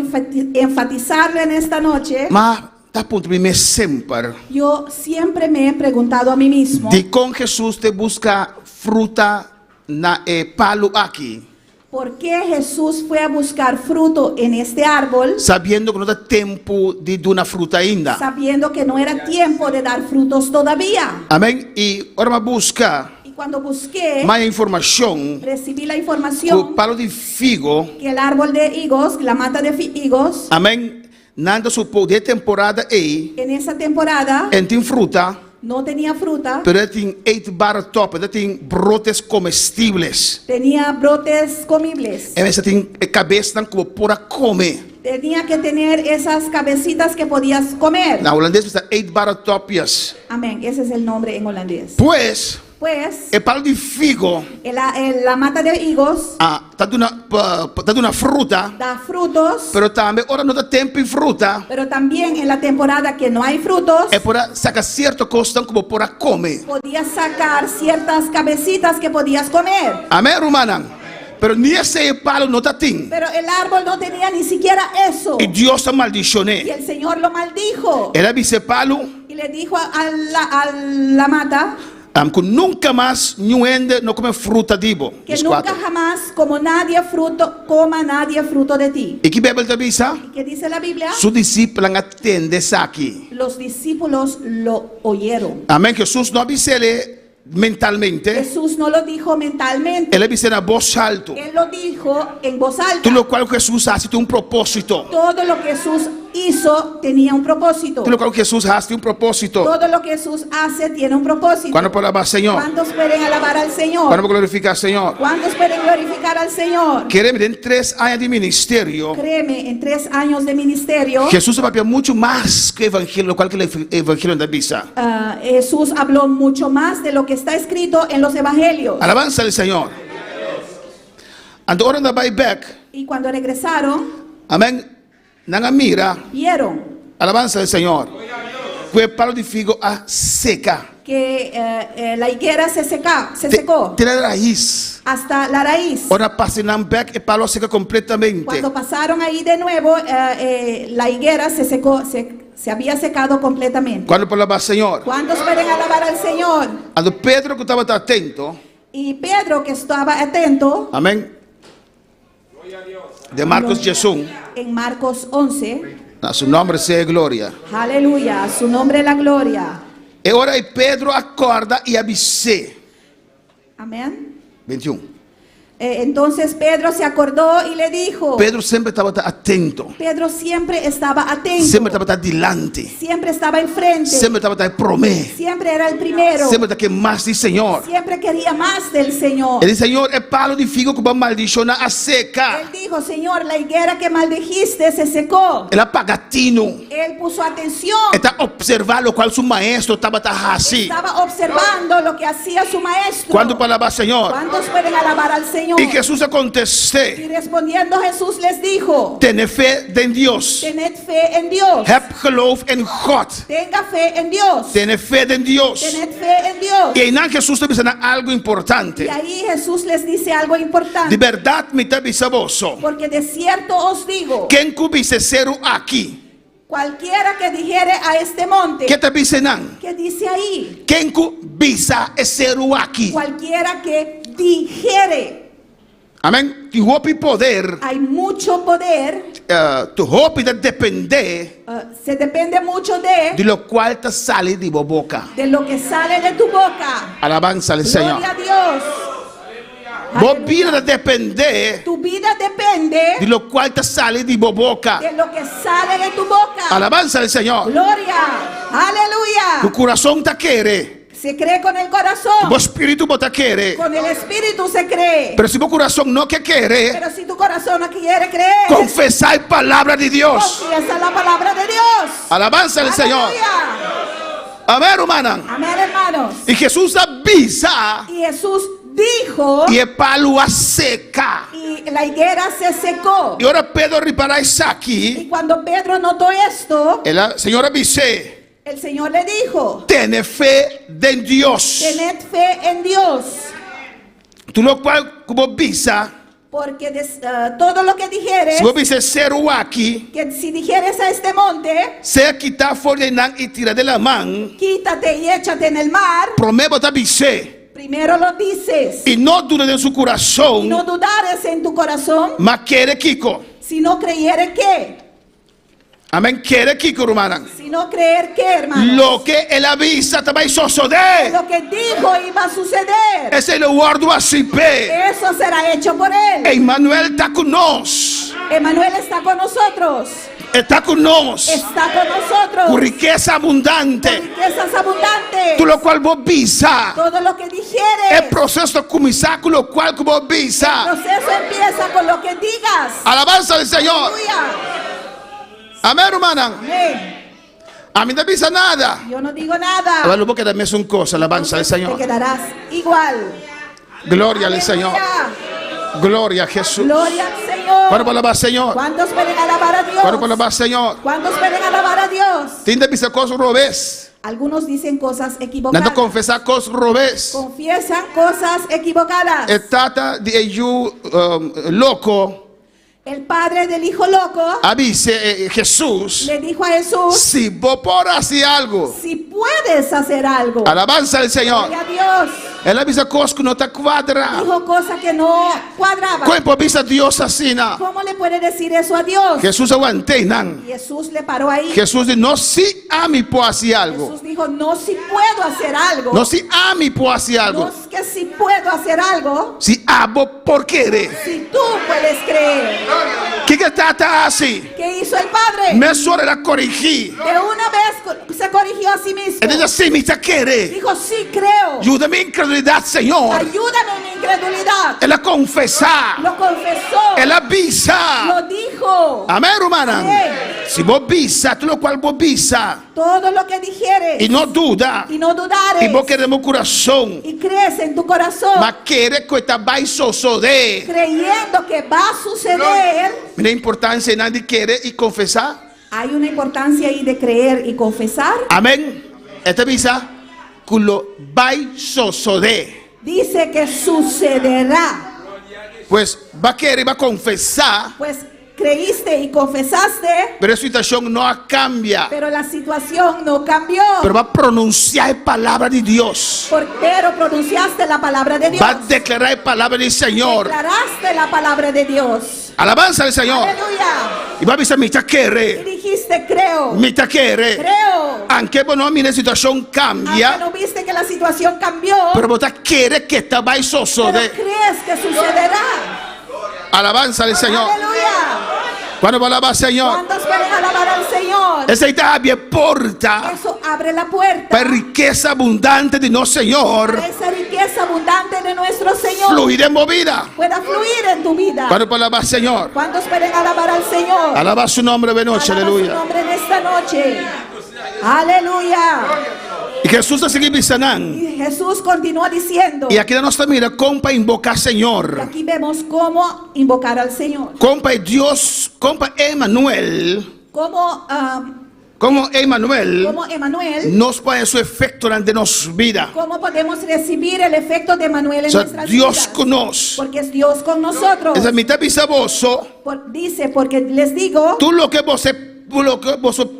[SPEAKER 8] enfatizarlo en esta noche.
[SPEAKER 7] Mas está a ponto de mim sempre.
[SPEAKER 8] Yo siempre me he preguntado a mí mismo,
[SPEAKER 7] De com Jesus te busca fruta na palo aqui,
[SPEAKER 8] ¿por qué Jesús fue a buscar fruto en este árbol
[SPEAKER 7] sabendo que não dá tempo de dar uma fruta ainda.
[SPEAKER 8] sabiendo que no era tiempo de dar frutos todavía?
[SPEAKER 7] Amém? E ora me busca
[SPEAKER 8] Y cuando busqué,
[SPEAKER 7] mais informação.
[SPEAKER 8] recibí la
[SPEAKER 7] O
[SPEAKER 8] información
[SPEAKER 7] palo de figo,
[SPEAKER 8] que el árbol de higos, la mata de higos,
[SPEAKER 7] amém? Nada supo de temporada aí,
[SPEAKER 8] en esa temporada
[SPEAKER 7] tem fruta,
[SPEAKER 8] no tenía fruta,
[SPEAKER 7] pero tem eetbare top, tem brotes comestíveis.
[SPEAKER 8] tenía brotes comibles.
[SPEAKER 7] E você tem cabeça como para comer.
[SPEAKER 8] Tenía que tener esas cabecitas que podías comer.
[SPEAKER 7] Na holandês está eetbare topjes.
[SPEAKER 8] Amén, ese es el nombre en holandés.
[SPEAKER 7] Pues,
[SPEAKER 8] Pues,
[SPEAKER 7] o palo de figo
[SPEAKER 8] la mata de higos
[SPEAKER 7] tá dando uma fruta,
[SPEAKER 8] da frutos,
[SPEAKER 7] pero também ora não dá tempo em fruta.
[SPEAKER 8] pero también en la temporada que no hay frutos,
[SPEAKER 7] É para sacar certo costa como para comer.
[SPEAKER 8] podías sacar ciertas cabecitas que podías comer.
[SPEAKER 7] Amém, romana? Pero nem esse palo não tá tem.
[SPEAKER 8] Pero el árbol no tenía ni siquiera eso.
[SPEAKER 7] E Deus
[SPEAKER 8] Y
[SPEAKER 7] maldicionou.
[SPEAKER 8] el Señor lo maldijo.
[SPEAKER 7] Era esse palo,
[SPEAKER 8] Y le dijo a la mata
[SPEAKER 7] que nunca mais ninguém não come fruta dibo.
[SPEAKER 8] que nunca jamás coma nadie fruto de ti.
[SPEAKER 7] E que Bíblia te avisa?
[SPEAKER 8] ¿Y qué dice la Biblia?
[SPEAKER 7] Su discípulo atende aqui.
[SPEAKER 8] Los discípulos lo oyeron.
[SPEAKER 7] Amém? Jesus não avisa ele mentalmente.
[SPEAKER 8] Jesús no lo dijo mentalmente.
[SPEAKER 7] Ele avisa na voz alto.
[SPEAKER 8] Él lo dijo en voz alta.
[SPEAKER 7] Tudo o qual Jesus hace tem propósito.
[SPEAKER 8] Todo lo que Jesús hizo tenía un propósito.
[SPEAKER 7] Tudo o qual Jesus hace tem propósito.
[SPEAKER 8] Todo lo que Jesús hace tiene un propósito.
[SPEAKER 7] Quando para alabar Senhor?
[SPEAKER 8] ¿Cuántos pueden alabar al Señor?
[SPEAKER 7] Quando para glorificar Senhor?
[SPEAKER 8] ¿Cuántos pueden glorificar al Señor?
[SPEAKER 7] Queremos em 3 anos de ministério.
[SPEAKER 8] Créeme, en 3 años de ministerio,
[SPEAKER 7] Jesus papel muito mais que o evangelho, qual que é o evangelho da Bíblia.
[SPEAKER 8] Jesús habló mucho más de lo que está escrito en los evangelios.
[SPEAKER 7] Alabanza al Senhor. And ora na back.
[SPEAKER 8] Y cuando regresaron,
[SPEAKER 7] Amém. Na mira.
[SPEAKER 8] vieron
[SPEAKER 7] Alabanza al Senhor. Que palo de figo a seca.
[SPEAKER 8] que la higuera se secó
[SPEAKER 7] Tem a raiz.
[SPEAKER 8] hasta la raíz.
[SPEAKER 7] Ora passa na back e palo seca completamente.
[SPEAKER 8] Cuando pasaron ahí de nuevo, la higuera se secó, se había secado completamente.
[SPEAKER 7] Quando para alabar Senhor.
[SPEAKER 8] ¿Cuántos pueden alabar al Señor?
[SPEAKER 7] Ando Pedro que estava atento.
[SPEAKER 8] Y Pedro, que estaba atento,
[SPEAKER 7] Amém. De Marcos Jesus.
[SPEAKER 8] en Marcos 11,
[SPEAKER 7] A su nombre sea gloria.
[SPEAKER 8] aleluya, a su nombre la gloria.
[SPEAKER 7] E ora Pedro acorda e avise.
[SPEAKER 8] Amén.
[SPEAKER 7] 21.
[SPEAKER 8] Entonces Pedro se acordó y le dijo,
[SPEAKER 7] Pedro sempre estava atento.
[SPEAKER 8] Pedro siempre estaba atento,
[SPEAKER 7] Sempre estava delante.
[SPEAKER 8] siempre estaba enfrente,
[SPEAKER 7] Sempre estava promer.
[SPEAKER 8] siempre era el primero,
[SPEAKER 7] Sempre que mais de Senhor.
[SPEAKER 8] siempre quería más del Señor.
[SPEAKER 7] Ele disse, Senhor, é palo de figo que vai maldicionar a seca.
[SPEAKER 8] Él dijo, Señor, la higuera que maldijiste se secó.
[SPEAKER 7] Ele apagatino.
[SPEAKER 8] Él puso atención,
[SPEAKER 7] Está observando o qual seu maestro estava assim.
[SPEAKER 8] estaba observando lo que hacía su maestro.
[SPEAKER 7] Quando para alabar Senhor.
[SPEAKER 8] ¿Cuántos pueden alabar al Señor?
[SPEAKER 7] E Jesus contestou.
[SPEAKER 8] Y respondiendo Jesús les dijo,
[SPEAKER 7] Tenha fé em Deus.
[SPEAKER 8] tened fe en Dios,
[SPEAKER 7] Heb geloof in God.
[SPEAKER 8] tenga fe en Dios,
[SPEAKER 7] Tenha fé em Deus.
[SPEAKER 8] tened fe en Dios.
[SPEAKER 7] E aí Jesus está dizendo algo importante.
[SPEAKER 8] Y ahí Jesús les dice algo
[SPEAKER 7] De
[SPEAKER 8] importante,
[SPEAKER 7] verdade me está avisando.
[SPEAKER 8] porque de cierto os digo,
[SPEAKER 7] Quem cubise ser aqui?
[SPEAKER 8] cualquiera que dijere a este monte,
[SPEAKER 7] Que está dizendo?
[SPEAKER 8] ¿qué dice ahí?
[SPEAKER 7] Quem cubisa ser aqui?
[SPEAKER 8] Cualquiera que dijere,
[SPEAKER 7] Amém. Tu hopi poder,
[SPEAKER 8] Hay mucho poder.
[SPEAKER 7] tu hopi de depender
[SPEAKER 8] Se depende mucho de
[SPEAKER 7] lo qual te sale de boca.
[SPEAKER 8] lo que sale de tu boca.
[SPEAKER 7] Alabanza al Señor.
[SPEAKER 8] Gloria a Dios.
[SPEAKER 7] Vos vida de depender
[SPEAKER 8] Tu vida depende
[SPEAKER 7] de lo cual te sale de boca.
[SPEAKER 8] de lo que sale de tu boca.
[SPEAKER 7] Alabanza al Señor.
[SPEAKER 8] Gloria.
[SPEAKER 7] Tu
[SPEAKER 8] Aleluya.
[SPEAKER 7] corazón te quiere.
[SPEAKER 8] Se cree con el corazón.
[SPEAKER 7] Tu espíritu te quiere.
[SPEAKER 8] Con el espíritu se cree.
[SPEAKER 7] Pero si tu corazón no que quiere,
[SPEAKER 8] Pero si tu corazón no quiere creer,
[SPEAKER 7] confesar palabra de Dios.
[SPEAKER 8] confiesa la palabra de Dios.
[SPEAKER 7] Alabanza al Señor.
[SPEAKER 8] Aleluya.
[SPEAKER 7] Amén, hermana.
[SPEAKER 8] Amén, hermanos.
[SPEAKER 7] Y Jesús avisa
[SPEAKER 8] Y Jesús dijo,
[SPEAKER 7] y el palo a seca.
[SPEAKER 8] y la higuera se secó.
[SPEAKER 7] Y ahora Pedro repara eso
[SPEAKER 8] Y
[SPEAKER 7] aquí.
[SPEAKER 8] cuando Pedro notó esto,
[SPEAKER 7] El Señor dice,
[SPEAKER 8] el Señor le dijo,
[SPEAKER 7] ten fe de Dios.
[SPEAKER 8] tened fe en Dios,
[SPEAKER 7] Tú lo cual como visa,
[SPEAKER 8] porque todo lo que dijeres,
[SPEAKER 7] si vos dices ser aquí,
[SPEAKER 8] que si dijeres a este monte,
[SPEAKER 7] sea quitar fuera y tira de la mano,
[SPEAKER 8] quítate y échate en el mar,
[SPEAKER 7] prometo te dice,
[SPEAKER 8] primero lo dices,
[SPEAKER 7] y no dudes en su corazón,
[SPEAKER 8] no dudares en tu corazón,
[SPEAKER 7] mas quiere Kiko.
[SPEAKER 8] si no creyeres que,
[SPEAKER 7] Amén, quiere Kiko, hermana.
[SPEAKER 8] si no creer que, hermano,
[SPEAKER 7] Lo que él avisa te va a suceder.
[SPEAKER 8] lo que dijo iba a suceder,
[SPEAKER 7] Ese es el guardo así, pe.
[SPEAKER 8] eso será hecho por él.
[SPEAKER 7] Emmanuel está con nosotros.
[SPEAKER 8] Emanuel está con nosotros,
[SPEAKER 7] Está con nosotros.
[SPEAKER 8] está con nosotros,
[SPEAKER 7] Con riqueza abundante.
[SPEAKER 8] riquezas abundantes,
[SPEAKER 7] Tú lo cual vos visa.
[SPEAKER 8] todo lo que
[SPEAKER 7] El
[SPEAKER 8] dijeres,
[SPEAKER 7] proceso comienza con lo cual vos
[SPEAKER 8] el
[SPEAKER 7] visa.
[SPEAKER 8] proceso empieza con lo que digas.
[SPEAKER 7] Alabanza del Señor.
[SPEAKER 8] Aleluya.
[SPEAKER 7] Amén, hermana.
[SPEAKER 8] Amén.
[SPEAKER 7] A mí no te avisa nada.
[SPEAKER 8] Yo no digo nada.
[SPEAKER 7] Ahora luego que también son cosas. Alabanza del
[SPEAKER 8] Te
[SPEAKER 7] Señor.
[SPEAKER 8] quedarás igual.
[SPEAKER 7] Gloria al Señor.
[SPEAKER 8] Aleluya.
[SPEAKER 7] Gloria a Jesús.
[SPEAKER 8] Gloria al Señor.
[SPEAKER 7] ¿Cuándo por alabar al Señor?
[SPEAKER 8] ¿Cuántos pueden alabar a Dios?
[SPEAKER 7] ¿Cuándo por alabar al Señor?
[SPEAKER 8] ¿Cuántos pueden alabar a Dios?
[SPEAKER 7] Tiene que decir cosas robes.
[SPEAKER 8] Algunos dicen cosas
[SPEAKER 7] Nada
[SPEAKER 8] equivocadas.
[SPEAKER 7] confesar cosas robes.
[SPEAKER 8] Confiesan cosas equivocadas.
[SPEAKER 7] Trata de ello loco.
[SPEAKER 8] El padre del hijo loco
[SPEAKER 7] Avise Jesús.
[SPEAKER 8] le dijo a Jesús,
[SPEAKER 7] Si vos por hacer algo.
[SPEAKER 8] si puedes hacer algo.
[SPEAKER 7] Alabanza al Señor.
[SPEAKER 8] Gloria a Dios.
[SPEAKER 7] Él avisa cosas que no te cuadran.
[SPEAKER 8] Dijo cosas que no cuadraban.
[SPEAKER 7] ¿Cómo avisa Dios así? No?
[SPEAKER 8] ¿Cómo le puede decir eso a Dios?
[SPEAKER 7] Jesús aguante. No.
[SPEAKER 8] Jesús le paró ahí.
[SPEAKER 7] Jesús dice, no si a mí puedo hacer algo.
[SPEAKER 8] Jesús dijo, no, si puedo hacer algo.
[SPEAKER 7] No si a mí puedo hacer algo.
[SPEAKER 8] No es que si puedo hacer algo,
[SPEAKER 7] Si abo por querer.
[SPEAKER 8] si tú puedes creer.
[SPEAKER 7] ¿Qué que trata así?
[SPEAKER 8] ¿Qué hizo el Padre?
[SPEAKER 7] Me suele la corregir.
[SPEAKER 8] De una vez se corrigió a sí mismo.
[SPEAKER 7] Él dice, sí, me quiere.
[SPEAKER 8] Dijo, sí, creo.
[SPEAKER 7] Ayúdame mi incredulidad, Señor.
[SPEAKER 8] Ayúdame en mi incredulidad.
[SPEAKER 7] Él la confesa.
[SPEAKER 8] Lo confesó.
[SPEAKER 7] Él avisa.
[SPEAKER 8] Lo dijo.
[SPEAKER 7] Amén, hermana.
[SPEAKER 8] Amén.
[SPEAKER 7] Si vos visa, tú lo cual vos visa.
[SPEAKER 8] Todo lo que dijeres.
[SPEAKER 7] Y no duda.
[SPEAKER 8] Y no dudares.
[SPEAKER 7] Y vos queremos corazón.
[SPEAKER 8] Y crees en tu corazón.
[SPEAKER 7] Mas quiere que te va a suceder.
[SPEAKER 8] Creyendo que va a suceder.
[SPEAKER 7] Mira la importancia, nadie quiere y confesar.
[SPEAKER 8] Hay una importancia ahí de creer y confesar.
[SPEAKER 7] Amén. Esta visa, que lo va a suceder.
[SPEAKER 8] Dice que sucederá.
[SPEAKER 7] Pues va a querer y va a confesar.
[SPEAKER 8] Pues creíste y confesaste,
[SPEAKER 7] Pero la situación no cambia.
[SPEAKER 8] pero la situación no cambió.
[SPEAKER 7] Pero va a pronunciar palabra de Dios.
[SPEAKER 8] Pero pronunciaste la palabra de Dios.
[SPEAKER 7] Va a declarar palabra del Señor.
[SPEAKER 8] Declaraste la palabra de Dios.
[SPEAKER 7] Alabanza al Señor.
[SPEAKER 8] Aleluya.
[SPEAKER 7] Y va a avisar, mi
[SPEAKER 8] Y
[SPEAKER 7] quiere.
[SPEAKER 8] dijiste, creo.
[SPEAKER 7] Mi quiere.
[SPEAKER 8] Creo.
[SPEAKER 7] Aunque bueno, mira la situación
[SPEAKER 8] Aunque
[SPEAKER 7] cambia.
[SPEAKER 8] no viste que la situación cambió,
[SPEAKER 7] Pero vos quiere que te va a
[SPEAKER 8] pero
[SPEAKER 7] suceder.
[SPEAKER 8] crees que sucederá.
[SPEAKER 7] Alabanza al Señor.
[SPEAKER 8] Aleluya.
[SPEAKER 7] Cuando va a alabar al Señor.
[SPEAKER 8] ¿Cuántos pueden alabar al Señor?
[SPEAKER 7] Esa abre puerta
[SPEAKER 8] Eso abre la puerta
[SPEAKER 7] para riqueza abundante de nuestro Señor.
[SPEAKER 8] para esa riqueza abundante de nuestro Señor
[SPEAKER 7] Fluir en movida.
[SPEAKER 8] pueda fluir en tu vida.
[SPEAKER 7] Cuando va a alabar al Señor.
[SPEAKER 8] ¿Cuántos pueden alabar al Señor?
[SPEAKER 7] Alaba su nombre de noche.
[SPEAKER 8] Alaba su
[SPEAKER 7] Aleluya.
[SPEAKER 8] nombre en esta noche. Aleluya.
[SPEAKER 7] Y Jesús te sigue sanando.
[SPEAKER 8] Y Jesús continúa diciendo.
[SPEAKER 7] Y aquí nos mira, compa invocar
[SPEAKER 8] Y
[SPEAKER 7] Señor.
[SPEAKER 8] aquí vemos cómo invocar al Señor.
[SPEAKER 7] Compa Dios, compa Emmanuel.
[SPEAKER 8] Cómo,
[SPEAKER 7] Como Emmanuel
[SPEAKER 8] cómo Emanuel.
[SPEAKER 7] nos pone su efecto durante nuestra vida.
[SPEAKER 8] Cómo podemos recibir el efecto de Emanuel en
[SPEAKER 7] O sea,
[SPEAKER 8] nuestras
[SPEAKER 7] Dios
[SPEAKER 8] vidas.
[SPEAKER 7] con nosotros.
[SPEAKER 8] Porque es Dios con nosotros.
[SPEAKER 7] Esa mitad bisaboso.
[SPEAKER 8] Dice, porque les digo
[SPEAKER 7] Tú lo que vos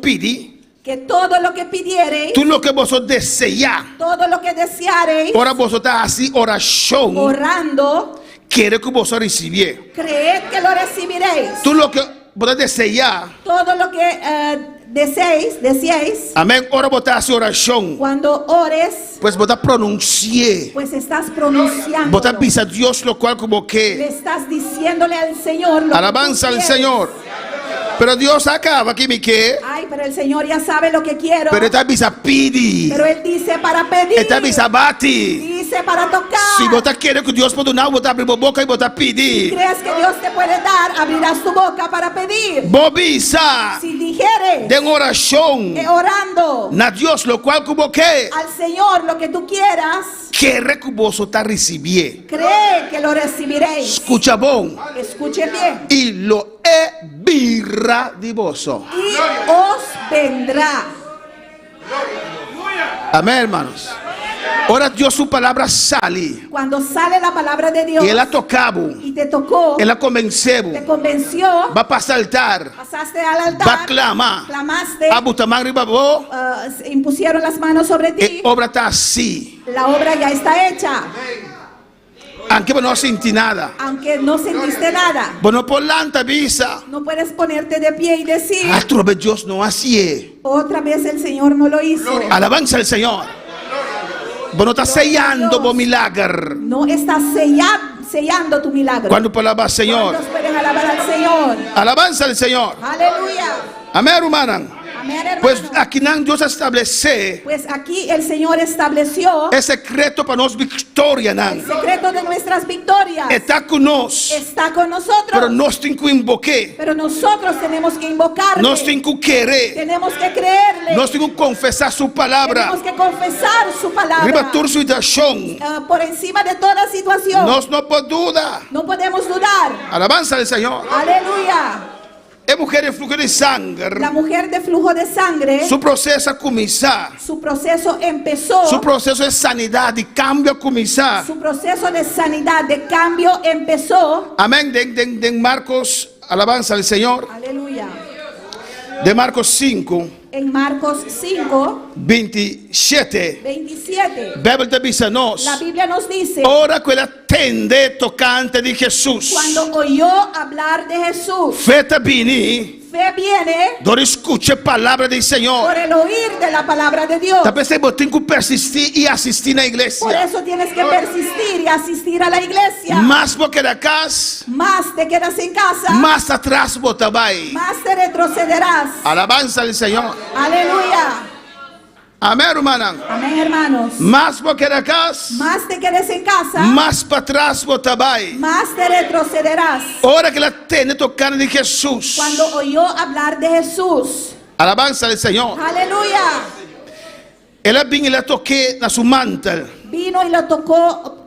[SPEAKER 7] pidi.
[SPEAKER 8] que todo lo que pidiereis,
[SPEAKER 7] Tú lo que vos deseas.
[SPEAKER 8] todo lo que deseareis,
[SPEAKER 7] Ahora vos estás así oración.
[SPEAKER 8] orando,
[SPEAKER 7] quiere que vos recibir.
[SPEAKER 8] creed que lo recibiréis.
[SPEAKER 7] Tú lo que vos deseas,
[SPEAKER 8] Todo lo que deseéis,
[SPEAKER 7] amén, ahora vos haces oración,
[SPEAKER 8] cuando ores,
[SPEAKER 7] pues vos pronuncié,
[SPEAKER 8] pues estás pronunciando.
[SPEAKER 7] vos avisa a Dios lo cual como
[SPEAKER 8] Le
[SPEAKER 7] que,
[SPEAKER 8] estás diciéndole al Señor lo
[SPEAKER 7] alabanza
[SPEAKER 8] que tú
[SPEAKER 7] al
[SPEAKER 8] quieres.
[SPEAKER 7] Señor. Pero Dios acaba aquí me que,
[SPEAKER 8] Ay, pero el Señor ya sabe lo que quiero.
[SPEAKER 7] pero te avisa pidi,
[SPEAKER 8] Pero Él dice para pedir.
[SPEAKER 7] te avisa bati.
[SPEAKER 8] Dice para tocar.
[SPEAKER 7] Si vos quieres que Dios pueda dar, vos abrir la boca y vos pedir.
[SPEAKER 8] ¿Crees que Dios te puede dar? Abrirás tu boca para pedir.
[SPEAKER 7] Vos visa
[SPEAKER 8] Si dijeres,
[SPEAKER 7] de oración
[SPEAKER 8] orando
[SPEAKER 7] na Dios lo cual como que
[SPEAKER 8] al Señor lo que tú quieras,
[SPEAKER 7] quiere que vos te recibir.
[SPEAKER 8] cree que lo recibiréis.
[SPEAKER 7] Escucha bon.
[SPEAKER 8] Escuche bien.
[SPEAKER 7] Y lo birra di voso.
[SPEAKER 8] Y os vendrá.
[SPEAKER 7] Amén, hermanos. Ahora Dios su palabra sale.
[SPEAKER 8] Cuando sale la palabra de Dios
[SPEAKER 7] Y él ha tocado.
[SPEAKER 8] y te tocó,
[SPEAKER 7] Él ha convencido.
[SPEAKER 8] te convenció,
[SPEAKER 7] Va a pasar altar.
[SPEAKER 8] pasaste al altar,
[SPEAKER 7] Va a clamar.
[SPEAKER 8] clamaste,
[SPEAKER 7] A butamagri babo.
[SPEAKER 8] se impusieron las manos sobre ti,
[SPEAKER 7] Y obra está así.
[SPEAKER 8] la obra ya está hecha,
[SPEAKER 7] Aunque no sentí nada.
[SPEAKER 8] aunque no sentiste nada.
[SPEAKER 7] Bueno, por lanta visa.
[SPEAKER 8] No puedes ponerte de pie y decir,
[SPEAKER 7] Astro Dios no así.
[SPEAKER 8] otra vez el Señor no lo hizo.
[SPEAKER 7] Alabanza al Señor. Bueno, está sellando por milagro.
[SPEAKER 8] No estás sellando tu milagro.
[SPEAKER 7] Cuando palabra Señor.
[SPEAKER 8] ¿Cuántos pueden alabar al Señor?
[SPEAKER 7] Alabanza al Señor.
[SPEAKER 8] Aleluya.
[SPEAKER 7] Amén, hermana.
[SPEAKER 8] Amén, hermano.
[SPEAKER 7] Pues aquí Dios establece
[SPEAKER 8] Pues aquí el Señor estableció
[SPEAKER 7] el secreto para nos victoria.
[SPEAKER 8] el secreto de nuestras victorias.
[SPEAKER 7] Está con nos.
[SPEAKER 8] Está con nosotros.
[SPEAKER 7] Pero nos tengo que invocar.
[SPEAKER 8] Pero nosotros tenemos que invocarle.
[SPEAKER 7] Nos tengo que querer.
[SPEAKER 8] Tenemos que creerle.
[SPEAKER 7] Nos tengo que confesar su palabra.
[SPEAKER 8] Tenemos que confesar su palabra.
[SPEAKER 7] Riba tu situación.
[SPEAKER 8] Por encima de toda situación.
[SPEAKER 7] Nos no por duda.
[SPEAKER 8] No podemos dudar.
[SPEAKER 7] Alabanza al Señor.
[SPEAKER 8] Aleluya.
[SPEAKER 7] Es mujer de flujo de sangre.
[SPEAKER 8] La mujer de flujo de sangre,
[SPEAKER 7] Su proceso a comenzar.
[SPEAKER 8] su proceso empezó.
[SPEAKER 7] Su proceso de sanidad y cambio a comenzar.
[SPEAKER 8] Su proceso de sanidad, de cambio empezó.
[SPEAKER 7] Amén. De Marcos, alabanza al Señor.
[SPEAKER 8] Aleluya.
[SPEAKER 7] De Marcos 5,
[SPEAKER 8] En Marcos 5,
[SPEAKER 7] 27.
[SPEAKER 8] 27.
[SPEAKER 7] Bíblia te avisa nós.
[SPEAKER 8] La Biblia nos dice,
[SPEAKER 7] Ora quella tende tocante di Gesù.
[SPEAKER 8] cuando oyó hablar de Jesús,
[SPEAKER 7] Feta bini.
[SPEAKER 8] fe viene
[SPEAKER 7] Dore escuche palavra del
[SPEAKER 8] por
[SPEAKER 7] Señor.
[SPEAKER 8] el oír de la palabra de Dios.
[SPEAKER 7] Tá pensando, tenho que persistir e assistir na
[SPEAKER 8] Por
[SPEAKER 7] igreja.
[SPEAKER 8] eso tienes que persistir y asistir a la iglesia.
[SPEAKER 7] Mas porque da casa,
[SPEAKER 8] Más te quedas en casa,
[SPEAKER 7] mais atrás você vai.
[SPEAKER 8] más te retrocederás.
[SPEAKER 7] Alabanza al Señor.
[SPEAKER 8] Aleluya.
[SPEAKER 7] Amém, hermana.
[SPEAKER 8] Amén, hermanos.
[SPEAKER 7] Mas porque da casa,
[SPEAKER 8] Más te quedes en casa,
[SPEAKER 7] mais para trás você vai.
[SPEAKER 8] más te retrocederás.
[SPEAKER 7] Ora que ela tende tocando de Jesus.
[SPEAKER 8] Cuando oyó hablar de Jesús.
[SPEAKER 7] Alabanza al Señor.
[SPEAKER 8] Aleluya.
[SPEAKER 7] Ela vinha e ela toquei na sua manta.
[SPEAKER 8] Vino y lo tocó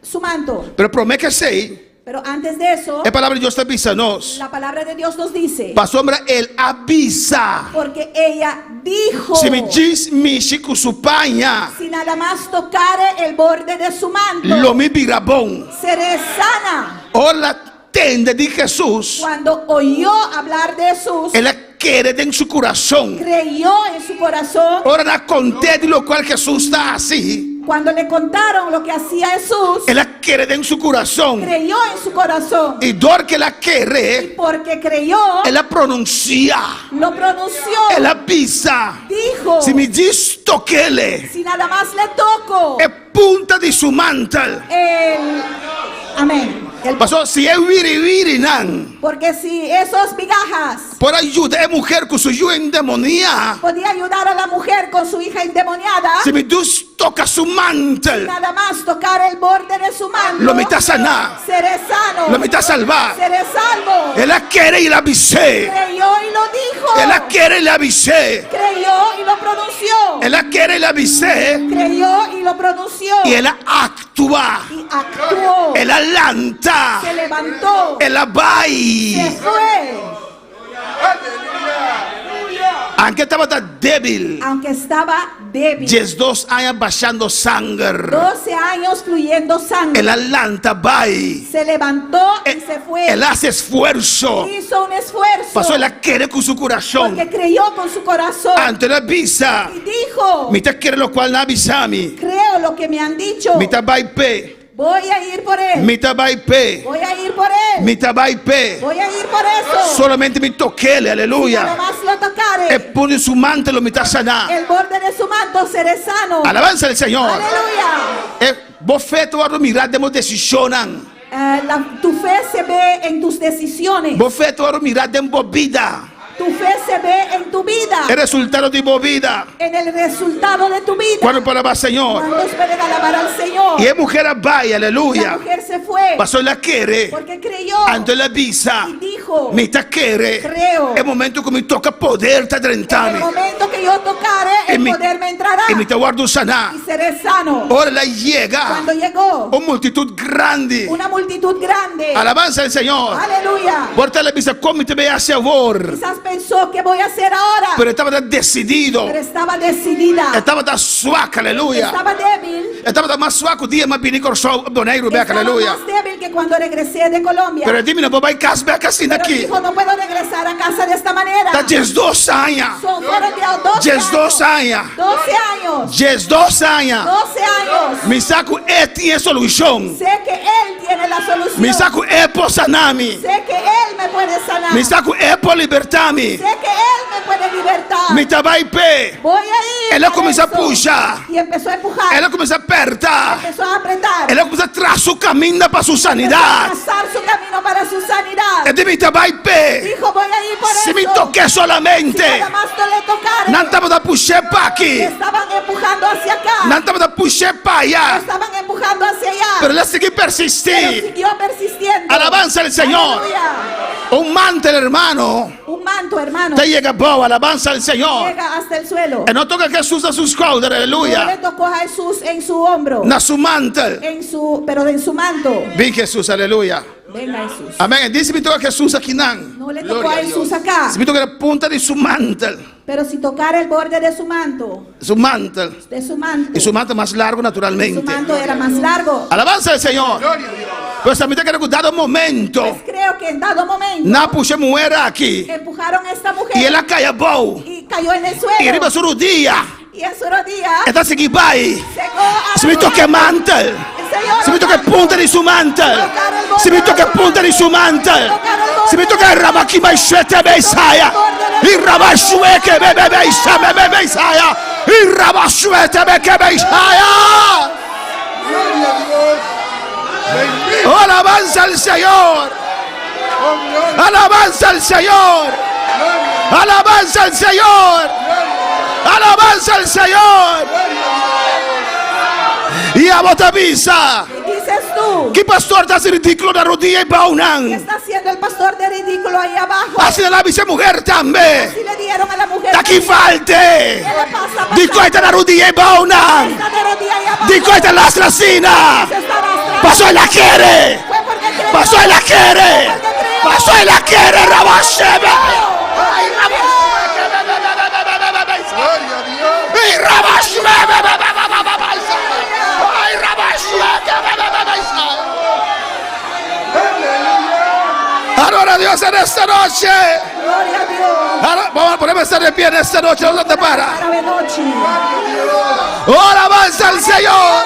[SPEAKER 8] su manto.
[SPEAKER 7] Pero promete que sei.
[SPEAKER 8] Pero antes de eso,
[SPEAKER 7] A palavra de Deus está avisa-nos.
[SPEAKER 8] la palabra de Dios nos dice,
[SPEAKER 7] Pastor, ele avisa.
[SPEAKER 8] porque ella dijo,
[SPEAKER 7] Se me diz, mexe com sua panha,
[SPEAKER 8] si nada más tocare el borde de su manto,
[SPEAKER 7] lo me virá bom.
[SPEAKER 8] seré sana.
[SPEAKER 7] Ela tende de Jesus.
[SPEAKER 8] Cuando oyó hablar de Jesús,
[SPEAKER 7] Ela quer em seu coração.
[SPEAKER 8] creyó en su corazón.
[SPEAKER 7] Ora na contente lo qual Jesus está assim.
[SPEAKER 8] Cuando le contaron lo que hacía Jesús,
[SPEAKER 7] Ela quer em seu coração.
[SPEAKER 8] creyó en su corazón.
[SPEAKER 7] E dor que ela
[SPEAKER 8] Y
[SPEAKER 7] quer,
[SPEAKER 8] porque creyó,
[SPEAKER 7] ela pronuncia.
[SPEAKER 8] lo pronunció,
[SPEAKER 7] Ela avisa.
[SPEAKER 8] dijo,
[SPEAKER 7] Se me diz, toque-le.
[SPEAKER 8] si nada más le toco,
[SPEAKER 7] É punta de seu mantel.
[SPEAKER 8] amén.
[SPEAKER 7] Pastor, se é viri não.
[SPEAKER 8] Porque si esos migajas
[SPEAKER 7] Por ayuda, é mulher com sua endemoniada.
[SPEAKER 8] podía ayudar a la mujer con su hija endemoniada,
[SPEAKER 7] Se me diz, toca seu mantel.
[SPEAKER 8] nada más tocar el borde de su mano,
[SPEAKER 7] Lo me está sanar.
[SPEAKER 8] seré sano,
[SPEAKER 7] Lo me está salvar.
[SPEAKER 8] seré salvo.
[SPEAKER 7] Ela quer e la avisei.
[SPEAKER 8] Creyó y lo dijo,
[SPEAKER 7] Ela quer e la avisei.
[SPEAKER 8] creyó y lo pronunció,
[SPEAKER 7] Ela quer e la avisei.
[SPEAKER 8] creyó y lo pronunció,
[SPEAKER 7] E ela actua.
[SPEAKER 8] y actuó,
[SPEAKER 7] Ela lanta.
[SPEAKER 8] se levantó,
[SPEAKER 7] Ela vai.
[SPEAKER 8] se fue,
[SPEAKER 7] Aunque estava débil.
[SPEAKER 8] aunque estaba débil,
[SPEAKER 7] 12 anos baixando sangue.
[SPEAKER 8] 12 años fluyendo sangre,
[SPEAKER 7] Ela lanta, vai.
[SPEAKER 8] se levantó y se fue,
[SPEAKER 7] Ela hace esforço.
[SPEAKER 8] hizo un esfuerzo,
[SPEAKER 7] Pastor, ela quer com seu coração.
[SPEAKER 8] porque creyó con su corazón
[SPEAKER 7] Ante la avisa.
[SPEAKER 8] y dijo,
[SPEAKER 7] Mita quer lo qual na avisami.
[SPEAKER 8] creo lo que me han dicho,
[SPEAKER 7] Mita vai pé.
[SPEAKER 8] Voy a ir por él.
[SPEAKER 7] Mitabaipe.
[SPEAKER 8] Voy a ir por él.
[SPEAKER 7] Mitabaipe.
[SPEAKER 8] Voy a ir por eso.
[SPEAKER 7] Solamente me toquele,
[SPEAKER 8] Nada
[SPEAKER 7] aleluya.
[SPEAKER 8] más lo tocare.
[SPEAKER 7] E pone su mantello mi sana.
[SPEAKER 8] El borde de su manto seré sano.
[SPEAKER 7] Alabanza al Señor.
[SPEAKER 8] Aleluya.
[SPEAKER 7] E bofeto a mirar demo decisionan.
[SPEAKER 8] Tu fe se ve en tus decisiones.
[SPEAKER 7] Bofeto a mirar demo vida.
[SPEAKER 8] Tu fe se ve en tu vida.
[SPEAKER 7] El resultado de vida.
[SPEAKER 8] En el resultado de tu vida.
[SPEAKER 7] Cuando para el Señor.
[SPEAKER 8] Cuando pueden alabar al Señor.
[SPEAKER 7] Y es mujer vaya,
[SPEAKER 8] La
[SPEAKER 7] aleluya.
[SPEAKER 8] mujer se fue.
[SPEAKER 7] Pasó la quiere.
[SPEAKER 8] Porque creyó.
[SPEAKER 7] Ante la visa.
[SPEAKER 8] Y dijo.
[SPEAKER 7] Mi ta quiere.
[SPEAKER 8] Creo.
[SPEAKER 7] Es el momento que me toca poder te
[SPEAKER 8] En el
[SPEAKER 7] adrentarme.
[SPEAKER 8] momento que yo tocare, el
[SPEAKER 7] mi-
[SPEAKER 8] poder me entrará.
[SPEAKER 7] Y me te guardo sana.
[SPEAKER 8] Y seré sano.
[SPEAKER 7] Ahora la llega.
[SPEAKER 8] Cuando llegó
[SPEAKER 7] Una multitud grande.
[SPEAKER 8] una multitud grande.
[SPEAKER 7] Alabanza al Señor.
[SPEAKER 8] Aleluya.
[SPEAKER 7] Porta la visa come te ve a favor.
[SPEAKER 8] Quizás pensó que voy a hacer ahora.
[SPEAKER 7] Pero estaba decidido.
[SPEAKER 8] Pero estaba decidida.
[SPEAKER 7] Estaba da suaca, aleluya.
[SPEAKER 8] Estaba débil.
[SPEAKER 7] Estaba da más suaco dia ma bini corso boneiro beca,
[SPEAKER 8] Estaba
[SPEAKER 7] aleluya.
[SPEAKER 8] más débil que cuando regresé de Colombia.
[SPEAKER 7] Pero dime no vai cas beca assim
[SPEAKER 8] Pero
[SPEAKER 7] aqui.
[SPEAKER 8] dijo, no puedo regresar a casa de esta manera.
[SPEAKER 7] Tá jes 2 anos.
[SPEAKER 8] Fueron ya 12
[SPEAKER 7] Jes 2
[SPEAKER 8] años.
[SPEAKER 7] anos.
[SPEAKER 8] 12 años.
[SPEAKER 7] Jes 2 anos.
[SPEAKER 8] 12 años.
[SPEAKER 7] Mi saco tinha solução.
[SPEAKER 8] Sé que Él tiene la solución.
[SPEAKER 7] Mi saco por sanami.
[SPEAKER 8] Sé que Él me puede sanar.
[SPEAKER 7] Mi saco por libertarmi.
[SPEAKER 8] Sé que Él me puede libertar.
[SPEAKER 7] Mi tabai pe.
[SPEAKER 8] Voy a ir.
[SPEAKER 7] Ela
[SPEAKER 8] a
[SPEAKER 7] começa a
[SPEAKER 8] eso.
[SPEAKER 7] puxar.
[SPEAKER 8] Y empezó a empujar.
[SPEAKER 7] Ela começa a apertar.
[SPEAKER 8] Empezó a apretar.
[SPEAKER 7] Ela começa a traçar o caminho para sua
[SPEAKER 8] Empezó a
[SPEAKER 7] sanidade.
[SPEAKER 8] trazar su camino para su sanidad.
[SPEAKER 7] E de mi tabai pe.
[SPEAKER 8] Dijo, voy a ir por
[SPEAKER 7] Se
[SPEAKER 8] eso.
[SPEAKER 7] me toquei solamente.
[SPEAKER 8] Si nada más no le tocare.
[SPEAKER 7] Não estava da puxar para aqui.
[SPEAKER 8] Estaban empujando hacia acá.
[SPEAKER 7] Não estava da puxar para allá.
[SPEAKER 8] Estaban empujando hacia allá.
[SPEAKER 7] Pero ela seguiu
[SPEAKER 8] Pero
[SPEAKER 7] persistir.
[SPEAKER 8] siguió persistiendo.
[SPEAKER 7] Alabanza al Señor.
[SPEAKER 8] Aleluya.
[SPEAKER 7] Un mantel, hermano.
[SPEAKER 8] Un manto, hermano.
[SPEAKER 7] Te llega boa, alabanza al Señor.
[SPEAKER 8] Llega hasta el suelo.
[SPEAKER 7] E não toca Jesus a sus caudas,
[SPEAKER 8] No le
[SPEAKER 7] aleluya.
[SPEAKER 8] tocó a Jesús en su hombro.
[SPEAKER 7] Na su mantel.
[SPEAKER 8] Pero en su manto.
[SPEAKER 7] Vem Jesus, aleluya.
[SPEAKER 8] Venga Jesús.
[SPEAKER 7] Amém. Dice me toca Jesus aqui não.
[SPEAKER 8] No le tocó a Jesús acá.
[SPEAKER 7] Se me toca na ponta de su mantel.
[SPEAKER 8] Pero si tocara el borde de su manto.
[SPEAKER 7] Su mantel.
[SPEAKER 8] De su manto.
[SPEAKER 7] E su mantel mais largo,
[SPEAKER 8] Su
[SPEAKER 7] naturalmente.
[SPEAKER 8] manto era más largo.
[SPEAKER 7] Alabanza al Señor. Pues também tem que dar um momento.
[SPEAKER 8] Pues creo que en dado momento.
[SPEAKER 7] Na puxa mulher aqui.
[SPEAKER 8] Empujaron a esta mujer.
[SPEAKER 7] E ela caia boa.
[SPEAKER 8] Y cayó en el
[SPEAKER 7] E
[SPEAKER 8] suelo.
[SPEAKER 7] arriba su dia.
[SPEAKER 8] Y en su rodilla.
[SPEAKER 7] Esta seguir vai.
[SPEAKER 8] Secó a
[SPEAKER 7] Se me toca mantel. Se me toca ponta di su mantel. Se mi tocca punta di su mantel. Se mi tocca rabaki mai shete beisaya. Il rabashue che bebe beisaya bebe beisaya. Il rabashue te bebe beisaya. Oh, alabanza al Señor. Alabanza al Señor. Alabanza al Señor. Alabanza al Señor. E a bota visa.
[SPEAKER 8] Dices tú.
[SPEAKER 7] Que pastor está ridículo na rodilla e
[SPEAKER 8] ¿Qué
[SPEAKER 7] baunan.
[SPEAKER 8] está haciendo el pastor de ridículo ahí abajo?
[SPEAKER 7] Assim la visa mulher também.
[SPEAKER 8] Si le dieron a la mujer.
[SPEAKER 7] Da que falte.
[SPEAKER 8] ¿Qué le pasa?
[SPEAKER 7] Di coita na rodilla e baunan.
[SPEAKER 8] Está de rodilla ahí abajo.
[SPEAKER 7] Di coita la strasina.
[SPEAKER 8] Se está arrastrando.
[SPEAKER 7] Pasó e la quiere.
[SPEAKER 8] Fue porque creyó.
[SPEAKER 7] Pasó e la quiere.
[SPEAKER 8] Porque creyó.
[SPEAKER 7] Pasó e la quiere. Rabashebe. Y rabashebe. Ay, Adora a Dios en esta noche.
[SPEAKER 8] Gloria a Dios.
[SPEAKER 7] Vamos a ponerme a estar de pie en esta noche. ¿Dónde te para?
[SPEAKER 8] Para de noche.
[SPEAKER 7] Oh, alabanza al Señor.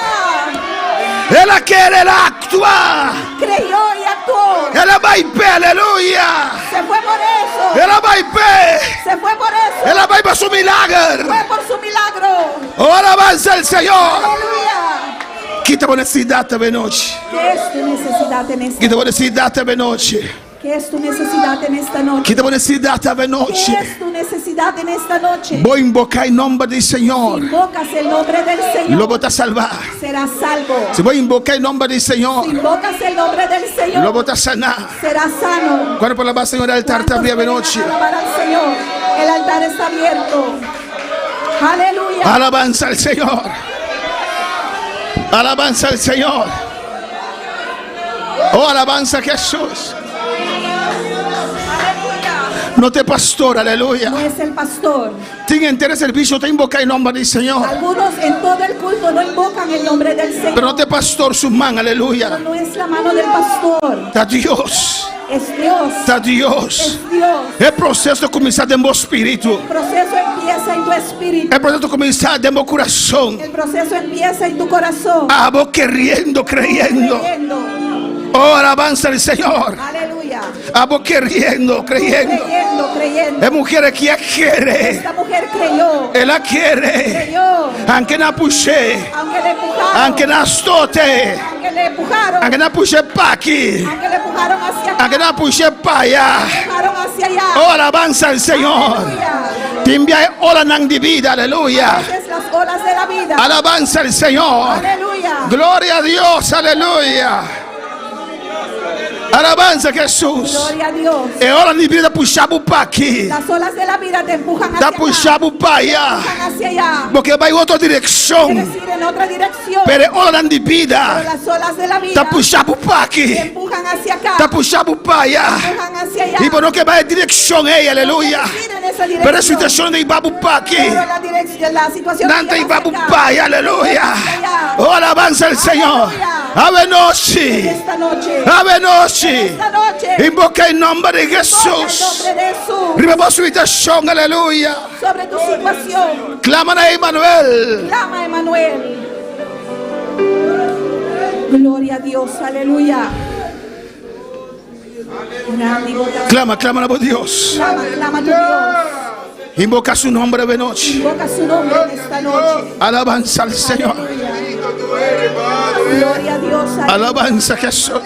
[SPEAKER 7] Él quiere, Él actúa.
[SPEAKER 8] Creyó y actuó.
[SPEAKER 7] Él va y ve, aleluya.
[SPEAKER 8] Se fue por eso.
[SPEAKER 7] Él va y ve.
[SPEAKER 8] Se fue por eso.
[SPEAKER 7] Él va y ve su milagro.
[SPEAKER 8] Fue por su milagro.
[SPEAKER 7] Oh, alabanza al Señor.
[SPEAKER 8] Aleluya.
[SPEAKER 7] Quita necesidad de noche.
[SPEAKER 8] ¿Qué es tu necesidad en esta
[SPEAKER 7] Quita necesidad de noche.
[SPEAKER 8] ¿Qué es tu necesidad en esta noche?
[SPEAKER 7] Quita necesidad de
[SPEAKER 8] ¿Qué
[SPEAKER 7] noche.
[SPEAKER 8] es tu necesidad en esta noche?
[SPEAKER 7] Voy a invocar el nombre del Señor.
[SPEAKER 8] Invocas el nombre del
[SPEAKER 7] Lo
[SPEAKER 8] Señor.
[SPEAKER 7] voy a salvar.
[SPEAKER 8] Serás salvo.
[SPEAKER 7] Si voy a invocar el nombre del Señor,
[SPEAKER 8] Invocas el nombre del
[SPEAKER 7] lo
[SPEAKER 8] Señor.
[SPEAKER 7] voy a sanar.
[SPEAKER 8] Serás sano.
[SPEAKER 7] Cuando por la base del altar
[SPEAKER 8] ¿Cuántos
[SPEAKER 7] también de
[SPEAKER 8] pueden
[SPEAKER 7] noche.
[SPEAKER 8] alabar al Señor? El altar está abierto. Aleluya.
[SPEAKER 7] Alabanza al Señor. Alabanza al Señor. Oh, alabanza a Jesús. No te pastor, aleluya.
[SPEAKER 8] No es el pastor.
[SPEAKER 7] Tiene entero servicio, te invoca el nombre del Señor.
[SPEAKER 8] Algunos en todo el culto no invocan el nombre del Señor.
[SPEAKER 7] Pero no te pastor su man, aleluya.
[SPEAKER 8] No es la mano del pastor.
[SPEAKER 7] Da Dios.
[SPEAKER 8] Es Dios.
[SPEAKER 7] Tá Deus.
[SPEAKER 8] Es Dios.
[SPEAKER 7] É processo de começar dentro do meu espírito.
[SPEAKER 8] El proceso empieza en tu espíritu.
[SPEAKER 7] É processo de começar dentro do meu coração.
[SPEAKER 8] El proceso empieza en tu corazón.
[SPEAKER 7] Ah, vou querendo, creyendo.
[SPEAKER 8] Creyendo.
[SPEAKER 7] Oh, alabanza al Señor.
[SPEAKER 8] Aleluya.
[SPEAKER 7] Ah, vou querendo, creyendo.
[SPEAKER 8] Creyendo, creyendo.
[SPEAKER 7] É mulher que quer.
[SPEAKER 8] Esta mujer creyó.
[SPEAKER 7] Ela quer.
[SPEAKER 8] Creyó.
[SPEAKER 7] Anche na puxei.
[SPEAKER 8] Aunque le empujaron.
[SPEAKER 7] Anche na stote.
[SPEAKER 8] Aunque le empujaron.
[SPEAKER 7] Anche na puxei paqui.
[SPEAKER 8] Aunque le empujaron hacia acá.
[SPEAKER 7] Anche na puxei paia.
[SPEAKER 8] Empujaron hacia allá.
[SPEAKER 7] Oh, alabanza al Señor.
[SPEAKER 8] Aleluya.
[SPEAKER 7] Ti envia ola nang di vida, aleluya.
[SPEAKER 8] Es las olas de la vida.
[SPEAKER 7] Alabanza al Señor.
[SPEAKER 8] Aleluya.
[SPEAKER 7] Gloria a Dios, aleluya. Alabanza a Jesús.
[SPEAKER 8] Gloria a Dios.
[SPEAKER 7] É hora de vida puxar pro aqui.
[SPEAKER 8] Las olas de la vida te empujan hacia
[SPEAKER 7] Dá
[SPEAKER 8] acá.
[SPEAKER 7] puxar pro paia.
[SPEAKER 8] Empujan hacia allá.
[SPEAKER 7] Porque vai em outra direção.
[SPEAKER 8] Quieres ir en otra dirección.
[SPEAKER 7] Pero é hora de
[SPEAKER 8] Pero
[SPEAKER 7] vida.
[SPEAKER 8] las olas de la vida
[SPEAKER 7] Dá puxar pro
[SPEAKER 8] te
[SPEAKER 7] aqui.
[SPEAKER 8] empujan hacia acá.
[SPEAKER 7] Dá puxar pro paia.
[SPEAKER 8] Empujan hacia allá.
[SPEAKER 7] E por não que vai em direção aí, aleluia.
[SPEAKER 8] Quieres ir en esa dirección.
[SPEAKER 7] Pero a situação de ir pro aqui.
[SPEAKER 8] Pero la dirección, la situación
[SPEAKER 7] Não
[SPEAKER 8] que
[SPEAKER 7] tem
[SPEAKER 8] lleva
[SPEAKER 7] pro
[SPEAKER 8] hacia acá.
[SPEAKER 7] paia, aleluia.
[SPEAKER 8] Hacia allá.
[SPEAKER 7] Oh, alabanza al Senhor. Ave noite.
[SPEAKER 8] Esta noche.
[SPEAKER 7] Ave noite.
[SPEAKER 8] Esta noche.
[SPEAKER 7] Invoca em nome de
[SPEAKER 8] Invoca el
[SPEAKER 7] Jesus.
[SPEAKER 8] nombre de Jesús
[SPEAKER 7] Riba a situação, aleluia.
[SPEAKER 8] sobre tu situación.
[SPEAKER 7] Clama a Emmanuel.
[SPEAKER 8] Clama, Emanuel. Gloria a Dios, aleluya.
[SPEAKER 7] Clama, clama a Deus.
[SPEAKER 8] Clama, clama a tu Dios.
[SPEAKER 7] Invoca su nombre de noche.
[SPEAKER 8] Invoca su nombre en esta noche.
[SPEAKER 7] Alabanza al Señor.
[SPEAKER 8] Gloria a Dios.
[SPEAKER 7] Alabanza a Jesús.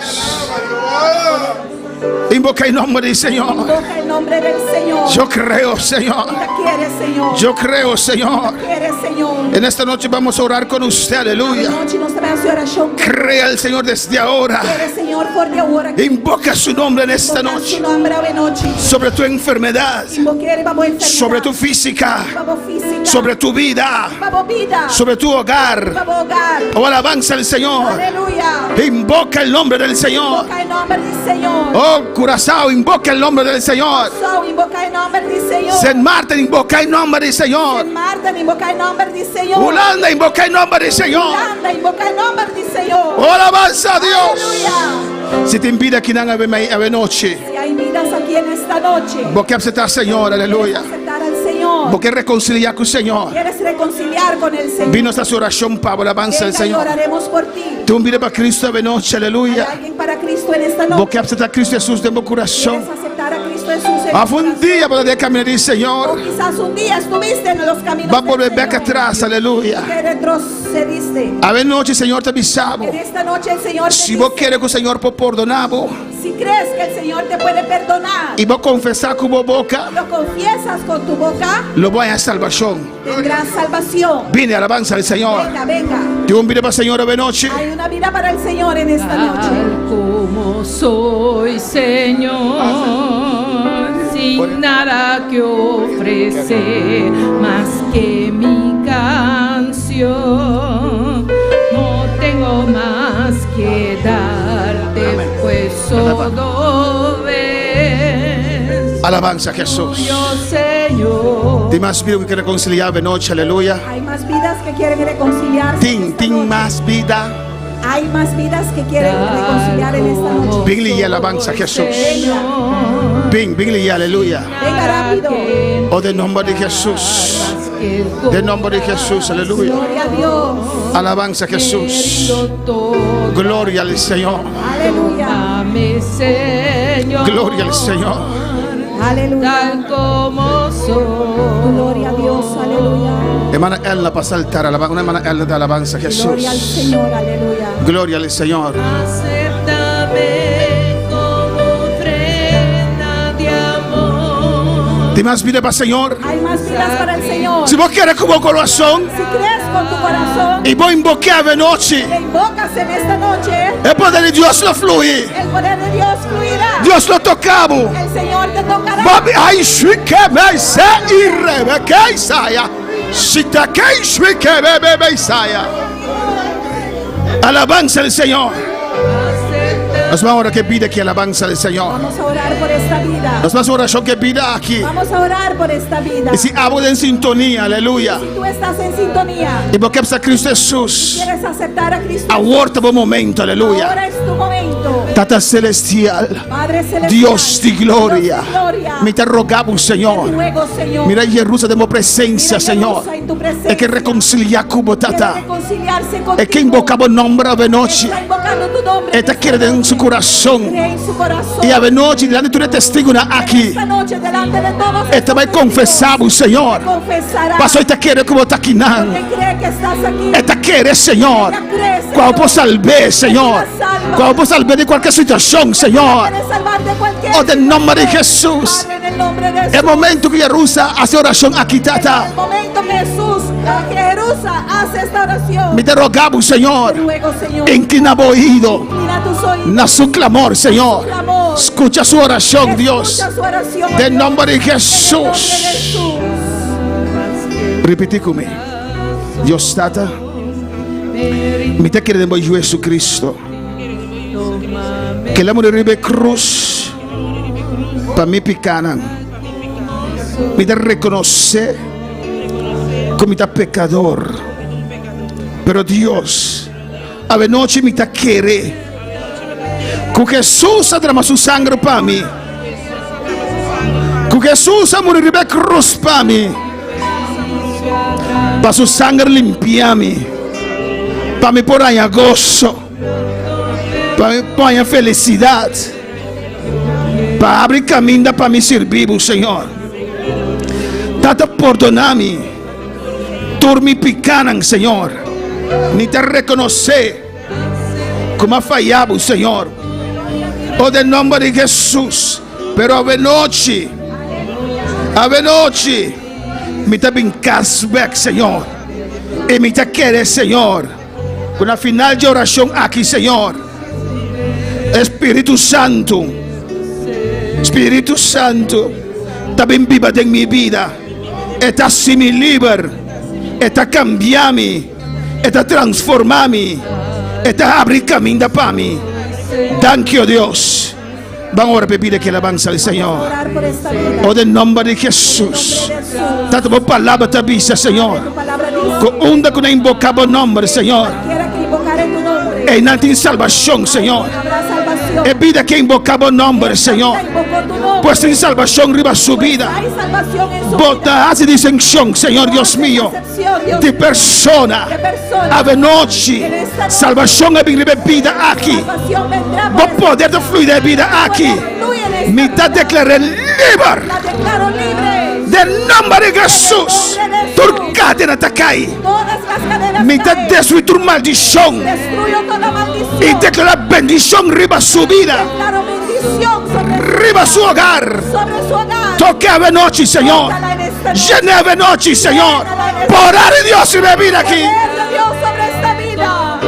[SPEAKER 7] Invoca el nombre del Señor.
[SPEAKER 8] Invoca el nombre del Señor.
[SPEAKER 7] Yo creo, Señor.
[SPEAKER 8] Te quiere, Señor.
[SPEAKER 7] Yo creo, Señor.
[SPEAKER 8] Te quiere, Señor.
[SPEAKER 7] En esta noche vamos a orar con usted, aleluya.
[SPEAKER 8] Noche nos trae su oración.
[SPEAKER 7] Crea al Señor desde ahora.
[SPEAKER 8] Quiere, Señor, por de ahora.
[SPEAKER 7] Invoca su nombre en esta
[SPEAKER 8] Invoca
[SPEAKER 7] noche.
[SPEAKER 8] su nombre a noche.
[SPEAKER 7] Sobre tu enfermedad.
[SPEAKER 8] Invoquere, vamos enfermedad.
[SPEAKER 7] Sobre tu física.
[SPEAKER 8] Vamos física.
[SPEAKER 7] Sobre tu vida.
[SPEAKER 8] Vamos vida.
[SPEAKER 7] Sobre tu hogar.
[SPEAKER 8] Vamos hogar.
[SPEAKER 7] Oh, alabanza al Señor.
[SPEAKER 8] Aleluya.
[SPEAKER 7] Invoca el nombre del Señor.
[SPEAKER 8] Invoca el nombre del Señor.
[SPEAKER 7] Oh, Curazao, invoca el nombre del Señor.
[SPEAKER 8] So, invoca el nombre del Señor.
[SPEAKER 7] San Martín, invoca el nombre del Señor.
[SPEAKER 8] En Marta, invoca el nombre del Señor.
[SPEAKER 7] Holanda, invoca el nombre del Señor.
[SPEAKER 8] Holanda, invoca el nombre del Señor.
[SPEAKER 7] Oh, alabanza a Dios.
[SPEAKER 8] Aleluya.
[SPEAKER 7] Si te impide que no ave noche,
[SPEAKER 8] Si hay vidas aquí en esta noche,
[SPEAKER 7] porque aceptar al Señor, aleluya.
[SPEAKER 8] aceptar al Señor.
[SPEAKER 7] Porque reconciliar con el Señor.
[SPEAKER 8] Quieres reconciliar con el Señor.
[SPEAKER 7] Vino esta oración para alabanza al
[SPEAKER 8] Venga y
[SPEAKER 7] Señor.
[SPEAKER 8] oraremos por ti.
[SPEAKER 7] Te invito para Cristo ave noche,
[SPEAKER 8] Hay
[SPEAKER 7] aleluya.
[SPEAKER 8] alguien para Cristo en esta noche.
[SPEAKER 7] Porque aceptar a Cristo Jesús de mi corazón.
[SPEAKER 8] Quieres aceptar a Cristo Jesús en
[SPEAKER 7] Ah,
[SPEAKER 8] tu
[SPEAKER 7] fue un
[SPEAKER 8] corazón.
[SPEAKER 7] día para el caminar del
[SPEAKER 8] O
[SPEAKER 7] Señor.
[SPEAKER 8] quizás un día estuviste en los caminos
[SPEAKER 7] Va a volver
[SPEAKER 8] del
[SPEAKER 7] back
[SPEAKER 8] Señor.
[SPEAKER 7] atrás, aleluya.
[SPEAKER 8] Que retrocediste.
[SPEAKER 7] Ave noche, Señor, te avisamos.
[SPEAKER 8] En esta noche el Señor te
[SPEAKER 7] Si vos
[SPEAKER 8] dice,
[SPEAKER 7] quieres que el Señor por perdonado
[SPEAKER 8] si crees que el Señor te puede perdonar,
[SPEAKER 7] y vos confesar con vos boca,
[SPEAKER 8] lo confiesas con tu boca,
[SPEAKER 7] lo voy a salvación.
[SPEAKER 8] tendrás salvación.
[SPEAKER 7] Vine alabanza al Señor.
[SPEAKER 8] Venga, venga.
[SPEAKER 7] Te invito para el Señor ave noche.
[SPEAKER 8] Hay una vida para el Señor en esta noche.
[SPEAKER 9] Tal como soy, Señor, sin nada que ofrecer más que mi canción. No tengo más que darte, pues todo ves.
[SPEAKER 7] Alabanza a Jesús.
[SPEAKER 9] Yo, Señor.
[SPEAKER 7] Tem más vida que reconciliar ave noche, aleluya.
[SPEAKER 8] Hay más vidas que quieren reconciliarse. en esta
[SPEAKER 7] Tem
[SPEAKER 8] noche.
[SPEAKER 7] más vida.
[SPEAKER 8] Hay más vidas que quieren reconciliar en esta noche.
[SPEAKER 7] Venle y alabanza a Jesús.
[SPEAKER 9] Señor,
[SPEAKER 7] Venle y aleluya.
[SPEAKER 8] Venga rápido.
[SPEAKER 7] Oh, de nombre de Jesús. De nombre de Jesús, aleluya.
[SPEAKER 8] Gloria a Dios.
[SPEAKER 7] Alabanza a Jesús. Gloria al Señor.
[SPEAKER 8] Aleluya.
[SPEAKER 9] Dame, Señor.
[SPEAKER 7] Gloria al Señor.
[SPEAKER 8] Aleluya.
[SPEAKER 9] Tal como soy.
[SPEAKER 8] Gloria a Dios. Aleluya.
[SPEAKER 7] Hermana Elna para saltar, una hermana Elna de alabanza a
[SPEAKER 8] Gloria al
[SPEAKER 7] Jesús.
[SPEAKER 8] Señor. Aleluya.
[SPEAKER 7] Gloria al Señor.
[SPEAKER 9] Acéptame como ofrenda de amor.
[SPEAKER 7] Tem más vida para el Señor.
[SPEAKER 8] Hay más vidas para el Señor.
[SPEAKER 7] Si vos quieres como corazón
[SPEAKER 8] Si crees con tu corazón
[SPEAKER 7] y vos invocar de noche,
[SPEAKER 8] e invocas en esta noche,
[SPEAKER 7] el poder de Dios lo fluye.
[SPEAKER 8] el poder de Dios fluirá.
[SPEAKER 7] Dios lo tocaba.
[SPEAKER 8] El Señor te tocará.
[SPEAKER 7] Babi ay shike me se irrebe que Isaya. Shita que shike bebe Isaya. Alabanza al Señor. Nos vamos a orar que pide aquí alabanza al Señor.
[SPEAKER 8] Vamos a orar por esta vida.
[SPEAKER 7] Nos vamos a oración que pida aquí.
[SPEAKER 8] Vamos a orar por esta vida.
[SPEAKER 7] Y si hablo en sintonía, aleluya.
[SPEAKER 8] Si tú estás en sintonía,
[SPEAKER 7] Y porque a Cristo Jesús.
[SPEAKER 8] quieres aceptar a Cristo,
[SPEAKER 7] Aguarda un momento, aleluya.
[SPEAKER 8] ahora es tu momento.
[SPEAKER 7] Tata celestial,
[SPEAKER 8] Padre celestial,
[SPEAKER 7] Dios de gloria,
[SPEAKER 8] Dios de gloria,
[SPEAKER 7] me te rogamos,
[SPEAKER 8] te
[SPEAKER 7] Señor.
[SPEAKER 8] ruego, Señor,
[SPEAKER 7] Mira Jerusalén de presencia,
[SPEAKER 8] mira
[SPEAKER 7] Señor.
[SPEAKER 8] Jerusalén en tu presencia,
[SPEAKER 7] Es que reconciliar con
[SPEAKER 8] quiere
[SPEAKER 7] Tata.
[SPEAKER 8] reconciliarse contigo,
[SPEAKER 7] Es que invocamos nombre de noche.
[SPEAKER 8] está invocando tu nombre,
[SPEAKER 7] Esta quiere en su corazón.
[SPEAKER 8] cree en su corazón,
[SPEAKER 7] Y a noche delante tú eres testigo aquí.
[SPEAKER 8] esta noche delante de todos
[SPEAKER 7] Esta vez confesamos, Señor.
[SPEAKER 8] confesará,
[SPEAKER 7] Pasó esta quiere como taquinán.
[SPEAKER 8] que cree que estás aquí,
[SPEAKER 7] Esta quiere, Señor.
[SPEAKER 8] ella cree, Señor,
[SPEAKER 7] Cuando puedo salvar, Señor. Cuando puedo salvar de cualquier situación, Señor.
[SPEAKER 8] quiere salvar de cualquier
[SPEAKER 7] Oh, del nombre de
[SPEAKER 8] situación.
[SPEAKER 7] Jesús.
[SPEAKER 8] Padre, en el nombre de Jesús.
[SPEAKER 7] El momento que Jerusalén hace oración aquí,
[SPEAKER 8] En
[SPEAKER 7] Tata.
[SPEAKER 8] el momento que Jesús, que Jerusalén hace esta oración,
[SPEAKER 7] Me te rogamos,
[SPEAKER 8] te
[SPEAKER 7] Señor.
[SPEAKER 8] ruego, Señor,
[SPEAKER 7] Inclina oído.
[SPEAKER 8] mira tus oídos,
[SPEAKER 7] Na su clamor, Señor.
[SPEAKER 8] clamor.
[SPEAKER 7] Escucha su oración, Dios.
[SPEAKER 8] Escucha su oración,
[SPEAKER 7] Del nombre de
[SPEAKER 8] en el nombre de
[SPEAKER 7] Jesús.
[SPEAKER 8] Jesús.
[SPEAKER 7] Repite conmigo. Dios, Tata. Me te queremos Jesucristo. Que la mujer de cruz para mí picanan. Me te reconoce como mi pecador. Pero Dios, a la noche me te quiere. Con Jesús derrama su sangre para mí. Con Jesús a morir de cruz para mí. Para su sangre limpiarme. Para me poner en gozo. Para me poner en felicidad. Para abrir camino para mi servir, Señor. Tata perdoname. Tú me picanan, Señor. Ni te reconocer como ha fallado, Señor. Oh, del nombre de Jesús. Pero a noche, me te brincas back, Señor. Y me te quieres, Señor. Con la final de oración aquí, Señor. Espíritu Santo. Espíritu Santo. También viva en mi vida. Esta si me liber. Esta cambiame. Esta transformame. Esta abre camino para mí. Thank you, Dios. Vamos ahora a pedir que alabanza al Señor.
[SPEAKER 8] Orar por esta vida.
[SPEAKER 7] Oh, del nombre de Jesús. Tanto por palabra te avisa, Señor.
[SPEAKER 8] Tu palabra dice,
[SPEAKER 7] Con onda con invocable nombre, Señor.
[SPEAKER 8] quiera que invocaré tu nombre,
[SPEAKER 7] E nanti salvación, Señor.
[SPEAKER 8] habrá salvación.
[SPEAKER 7] E vida que invocable nombre, Señor.
[SPEAKER 8] Invocó tu nombre.
[SPEAKER 7] Pues sin salvación riba su vida.
[SPEAKER 8] Hay salvación en su vida.
[SPEAKER 7] Bota hace distinción, Señor Dios mío.
[SPEAKER 8] Excepción, Dios
[SPEAKER 7] De persona.
[SPEAKER 8] de persona.
[SPEAKER 7] Ave noche. Salvación e vida aquí.
[SPEAKER 8] Salvación vendrá
[SPEAKER 7] Vos
[SPEAKER 8] por
[SPEAKER 7] poder de fluir de vida aquí.
[SPEAKER 8] Fluye en esta
[SPEAKER 7] Mitad
[SPEAKER 8] vida.
[SPEAKER 7] declaré libre.
[SPEAKER 8] La declaro libre.
[SPEAKER 7] Del nombre de Jesús. Tu cadena te cae.
[SPEAKER 8] Todas las cadenas
[SPEAKER 7] Mitad
[SPEAKER 8] caen.
[SPEAKER 7] destruir tu maldición.
[SPEAKER 8] Destruyo toda maldición.
[SPEAKER 7] Y declara bendición riba su vida.
[SPEAKER 8] Declaro bendición sobre
[SPEAKER 7] Riba su hogar.
[SPEAKER 8] su hogar.
[SPEAKER 7] Toque a noche, Señor.
[SPEAKER 8] Tócala en esta noche.
[SPEAKER 7] Llene a noche, Señor. Por de Dios y bebida aquí.
[SPEAKER 8] Poder de Dios sobre esta vida.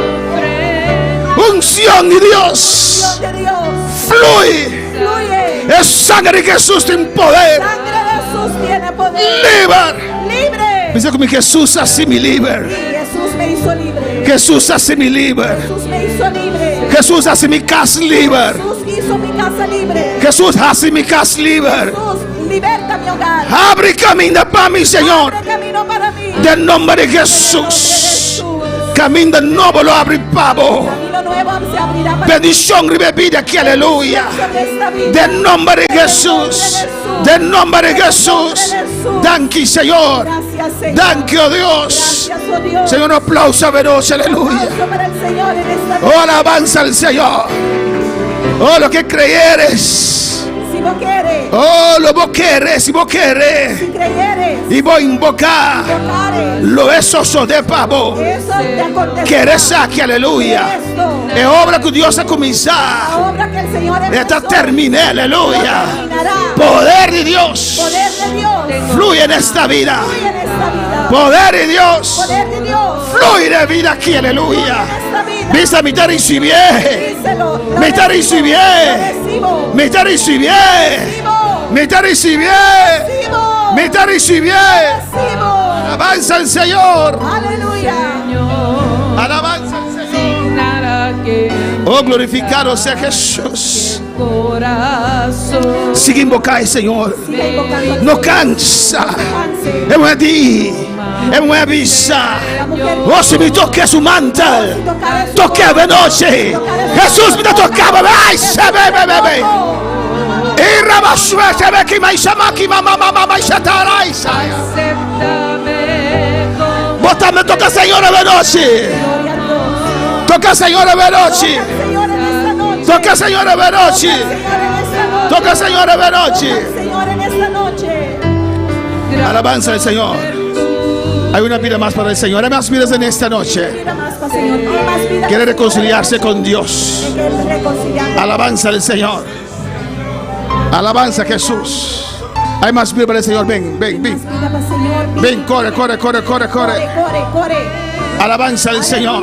[SPEAKER 7] Unción de Dios.
[SPEAKER 8] Dios de Dios.
[SPEAKER 7] Fluye.
[SPEAKER 8] Fluye.
[SPEAKER 7] Es sangre de Jesús en poder.
[SPEAKER 8] Sangre de Jesús tiene poder.
[SPEAKER 7] Libre.
[SPEAKER 8] Libre.
[SPEAKER 7] Dice como Jesús así me libre.
[SPEAKER 8] Jesús me hizo libre.
[SPEAKER 7] Jesús así me libre.
[SPEAKER 8] Jesús me hizo libre.
[SPEAKER 7] Jesús así mi casa libre.
[SPEAKER 8] Jesús hizo mi casa libre.
[SPEAKER 7] Jesús así mi casa libre.
[SPEAKER 8] Jesús liberta mi hogar.
[SPEAKER 7] Abre camino para mí, Señor.
[SPEAKER 8] Abre camino para mí.
[SPEAKER 7] Del nombre de Jesús. Camino de nuevo lo abre pavo.
[SPEAKER 8] Camino nuevo se abrirá para
[SPEAKER 7] Bendición y bebida aquí, aleluya.
[SPEAKER 8] sobre esta vida.
[SPEAKER 7] Del nombre de Jesús. Del nombre de Jesús. Thank you, Señor.
[SPEAKER 8] Gracias, Señor.
[SPEAKER 7] Thank you, Dios.
[SPEAKER 8] Gracias, oh Dios.
[SPEAKER 7] Señor, un aplauso veloz, aleluya.
[SPEAKER 8] Aplauso para el Señor en esta
[SPEAKER 7] Oh, alabanza al Señor. Oh, lo que creyeres.
[SPEAKER 8] Si vos quieres,
[SPEAKER 7] Oh, lo vos querés, si vos
[SPEAKER 8] si
[SPEAKER 7] querés.
[SPEAKER 8] creyeres,
[SPEAKER 7] Y voy a invocar
[SPEAKER 8] tocares,
[SPEAKER 7] lo eso de pavo.
[SPEAKER 8] eso te acontecerá.
[SPEAKER 7] Querés aquí, aleluya.
[SPEAKER 8] Esto,
[SPEAKER 7] Es obra que Dios ha
[SPEAKER 8] la
[SPEAKER 7] comenzado.
[SPEAKER 8] obra que el Señor
[SPEAKER 7] Esta
[SPEAKER 8] empezó,
[SPEAKER 7] terminé, aleluya.
[SPEAKER 8] terminará.
[SPEAKER 7] Poder de Dios.
[SPEAKER 8] Poder de Dios.
[SPEAKER 7] Fluye en esta vida.
[SPEAKER 8] Fluye en esta vida.
[SPEAKER 7] Poder de Dios.
[SPEAKER 8] Poder de Dios.
[SPEAKER 7] Fluye de vida aquí, aleluya.
[SPEAKER 8] En esta vida.
[SPEAKER 7] Visa mi te recibí.
[SPEAKER 8] Díselo. Lo
[SPEAKER 7] Me te
[SPEAKER 8] recibo,
[SPEAKER 7] recibí.
[SPEAKER 8] lo recibo.
[SPEAKER 7] Me te recibí.
[SPEAKER 8] Recibo.
[SPEAKER 7] Me te recibí.
[SPEAKER 8] Recibo.
[SPEAKER 7] Me te recibí.
[SPEAKER 8] Recibo.
[SPEAKER 7] Alabanza al Señor.
[SPEAKER 8] Aleluya.
[SPEAKER 7] Alabanza al Señor.
[SPEAKER 9] Sin nada que
[SPEAKER 7] Oh, glorificado sea Jesús.
[SPEAKER 9] Corazón.
[SPEAKER 7] Sigue invocando, Señor.
[SPEAKER 8] Siga invocando.
[SPEAKER 7] No cansa. É uma di. É uma avisa. Oh, se me toque su mantel. Toqueva a noche. Jesús me tocava. Vai, bebe. E rabashuete ve que mais chama que mama mais chatarai. Bota-me, toca, Senhor, a noche. Toca, Senhor, a noche. Toca, Senhor, a noche. Toca, Senhor, a noche.
[SPEAKER 8] Señor, en esta noche.
[SPEAKER 7] Alabanza al Señor. Hay una vida más para el Señor. Hay más vidas en esta noche.
[SPEAKER 8] Vida más para el Señor. Hay más vida
[SPEAKER 7] Quiere
[SPEAKER 8] para el
[SPEAKER 7] reconciliarse con Dios.
[SPEAKER 8] Señor. Quiere reconciliarse.
[SPEAKER 7] Alabanza al Señor. Alabanza a Jesús. Hay más vida para el Señor. Ven.
[SPEAKER 8] Más vida para el Señor.
[SPEAKER 7] Ven, corre.
[SPEAKER 8] Corre.
[SPEAKER 7] Alabanza al Señor.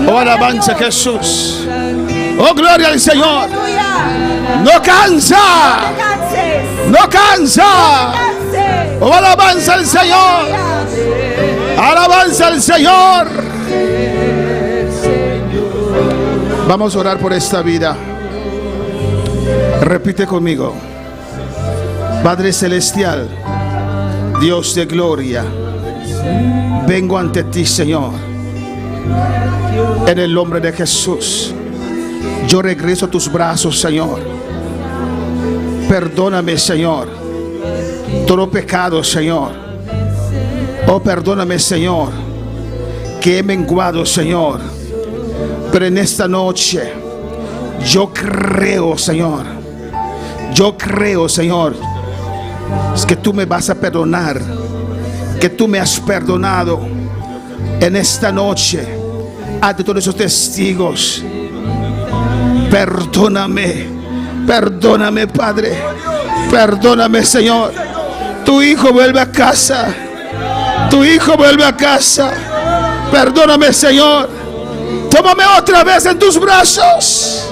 [SPEAKER 7] Oh, alabanza a Jesús. Oh, gloria al Señor.
[SPEAKER 8] Aleluya.
[SPEAKER 7] No cansa. No cansa.
[SPEAKER 8] Canse.
[SPEAKER 7] Oh, alabanza al Señor. Alabanza al Señor. Vamos a orar por esta vida. Repite conmigo. Padre Celestial, Dios de gloria, vengo ante ti, Señor. En el nombre de Jesús, yo regreso a tus brazos, Señor. Perdóname, Señor, todo pecado, Señor. Oh, perdóname, Señor, que he menguado, Señor. Pero en esta noche, yo creo, Señor. Yo creo, Señor, es que tú me vas a perdonar, que tú me has perdonado. En esta noche, ante todos esos testigos, perdóname, Padre, perdóname, Señor. Tu hijo vuelve a casa, perdóname, Señor. Tómame otra vez en tus brazos,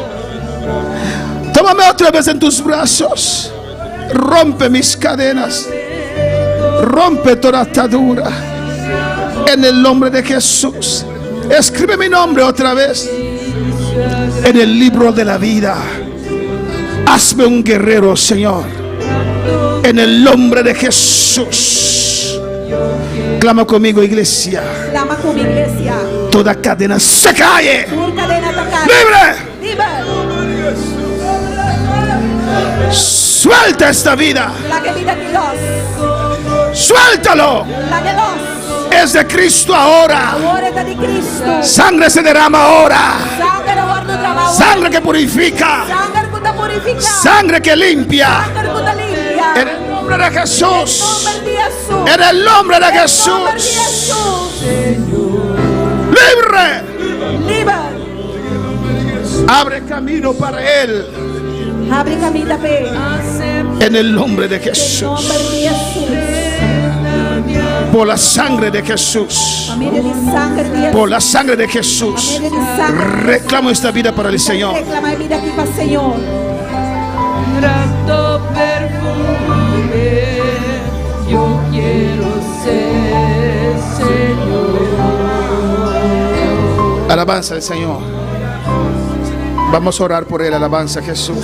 [SPEAKER 7] rompe mis cadenas, rompe toda atadura, en el nombre de Jesús. Escribe mi nombre otra vez en el libro de la vida. Hazme un guerrero, Señor, en el nombre de Jesús. Clama conmigo, iglesia.
[SPEAKER 8] Clama con mi iglesia.
[SPEAKER 7] Toda cadena se cae.
[SPEAKER 8] Cadena tocada.
[SPEAKER 7] Libre. Suelta esta vida.
[SPEAKER 8] La que vida de Dios.
[SPEAKER 7] Suéltalo.
[SPEAKER 8] La de Dios.
[SPEAKER 7] Es de Cristo ahora.
[SPEAKER 8] Ahora está de Cristo.
[SPEAKER 7] Sangre se derrama ahora.
[SPEAKER 8] Sangre
[SPEAKER 7] que purifica.
[SPEAKER 8] Sangre que purifica.
[SPEAKER 7] Sangre que limpia.
[SPEAKER 8] Sangre que limpia.
[SPEAKER 7] En el nombre de Jesús.
[SPEAKER 8] En
[SPEAKER 7] En el nombre de Jesús. Libre. Abre camino para Él.
[SPEAKER 8] Abre camino para Él.
[SPEAKER 7] En el nombre de Jesús. Por la sangre de Jesús. Por la sangre de Jesús. Reclamo esta vida para el Señor.
[SPEAKER 8] Reclama vida aquí para el Señor.
[SPEAKER 9] Grato perfume, yo quiero ser, Señor.
[SPEAKER 7] Alabanza al Señor. Vamos a orar por Él. Alabanza a Jesús.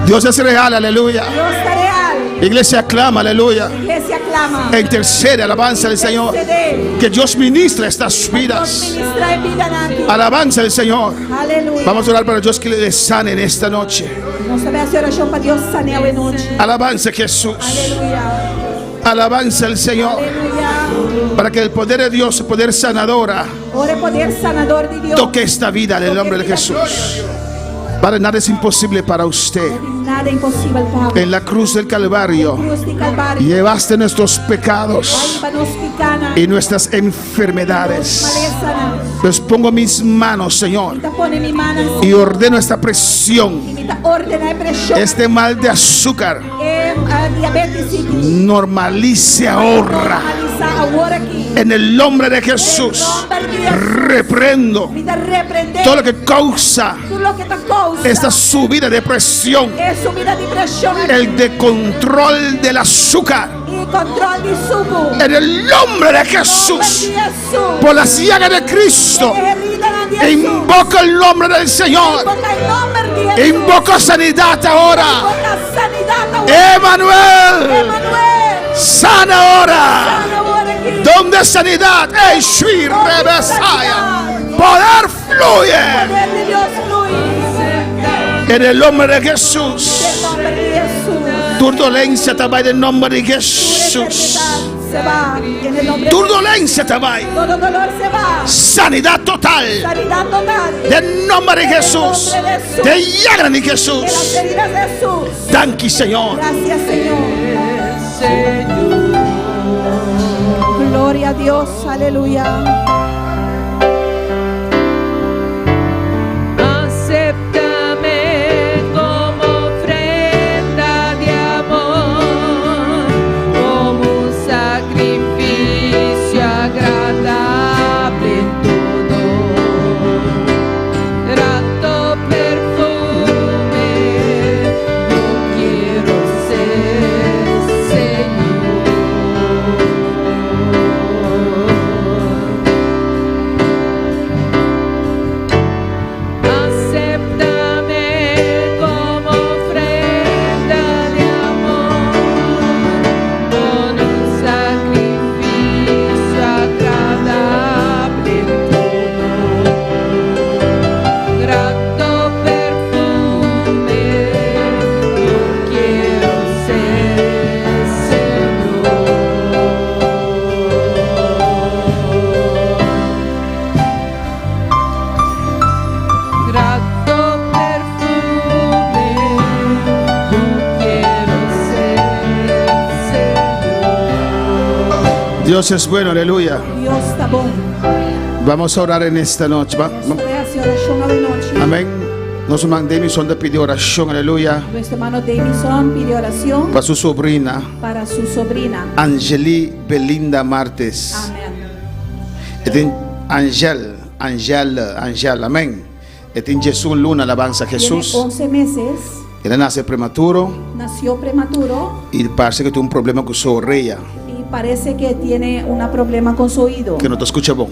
[SPEAKER 7] Dios es real, aleluya.
[SPEAKER 8] Dios está real.
[SPEAKER 7] Iglesia aclama, aleluya.
[SPEAKER 8] Iglesia clama.
[SPEAKER 7] E intercede, alabanza al Señor. Que Dios ministra estas vidas.
[SPEAKER 8] Ministra en vida nadie.
[SPEAKER 7] Alabanza al Señor.
[SPEAKER 8] Aleluya.
[SPEAKER 7] Vamos a orar para Dios que le sane en esta noche.
[SPEAKER 8] Vamos a hacer oración para Dios sanear en noche.
[SPEAKER 7] Alabanza a Jesús.
[SPEAKER 8] Aleluya.
[SPEAKER 7] Alabanza al Señor.
[SPEAKER 8] Aleluya.
[SPEAKER 7] Para que el poder de Dios, el poder sanadora,
[SPEAKER 8] Ora el poder sanador de Dios.
[SPEAKER 7] toque esta vida en el nombre de Jesús. Para nada es imposible para usted.
[SPEAKER 8] Nada imposible para
[SPEAKER 7] En la cruz del Calvario
[SPEAKER 8] Cruz de Calvario.
[SPEAKER 7] llevaste nuestros pecados
[SPEAKER 8] Ahí va nos picana.
[SPEAKER 7] y nuestras enfermedades.
[SPEAKER 8] Maleza.
[SPEAKER 7] Les pongo mis manos, Señor,
[SPEAKER 8] Te pone mi mano.
[SPEAKER 7] y ordeno esta presión,
[SPEAKER 8] Y te ordena presión.
[SPEAKER 7] este mal de azúcar,
[SPEAKER 8] Diabetes.
[SPEAKER 7] normalice ahora.
[SPEAKER 8] Normaliza ahora aquí.
[SPEAKER 7] En el nombre de Jesús, reprendo
[SPEAKER 8] Vida reprender.
[SPEAKER 7] todo lo que causa
[SPEAKER 8] Todo lo que te causa.
[SPEAKER 7] esta subida de presión,
[SPEAKER 8] Es subida de presión.
[SPEAKER 7] el de control del azúcar.
[SPEAKER 8] Y control de suco.
[SPEAKER 7] En el nombre de Jesús, por la llaga de Cristo,
[SPEAKER 8] Jesús.
[SPEAKER 7] Invoco el nombre del Señor.
[SPEAKER 8] Invoca el nombre de Jesús.
[SPEAKER 7] Invoco sanidad ahora.
[SPEAKER 8] Invoca sanidad ahora.
[SPEAKER 7] Emanuel.
[SPEAKER 8] Emanuel.
[SPEAKER 7] Sana ahora.
[SPEAKER 8] Sana ahora aquí.
[SPEAKER 7] Donde sanidad. Eshui Rebesaya. Poder fluye.
[SPEAKER 8] Poder de Dios fluye.
[SPEAKER 7] En el nombre de Jesús.
[SPEAKER 8] En el nombre de Jesús.
[SPEAKER 7] Tu dolencia te va en el nombre de
[SPEAKER 8] Tu
[SPEAKER 7] Jesús.
[SPEAKER 8] enfermedad se va. En el nombre
[SPEAKER 7] Tu
[SPEAKER 8] de
[SPEAKER 7] dolencia te va.
[SPEAKER 8] todo dolor se va.
[SPEAKER 7] Sanidad total.
[SPEAKER 8] Sanidad total.
[SPEAKER 7] En nombre de Jesús. Te llagan en
[SPEAKER 8] En las
[SPEAKER 7] Jesús.
[SPEAKER 8] heridas de Jesús.
[SPEAKER 7] Thank you, Señor.
[SPEAKER 8] Gracias, Señor. Gloria a Dios. Aleluya.
[SPEAKER 9] Acéptame como ofrenda de amor, como un sacrificio agradable en todo, grato perfume, yo quiero ser, Señor. Acéptame como ofrenda de amor, con un sacrificio agradable en todo, grato perfume, yo quiero ser, Señor. Grato perfume, yo quiero ser, Señor.
[SPEAKER 7] Dios es bueno, aleluya.
[SPEAKER 8] Dios está bom.
[SPEAKER 7] Vamos a orar en esta noche.
[SPEAKER 8] Essa oração de noite.
[SPEAKER 7] Amén. Nosso irmão Davidson te pediu oração, aleluia.
[SPEAKER 8] Nuestro hermano Davidson pide oración
[SPEAKER 7] Para su sobrina,
[SPEAKER 8] para su sobrina.
[SPEAKER 7] Angeli Belinda Martes.
[SPEAKER 8] Amén.
[SPEAKER 7] Tem Angel, amén. Tem Jesus Luna, alabanza a
[SPEAKER 8] Tiene
[SPEAKER 7] Jesús.
[SPEAKER 8] 11 meses,
[SPEAKER 7] Ele nasce prematuro
[SPEAKER 8] nació prematuro
[SPEAKER 7] e parece que tem problema com sua orelha,
[SPEAKER 8] y parece que tiene un problema con su oído.
[SPEAKER 7] que não te escucha bom.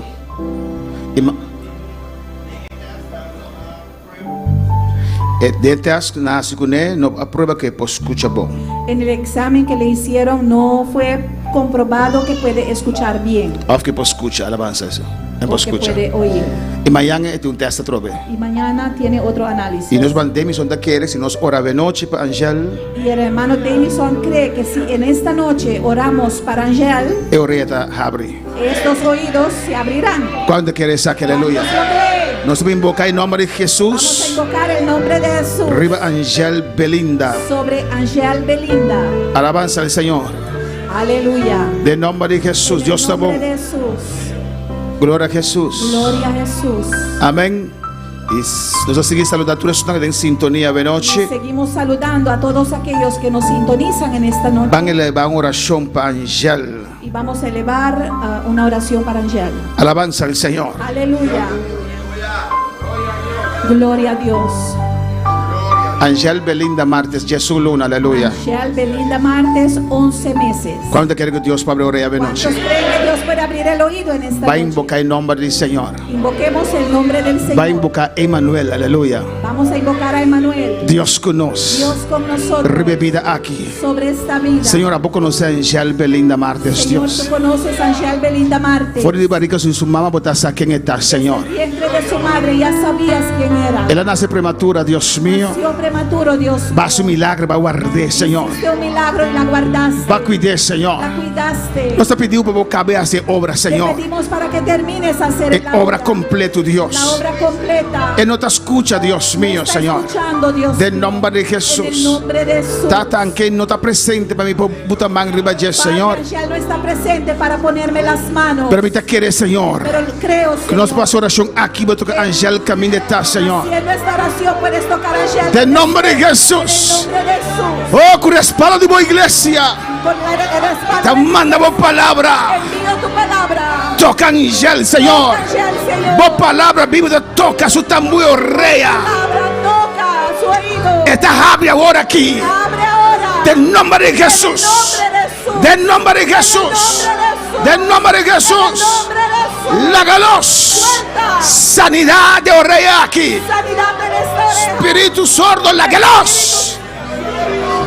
[SPEAKER 7] Dentro nasce com ele, não aprova que escucha bom.
[SPEAKER 8] En el examen que le hicieron no fue comprobado que puede escuchar bien
[SPEAKER 7] Of que escucha, alabanza isso. Não
[SPEAKER 8] o que
[SPEAKER 7] escucha.
[SPEAKER 8] puede oír.
[SPEAKER 7] E amanhã tem teste trobe.
[SPEAKER 8] Y mañana tiene otro análisis.
[SPEAKER 7] E nós bandemos onde quer, se nós oramos noite para Angel,
[SPEAKER 8] Y el hermano Davidson cree que si en esta noche oramos para Angel,
[SPEAKER 7] e orelha está abre.
[SPEAKER 8] estos oídos se abrirán.
[SPEAKER 7] Quando quer saque, aleluia.
[SPEAKER 8] ¿Cuántos lo creen?
[SPEAKER 7] Nós vamos invocar em nome de
[SPEAKER 8] Vamos a
[SPEAKER 7] Jesus.
[SPEAKER 8] invocar el nombre de Jesús
[SPEAKER 7] Riba Angel Belinda.
[SPEAKER 8] sobre Angel Belinda.
[SPEAKER 7] Alabanza al Señor.
[SPEAKER 8] Aleluya.
[SPEAKER 7] De nombre de Jesús. Dios está
[SPEAKER 8] En nombre
[SPEAKER 7] bom.
[SPEAKER 8] de Jesús.
[SPEAKER 7] Gloria a Jesús.
[SPEAKER 8] Gloria a Jesús.
[SPEAKER 7] Amén. Y nos vamos a seguir saludando a todos los que están en sintonía de noche.
[SPEAKER 8] Seguimos saludando a todos aquellos que nos sintonizan en esta noche.
[SPEAKER 7] Van a elevar una oración para Angel.
[SPEAKER 8] Y vamos a elevar una oración para Angel.
[SPEAKER 7] Alabanza al Señor.
[SPEAKER 8] Aleluya. Gloria a Dios.
[SPEAKER 7] Angel Belinda Martes, Jesús Luna, aleluya.
[SPEAKER 8] Angel Belinda Martes, 11 meses.
[SPEAKER 7] ¿Cuándo quiere que Dios abre oreja de
[SPEAKER 8] ¿Cuántos
[SPEAKER 7] noche?
[SPEAKER 8] creen que Dios puede abrir el oído en esta
[SPEAKER 7] Va a
[SPEAKER 8] noche?
[SPEAKER 7] invocar el nombre del Señor.
[SPEAKER 8] Invoquemos el nombre del Señor.
[SPEAKER 7] Va a invocar a Emmanuel, aleluya.
[SPEAKER 8] Vamos a invocar a Emmanuel.
[SPEAKER 7] Dios con nos.
[SPEAKER 8] Dios con nosotros.
[SPEAKER 7] Rebebida aquí.
[SPEAKER 8] Sobre esta vida.
[SPEAKER 7] Señor, ¿a poco conoce a Angel Belinda Martes,
[SPEAKER 8] Señor,
[SPEAKER 7] Dios?
[SPEAKER 8] tú conoces a Angel Belinda Martes.
[SPEAKER 7] Fuera de barriga sin su mamá, botas a quién está, Señor.
[SPEAKER 8] El vientre de su madre ya sabías quién era.
[SPEAKER 7] Ella nace prematura, Dios mío.
[SPEAKER 8] Nació prematuro, Dios.
[SPEAKER 7] Va a su milagro, va a guardar, Señor.
[SPEAKER 8] Hiciste un milagro y la guardaste.
[SPEAKER 7] Va a cuidar, Señor.
[SPEAKER 8] La cuidaste.
[SPEAKER 7] Nos te pidió para caber a hacer obra,
[SPEAKER 8] Te
[SPEAKER 7] Señor.
[SPEAKER 8] pedimos para que termines a hacer la
[SPEAKER 7] Obra completa,
[SPEAKER 8] La
[SPEAKER 7] Dios.
[SPEAKER 8] obra completa.
[SPEAKER 7] Él no te escucha, Dios mío,
[SPEAKER 8] Está
[SPEAKER 7] Señor.
[SPEAKER 8] escuchando, Dios
[SPEAKER 7] Del
[SPEAKER 8] mío.
[SPEAKER 7] nombre de
[SPEAKER 8] En el
[SPEAKER 7] Jesús.
[SPEAKER 8] nombre de Jesús.
[SPEAKER 7] Tatan que no está presente para mí, por butamán riba, Señor.
[SPEAKER 8] Padre, Angel no está presente para ponerme las manos.
[SPEAKER 7] Pero me te quiere, Señor.
[SPEAKER 8] Pero creo,
[SPEAKER 7] Que nos
[SPEAKER 8] Señor,
[SPEAKER 7] pasa oración aquí, voy a tocar Ángel camino está, Señor.
[SPEAKER 8] si en nuestra oración puedes tocar a Angel.
[SPEAKER 7] Del nombre de
[SPEAKER 8] En el
[SPEAKER 7] Jesús.
[SPEAKER 8] nombre de Jesús.
[SPEAKER 7] Oh, con la espada de mi iglesia.
[SPEAKER 8] Con la espada
[SPEAKER 7] Te manda vos palabra.
[SPEAKER 8] envío tu palabra.
[SPEAKER 7] Toca Ángel, Señor.
[SPEAKER 8] Angel, Señor.
[SPEAKER 7] Vos palabra, Biblia toca su tambuyo rea.
[SPEAKER 8] Palabra toca su oído.
[SPEAKER 7] Esta abre ahora aquí.
[SPEAKER 8] Abre ahora.
[SPEAKER 7] Del nombre de Jesús.
[SPEAKER 8] En el nombre de Jesús.
[SPEAKER 7] Del nombre de Jesús. Del nombre de Jesús.
[SPEAKER 8] En el nombre de Jesús.
[SPEAKER 7] Lágalos. sanidad de rey aquí.
[SPEAKER 8] Sanidad en esta hora.
[SPEAKER 7] Espíritu sordo, lágalos.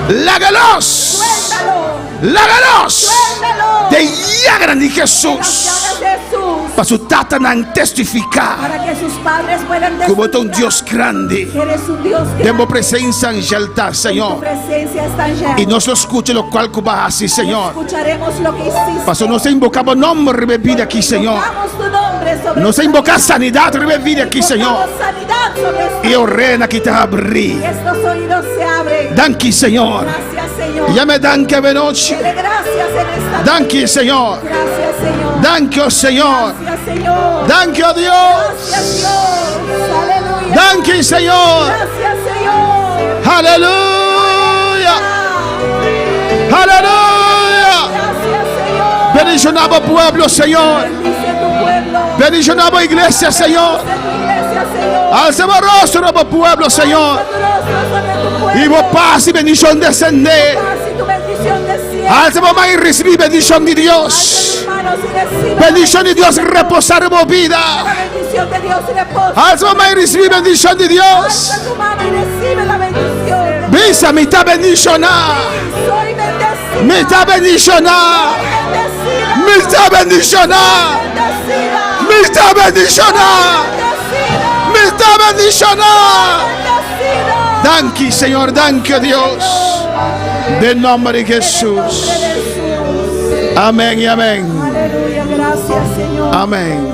[SPEAKER 7] Lágalos.
[SPEAKER 8] Suéltalo.
[SPEAKER 7] Lágalos.
[SPEAKER 8] Suéltalo.
[SPEAKER 7] De llaga de
[SPEAKER 8] Las
[SPEAKER 7] Jesús.
[SPEAKER 8] llagas de Jesús.
[SPEAKER 7] Para su tatanan testificar.
[SPEAKER 8] Para que sus padres puedan
[SPEAKER 7] Como tú un
[SPEAKER 8] testificar
[SPEAKER 7] Dios grande.
[SPEAKER 8] que eres un Dios grande.
[SPEAKER 7] Demos presencia en el altar,
[SPEAKER 8] Tu
[SPEAKER 7] Señor.
[SPEAKER 8] presencia está allá.
[SPEAKER 7] Y nos lo escuche lo cual cuba así, Señor.
[SPEAKER 8] Escucharemos lo que hiciste.
[SPEAKER 7] Pastor, nos invocamos nombre bebida aquí, Señor.
[SPEAKER 8] Invocamos tu nombre sobre
[SPEAKER 7] Nos
[SPEAKER 8] esta
[SPEAKER 7] invoca
[SPEAKER 8] vida.
[SPEAKER 7] sanidad bebida aquí, Señor.
[SPEAKER 8] Invocamos sanidad sobre esta
[SPEAKER 7] Y ordena que te abrí.
[SPEAKER 8] vida. Estos oídos se abren.
[SPEAKER 7] Danki, Señor.
[SPEAKER 8] Gracias, Señor.
[SPEAKER 7] Ya me danke venoche.
[SPEAKER 8] Dele gracias en esta
[SPEAKER 7] Danki, Señor.
[SPEAKER 8] Gracias, Señor.
[SPEAKER 7] Danke, oh Señor.
[SPEAKER 8] Gracias, Señor.
[SPEAKER 7] Danke, oh Dios.
[SPEAKER 8] Gracias, Dios. Aleluya.
[SPEAKER 7] Danke, Señor.
[SPEAKER 8] Gracias, Señor.
[SPEAKER 7] Aleluya. Aleluya.
[SPEAKER 8] Gracias, Señor.
[SPEAKER 7] Bendicionamos pueblo, Señor.
[SPEAKER 8] Bendice tu pueblo.
[SPEAKER 7] Bendicionamos iglesia, Señor.
[SPEAKER 8] Bendice tu iglesia, Señor.
[SPEAKER 7] Alzamos rostro para pueblo, Señor.
[SPEAKER 8] Alza tu rostro sobre tu pueblo.
[SPEAKER 7] Y vos paz y bendición descender.
[SPEAKER 8] Paz y tu bendición desciende.
[SPEAKER 7] Alzamos más y recibir bendición de
[SPEAKER 8] Alza
[SPEAKER 7] Dios.
[SPEAKER 8] tus manos y recibe
[SPEAKER 7] Bendición de Dios reposar en
[SPEAKER 8] la
[SPEAKER 7] vida.
[SPEAKER 8] bendición de Dios y reposa.
[SPEAKER 7] Alzamos más y recibir bendición de Dios.
[SPEAKER 8] Alza tu mano y recibe la bendición.
[SPEAKER 7] Visa mi está bendicionada.
[SPEAKER 8] Soy bendecida.
[SPEAKER 7] Me está bendicionada.
[SPEAKER 8] Bendecida.
[SPEAKER 7] Me está bendicionada.
[SPEAKER 8] Bendecida.
[SPEAKER 7] Me está bendicionada.
[SPEAKER 8] Bendecida.
[SPEAKER 7] Me está bendicionada.
[SPEAKER 8] Bendecida.
[SPEAKER 7] Danke, Señor, danke, Dios. De nombre de Jesús. Amén y amén.
[SPEAKER 8] Aleluya, gracias, Señor.
[SPEAKER 7] Amén.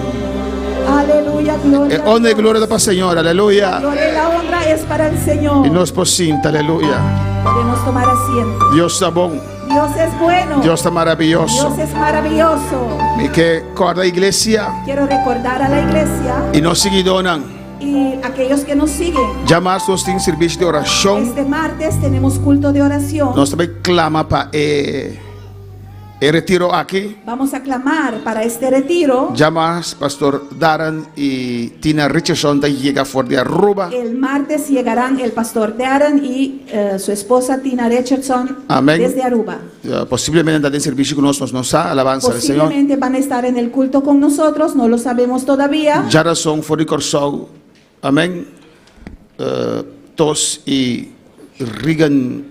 [SPEAKER 8] Aleluya, gloria.
[SPEAKER 7] Honra y gloria para el Señor. Aleluya.
[SPEAKER 8] Gloria y la honra es para el Señor.
[SPEAKER 7] Y nos posinta. Aleluya.
[SPEAKER 8] Podemos tomar asiento.
[SPEAKER 7] Dios está bueno.
[SPEAKER 8] Dios es bueno.
[SPEAKER 7] Dios está maravilloso.
[SPEAKER 8] Dios es maravilloso.
[SPEAKER 7] Y que corda iglesia
[SPEAKER 8] Quiero recordar a la iglesia
[SPEAKER 7] y nos seguidonan.
[SPEAKER 8] y aquellos que nos siguen.
[SPEAKER 7] Llamados sin servicio de oración.
[SPEAKER 8] Este martes tenemos culto de oración.
[SPEAKER 7] Nos también clama para el retiro aquí.
[SPEAKER 8] Vamos a clamar para este retiro.
[SPEAKER 7] Llamas Pastor Darren y Tina Richardson de llega fuera de Aruba.
[SPEAKER 8] El martes llegarán el pastor Darren y su esposa Tina Richardson
[SPEAKER 7] Amén.
[SPEAKER 8] desde Aruba.
[SPEAKER 7] Posiblemente en servicio con nosotros, nos da alabanza al Señor.
[SPEAKER 8] Posiblemente van a estar en el culto con nosotros, no lo sabemos todavía.
[SPEAKER 7] Ya razón fuera de Corsau. Amén. Tos y Regan,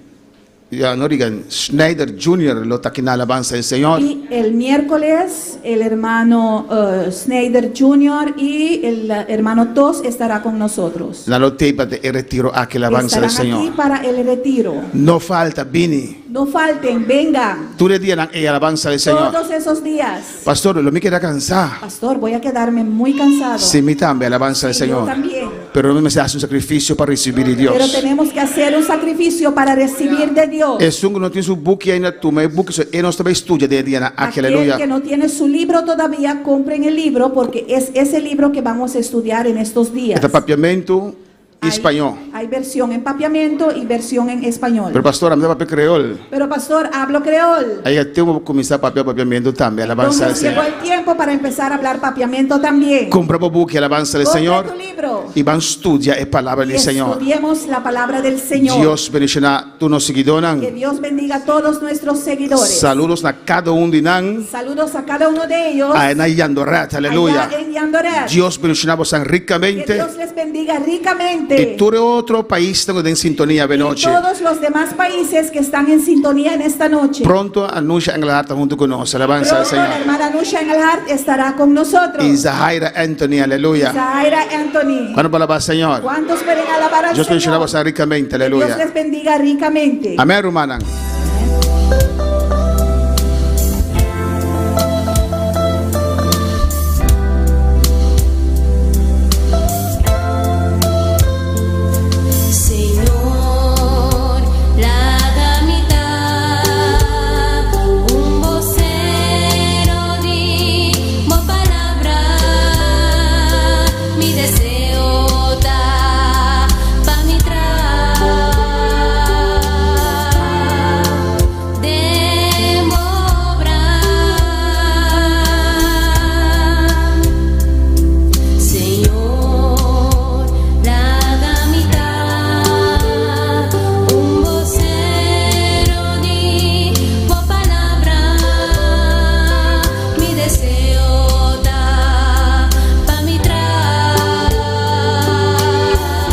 [SPEAKER 7] ya no Regan, Schneider Jr. lo taquina alabanza del Señor.
[SPEAKER 8] Y el miércoles el hermano Schneider Jr. y el hermano Tos estará con nosotros.
[SPEAKER 7] La lotepa de el retiro aquí alabanza del
[SPEAKER 8] Estarán aquí
[SPEAKER 7] Señor.
[SPEAKER 8] para el retiro.
[SPEAKER 7] No falta, Vini.
[SPEAKER 8] No falten, vengan
[SPEAKER 7] Tú le dieran el alabanza del Señor.
[SPEAKER 8] todos esos días.
[SPEAKER 7] Pastor, lo me queda cansado.
[SPEAKER 8] Pastor, voy a quedarme muy cansado.
[SPEAKER 7] Sí, mi también, alabanza del
[SPEAKER 8] Sí, yo
[SPEAKER 7] Señor.
[SPEAKER 8] también.
[SPEAKER 7] Pero no me se hace un sacrificio para recibir de Dios.
[SPEAKER 8] Pero tenemos que hacer un sacrificio para recibir de Dios.
[SPEAKER 7] Es un que no tiene su book y ahí no toma el book, y no está estudia de Diana. Aquí,
[SPEAKER 8] Aquel
[SPEAKER 7] aleluya.
[SPEAKER 8] que no tiene su libro todavía, compren el libro porque es ese libro que vamos a estudiar en estos días.
[SPEAKER 7] Este papiamento español.
[SPEAKER 8] Hay versión en papiamento y versión en español.
[SPEAKER 7] Pero pastor, a mí papel creol.
[SPEAKER 8] Pero pastor, hablo creol.
[SPEAKER 7] Ahí tengo que comenzar papiamento también, alabanza del
[SPEAKER 8] Entonces llegó
[SPEAKER 7] Señor.
[SPEAKER 8] el tiempo para empezar a hablar papiamento también.
[SPEAKER 7] Compramos book y alabanza del
[SPEAKER 8] Compre
[SPEAKER 7] Señor.
[SPEAKER 8] tu libro
[SPEAKER 7] Y van a estudiar la palabra
[SPEAKER 8] y
[SPEAKER 7] del Señor.
[SPEAKER 8] estudiemos la palabra del Señor.
[SPEAKER 7] Dios bendiga tú nos
[SPEAKER 8] Que
[SPEAKER 7] seguidonan.
[SPEAKER 8] Dios bendiga a todos nuestros seguidores.
[SPEAKER 7] Saludos a cada uno de nan.
[SPEAKER 8] Saludos a cada uno de ellos.
[SPEAKER 7] A Yandorat, aleluya.
[SPEAKER 8] Allá en Yandoret.
[SPEAKER 7] Dios bendicionamos tan
[SPEAKER 8] Que
[SPEAKER 7] ricamente.
[SPEAKER 8] Dios les bendiga ricamente.
[SPEAKER 7] Y todo otro país tengo en sintonía de
[SPEAKER 8] Y
[SPEAKER 7] noche.
[SPEAKER 8] todos los demás países que están en sintonía en esta noche.
[SPEAKER 7] Pronto anuncia Engelhardt junto con nosotros. Alabanza al
[SPEAKER 8] Pronto la
[SPEAKER 7] Señor.
[SPEAKER 8] hermana Nusha Engelhardt estará con nosotros.
[SPEAKER 7] Y Zahaira Anthony, aleluya.
[SPEAKER 8] Zaira Anthony.
[SPEAKER 7] Cuando palabra al Señor.
[SPEAKER 8] ¿Cuántos pueden alabar al
[SPEAKER 7] Dios
[SPEAKER 8] Señor?
[SPEAKER 7] bendicionamos ricamente,
[SPEAKER 8] Que Dios
[SPEAKER 7] aleluya.
[SPEAKER 8] les bendiga ricamente.
[SPEAKER 7] Amén, hermana.